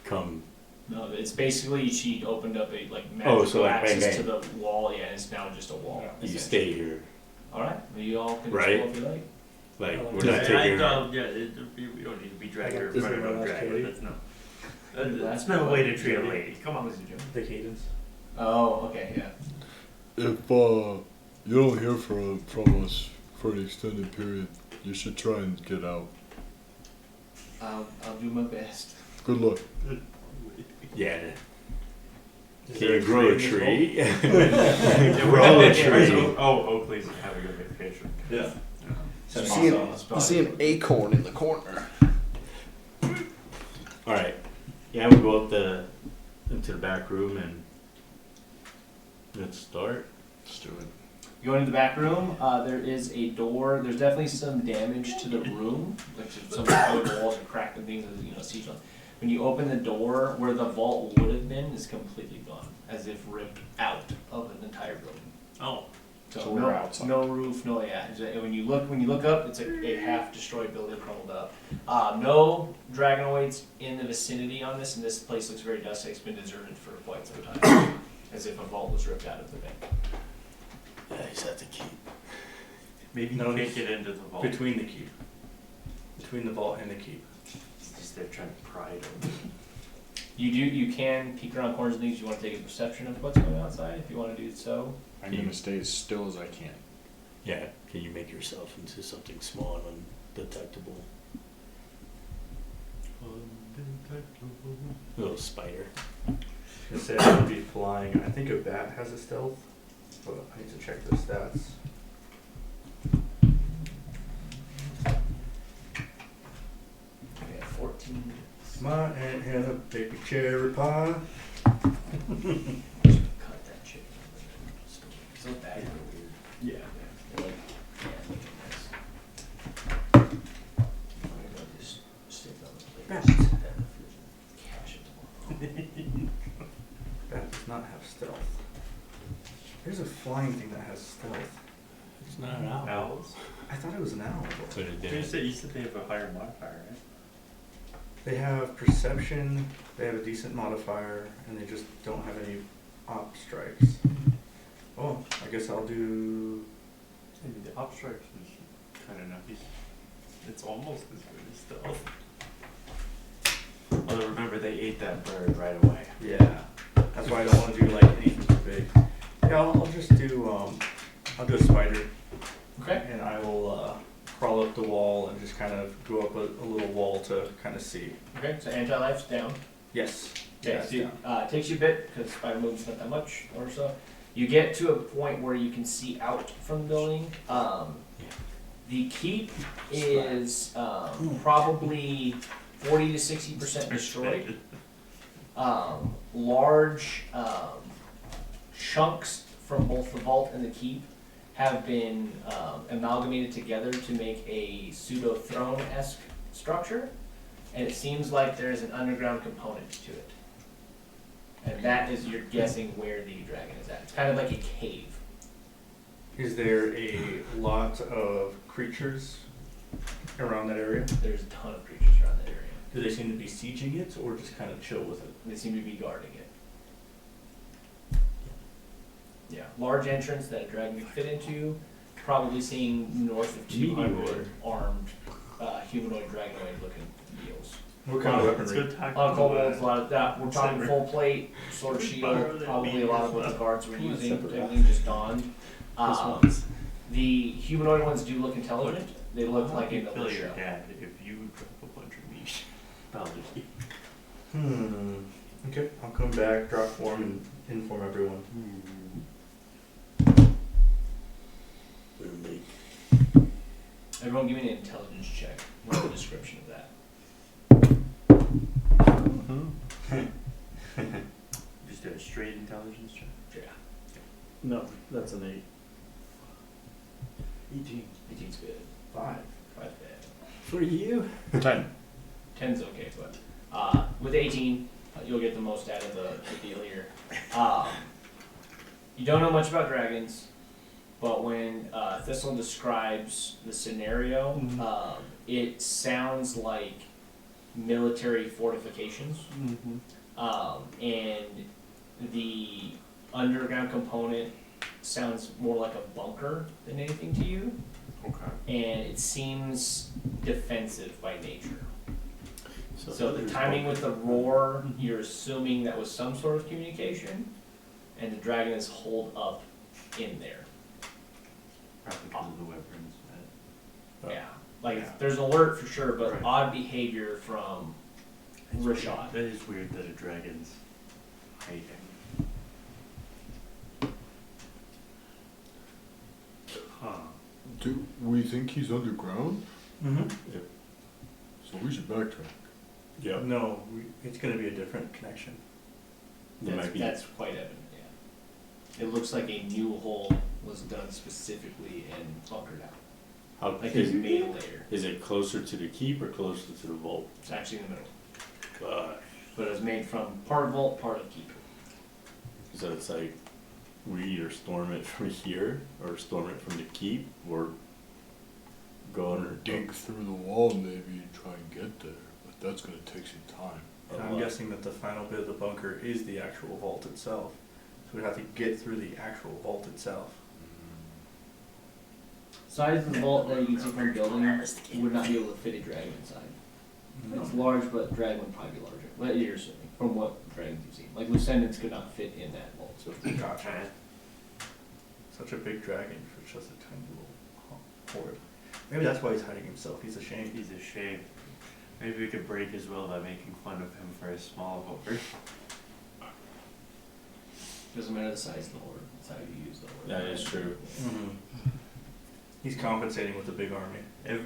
come No, it's basically she opened up a like Oh, magical so like bang, access bang. to the wall. Yeah, and it's now just a wall. You stay here, All right, well, you all can Right. explore if you like. like we're Yeah, not taking. we don't need to be dragging her in This front is of my no last drag. carry. That's no. That's That's no way to treat a Jody. lady. Come on. The cadence. Oh, okay, yeah. If you don't hear from us for an extended period, you should try and get out. I'll do my best. Good luck. Yeah. Is Can there you grow a in this vault? tree? Yeah, Grow a tree. Oh, Oakley's having a vacation. Yeah. You see an acorn in the corner. All right. Yeah, we go up into the back room and let's start. Let's do it. You go into the back room, there is a door. There's definitely some damage to the room, like some colored walls and cracked and things, as you know, siege on. When you open the door, where the vault would have been is completely gone, as if ripped out of an entire building. Oh. So we're outside. No roof, no, yeah. When you look up, it's a half destroyed building, crumbled up. No dragonoids in the vicinity on this, and this place looks very dusty. It's been deserted for quite some time, as if a vault was ripped out of the bank. Yeah, he's at the keep. Maybe No, you can't get into the vault. Between the keep. Between the vault and the keep. It's just they're trying to pry it open. You can peek around corners and things. You want to take a perception of what's going on outside, if you want to do so. I'm gonna stay as still as I can. Yeah. Can you make yourself into something small and undetectable? Little spider. It said it would be flying. I think a bat has a stealth, but I need to check the stats. Okay, 14. My aunt had a baby cherry pie. Cut that shit. So bad. Yeah. Like, yeah, look at this. I'm gonna go just stick it on the plate. Set that in the fridge and cache it tomorrow. Bat does not have stealth. There's a flying thing that has stealth. It's not an owl. Owls? I thought it was an owl. But it You didn't. said they have a higher modifier, right? They have perception, they have a decent modifier, and they just don't have any op strikes. Oh, I guess I'll do. I mean, the op strikes is kind of nice. It's almost as good as stealth. Although remember, they ate that bird right away. Yeah. That's why I don't want to do like anything too big. Yeah, I'll just do. I'll do a spider, Okay. and I will crawl up the wall and just kind of go up a little wall to kind of see. Okay, so anti-life's down. Yes. Okay, Yeah, so it's down. it takes you a bit because spider movement's not that much or so. You get to a point where you can see out from the building. The keep is probably 40 to 60% destroyed. Large chunks from both the vault and the keep have been amalgamated together to make a pseudo throne-esque structure, and it seems like there's an underground component to it. And that is, you're guessing where the dragon is at. It's kind of like a cave. Is there a lot of creatures around that area? There's a ton of creatures around that area. Do they seem to be sieging it or just kind of chill with it? They seem to be guarding it. Yeah, large entrance that a dragon could fit into, probably seeing north of 200 armed humanoid dragonoid looking deals. What kind of Let's weaponry? go talk A lot of to, kobolds, a lot of that. We're talking Separate. full plate, sword Borrow shield, that probably a lot of what the meteor guards were Who was using. separate? Everything just donned. ones. The humanoid ones do look intelligent. They look like a Kill militia. your dad if you drop a bunch of meat. Baldur. Okay, I'll come back, drop form, and inform everyone. Really? Everyone give me an intelligence check. What's the description of that? Just a straight intelligence check. Yeah. No, that's an 8. 18. 18's good. 5. 5's bad. For you? 10. 10's okay, but with 18, you'll get the most out of the deal here. You don't know much about dragons, but when Thistle describes the scenario, it sounds like military fortifications. And the underground component sounds more like a bunker than anything to you, Okay. and it seems defensive by nature. So the there's timing one- with the roar, you're assuming that was some sort of communication, and the dragon is holed up in there. Probably because of the weapons. Oh. Yeah, like Yeah. there's an alert for sure, but Right. odd behavior from Rashad. That is weird that a dragon's hiding. Huh. Do we think he's underground? Mm-hmm. So we should backtrack. Yep. No, it's gonna be a different connection. There might be. That's quite evident, yeah. It looks like a new hole was done specifically and bunkered out. How Like is, it's made later. is it closer to the keep or closer to the vault? It's actually in the middle. Gosh. But it was made from part vault, part of keep. So it's like we either storm it from here or storm it from the keep or go under. Dig through the wall maybe and try and get there, but that's gonna take some time. And I'm guessing that the final bit of the bunker is the actual vault itself. So we'd have to get through the actual vault itself. Size of the vault that you can see from the building, you would not be able to fit a dragon inside. It's large, but dragon would probably be larger. But you're assuming, from what dragons you've seen. Like Lucenda's could not fit in that vault. So Gotcha. Such a big dragon for just a tiny little horde. Maybe that's why he's hiding himself. He's ashamed. He's ashamed. Maybe we could break his will by making fun of him for his small horde. doesn't matter the size of the horde, it's how you use the horde. That is true. He's compensating with a big army.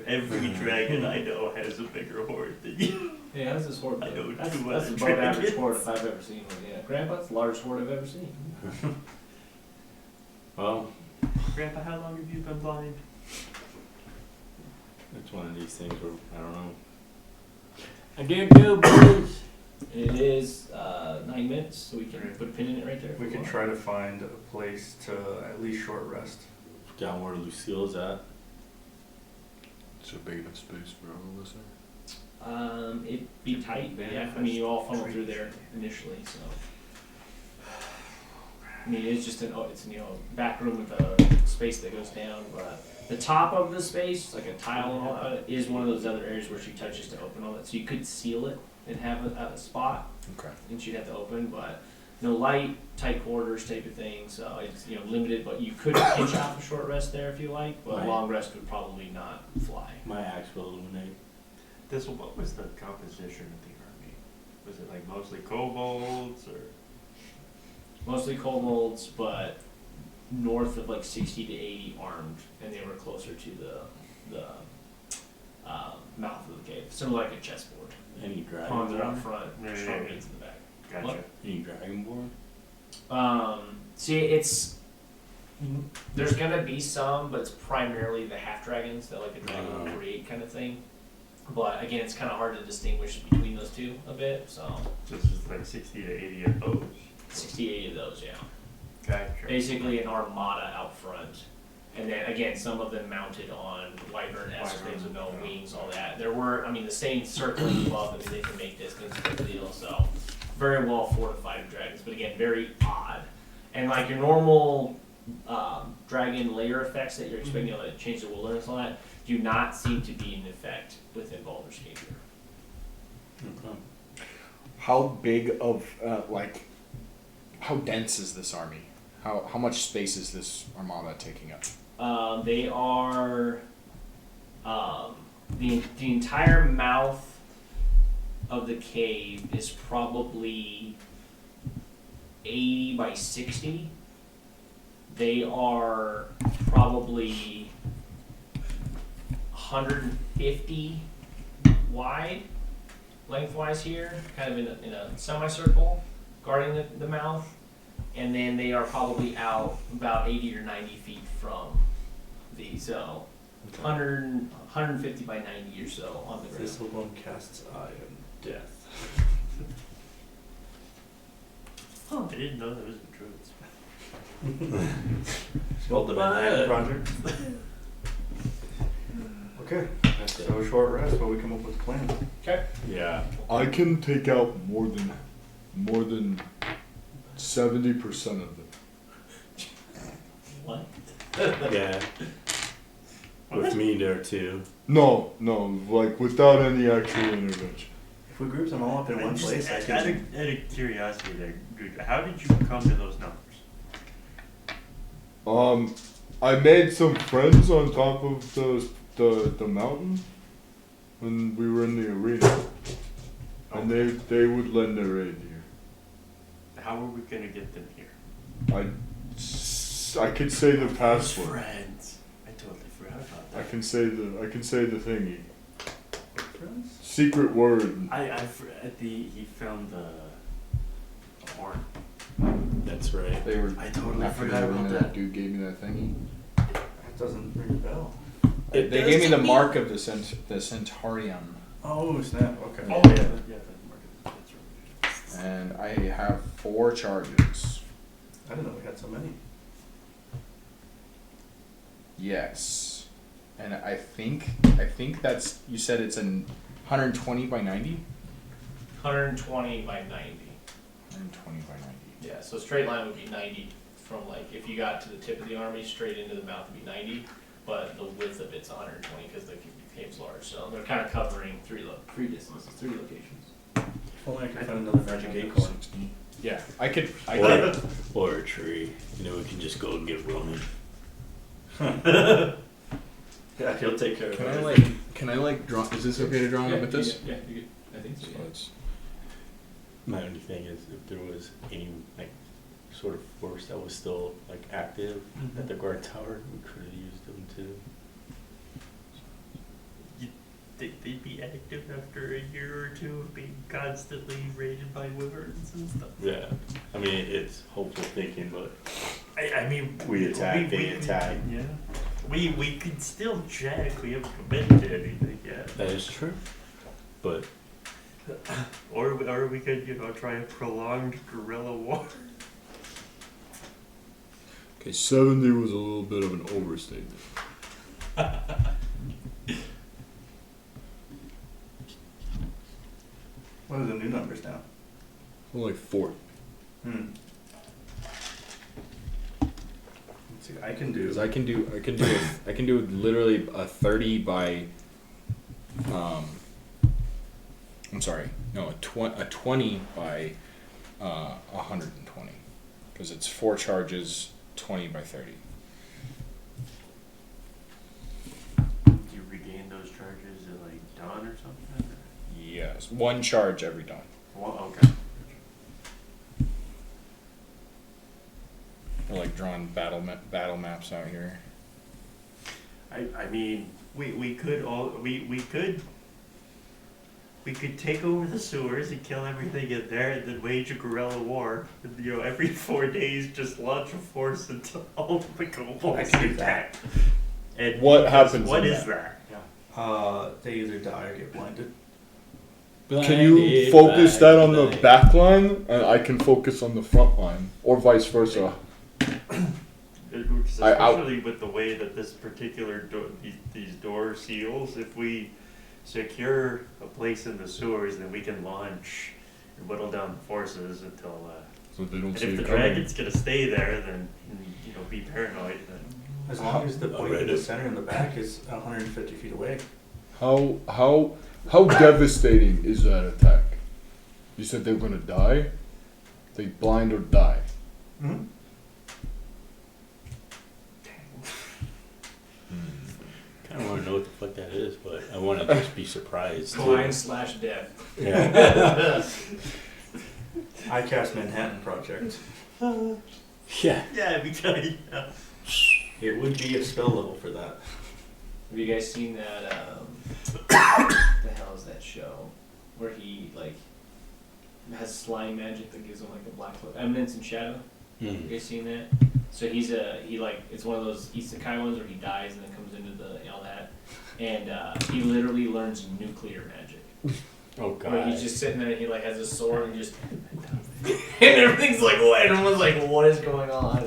Every dragon I know has a bigger horde than you. Yeah, that's this horde. I know That's two that's other above average dragons. horde if I've ever seen one. Yeah, Grandpa's the largest horde I've ever seen. Well, Grandpa, how long have you been blind? it's one of these things where I don't know. I don't know, boys. It is 9 minutes, so we can put a pin in it right there. if We could want. try to find a place to at least short rest. Down where Lucille's at. It's a big enough space for all of us there. It'd be tight, but yeah, I mean, you all funnel through there initially, so. I mean, it's just it's back room with a space that goes down, but the top of the space, like a tile and all that, is one of those other areas where she touches to open all that, so you could seal it and have a spot, Okay. and she'd have to open, but no light, tight quarters type of thing, so it's, limited, but you could pinch off a short rest there if you like, but a Right. long rest would probably not fly. My axe will illuminate. What was the composition of the army? Was it like mostly kobolds or? Mostly kobolds, but north of like 60 to 80 armed, and they were closer to the mouth of the cave, sort of like a chessboard. Any Pawns are out dragonborn? front, Yeah, strong yeah, yeah. mates in the back. Gotcha. What? Any dragonborn? See, there's gonna be some, but it's primarily the half dragons that like a dragon would create kind of thing. But again, it's kind of hard to distinguish between those two a bit. So This is like 60 to 80 of those. 60, 80 of those, yeah. Gotcha. Basically an armada out front. And then again, some of them mounted on wyvern-esque things with no wings, all that. There were, the same circling above, they can make distance type of deal, so very well fortified dragons, but again, very odd. And like your normal dragon layer effects that you're expecting, to change the wilderness and all that, do not seem to be in effect within Baldur's Gate here. Okay. How big of how dense is this army? How much space is this armada taking up? They are the entire mouth of the cave is probably 80 by 60. They are probably 150 wide, lengthwise here, kind of in a semicircle, guarding the mouth. And then they are probably out about 80 or 90 feet from so 150 by 90 or so on the ground. This alone casts eye on death. I didn't know there was a druids. Spelled the Manhattan Project. Okay, so short rest while we come up with a plan. Okay. Yeah. I can take out more than more than 70% of them. What? Yeah. With me there too. No, like without any actual intervention. If we group them all up in one place, I Out can. of curiosity there, dude, how did you come to those numbers? I made some friends on top of the mountain when we were in the arena, and they would lend their aid here. How are we gonna get them here? I could say the password. Friends. I totally forgot about that. I can say the thingy. Secret word. He found the horn. That's right. They were. I totally after forgot the about arena, that. Dude gave me that thingy. That doesn't ring a bell. They gave me the mark of the Centaurium, Oh snap! Okay. Oh yeah, that's right. and I have 4 charges. I didn't know we had so many. Yes, and I think that's, you said it's an 120 by 90. 120 by 90. 120 by 90. Yeah, so straight line would be 90 from like, if you got to the tip of the army, straight into the mouth would be 90, but the width of it's 120 because the cave's large. So they're kind of covering three distances, 3 locations. If only I could find another magic acorn. Yeah, I could. Or a tree. You know, we can just go and get Ronan. Yeah, he'll take care of it. Can I draw? Is this okay to draw Yeah, with this? Yeah, you could. I think so. So Yeah. it's My only thing is if there was any like sort of force that was still like active at the guard tower, we could have used them too. They'd be active after a year or two of being constantly raided by wyverns and stuff. Yeah. I mean, it's hopeful thinking, but I mean, we attack, they attack. Yeah. We could still check. We haven't committed to anything yet. That is true. But Or we could, try a prolonged guerrilla war. Okay, 70 was a little bit of an overstatement. What are the new numbers now? Well, like 4. Let's see. I can do. because I can do literally a 30 by. I'm sorry. No, a 20 by 120, because it's 4 charges, 20 by 30. Do you regain those charges at like dawn or something? Yes, 1 charge every dawn. Well, okay. We're like drawing battle maps out here. I mean, we could take over the sewers and kill everything in there, and then wage a guerrilla war. And, every 4 days, just launch a force until all of the kobolds I can do attack. And What because happens What in is that? that? They either die or get blinded. Can you focus that on the back line, and I can focus on the front line, or vice versa? Especially with the way that this particular these door seals, if we secure a place in the sewers, then we can launch and whittle down the forces until. So they don't And see if it the coming. dragon's gonna stay there, then be paranoid. Then As long as the point in the Reddit. center and the back is 150 feet away. How devastating is that attack? You said they were gonna die? They blind or die? Mm-hmm. I don't want to know what the fuck that is, but I want to just be surprised. too. Blind/death. Yeah. I cast Manhattan Project. Yeah. yeah, because It would be a spell level for that. Have you guys seen that? What the hell is that show where he like has slime magic that gives him like a black cloak? Eminence and Shadow. You guys seen that? So it's one of those isekai ones where he dies and then comes into that, and he literally learns nuclear magic. Oh Where god. he's just sitting there and he like has a sword and just and everything's like what? And everyone's like, what is going on?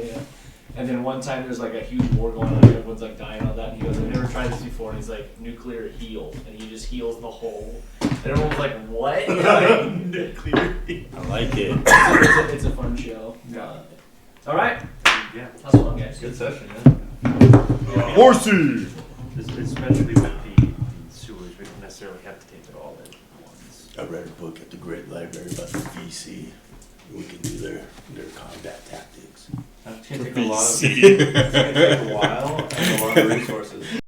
And then one time there's like a huge war going on and everyone's like dying on that and he goes, I never tried this before, and he's like, nuclear heal, and he just heals the hole. And everyone's like, what? Nuclear heal. I like it. It's a fun show. Yeah. All right. Yeah. That was fun, guys. Good session, yeah. Horsey! Especially with the sewers, we don't necessarily have to take it all in at once. I read a book at the Great Library about the VC. We can do their combat tactics. That's gonna take a lot of, it's gonna take a while and a lot of resources.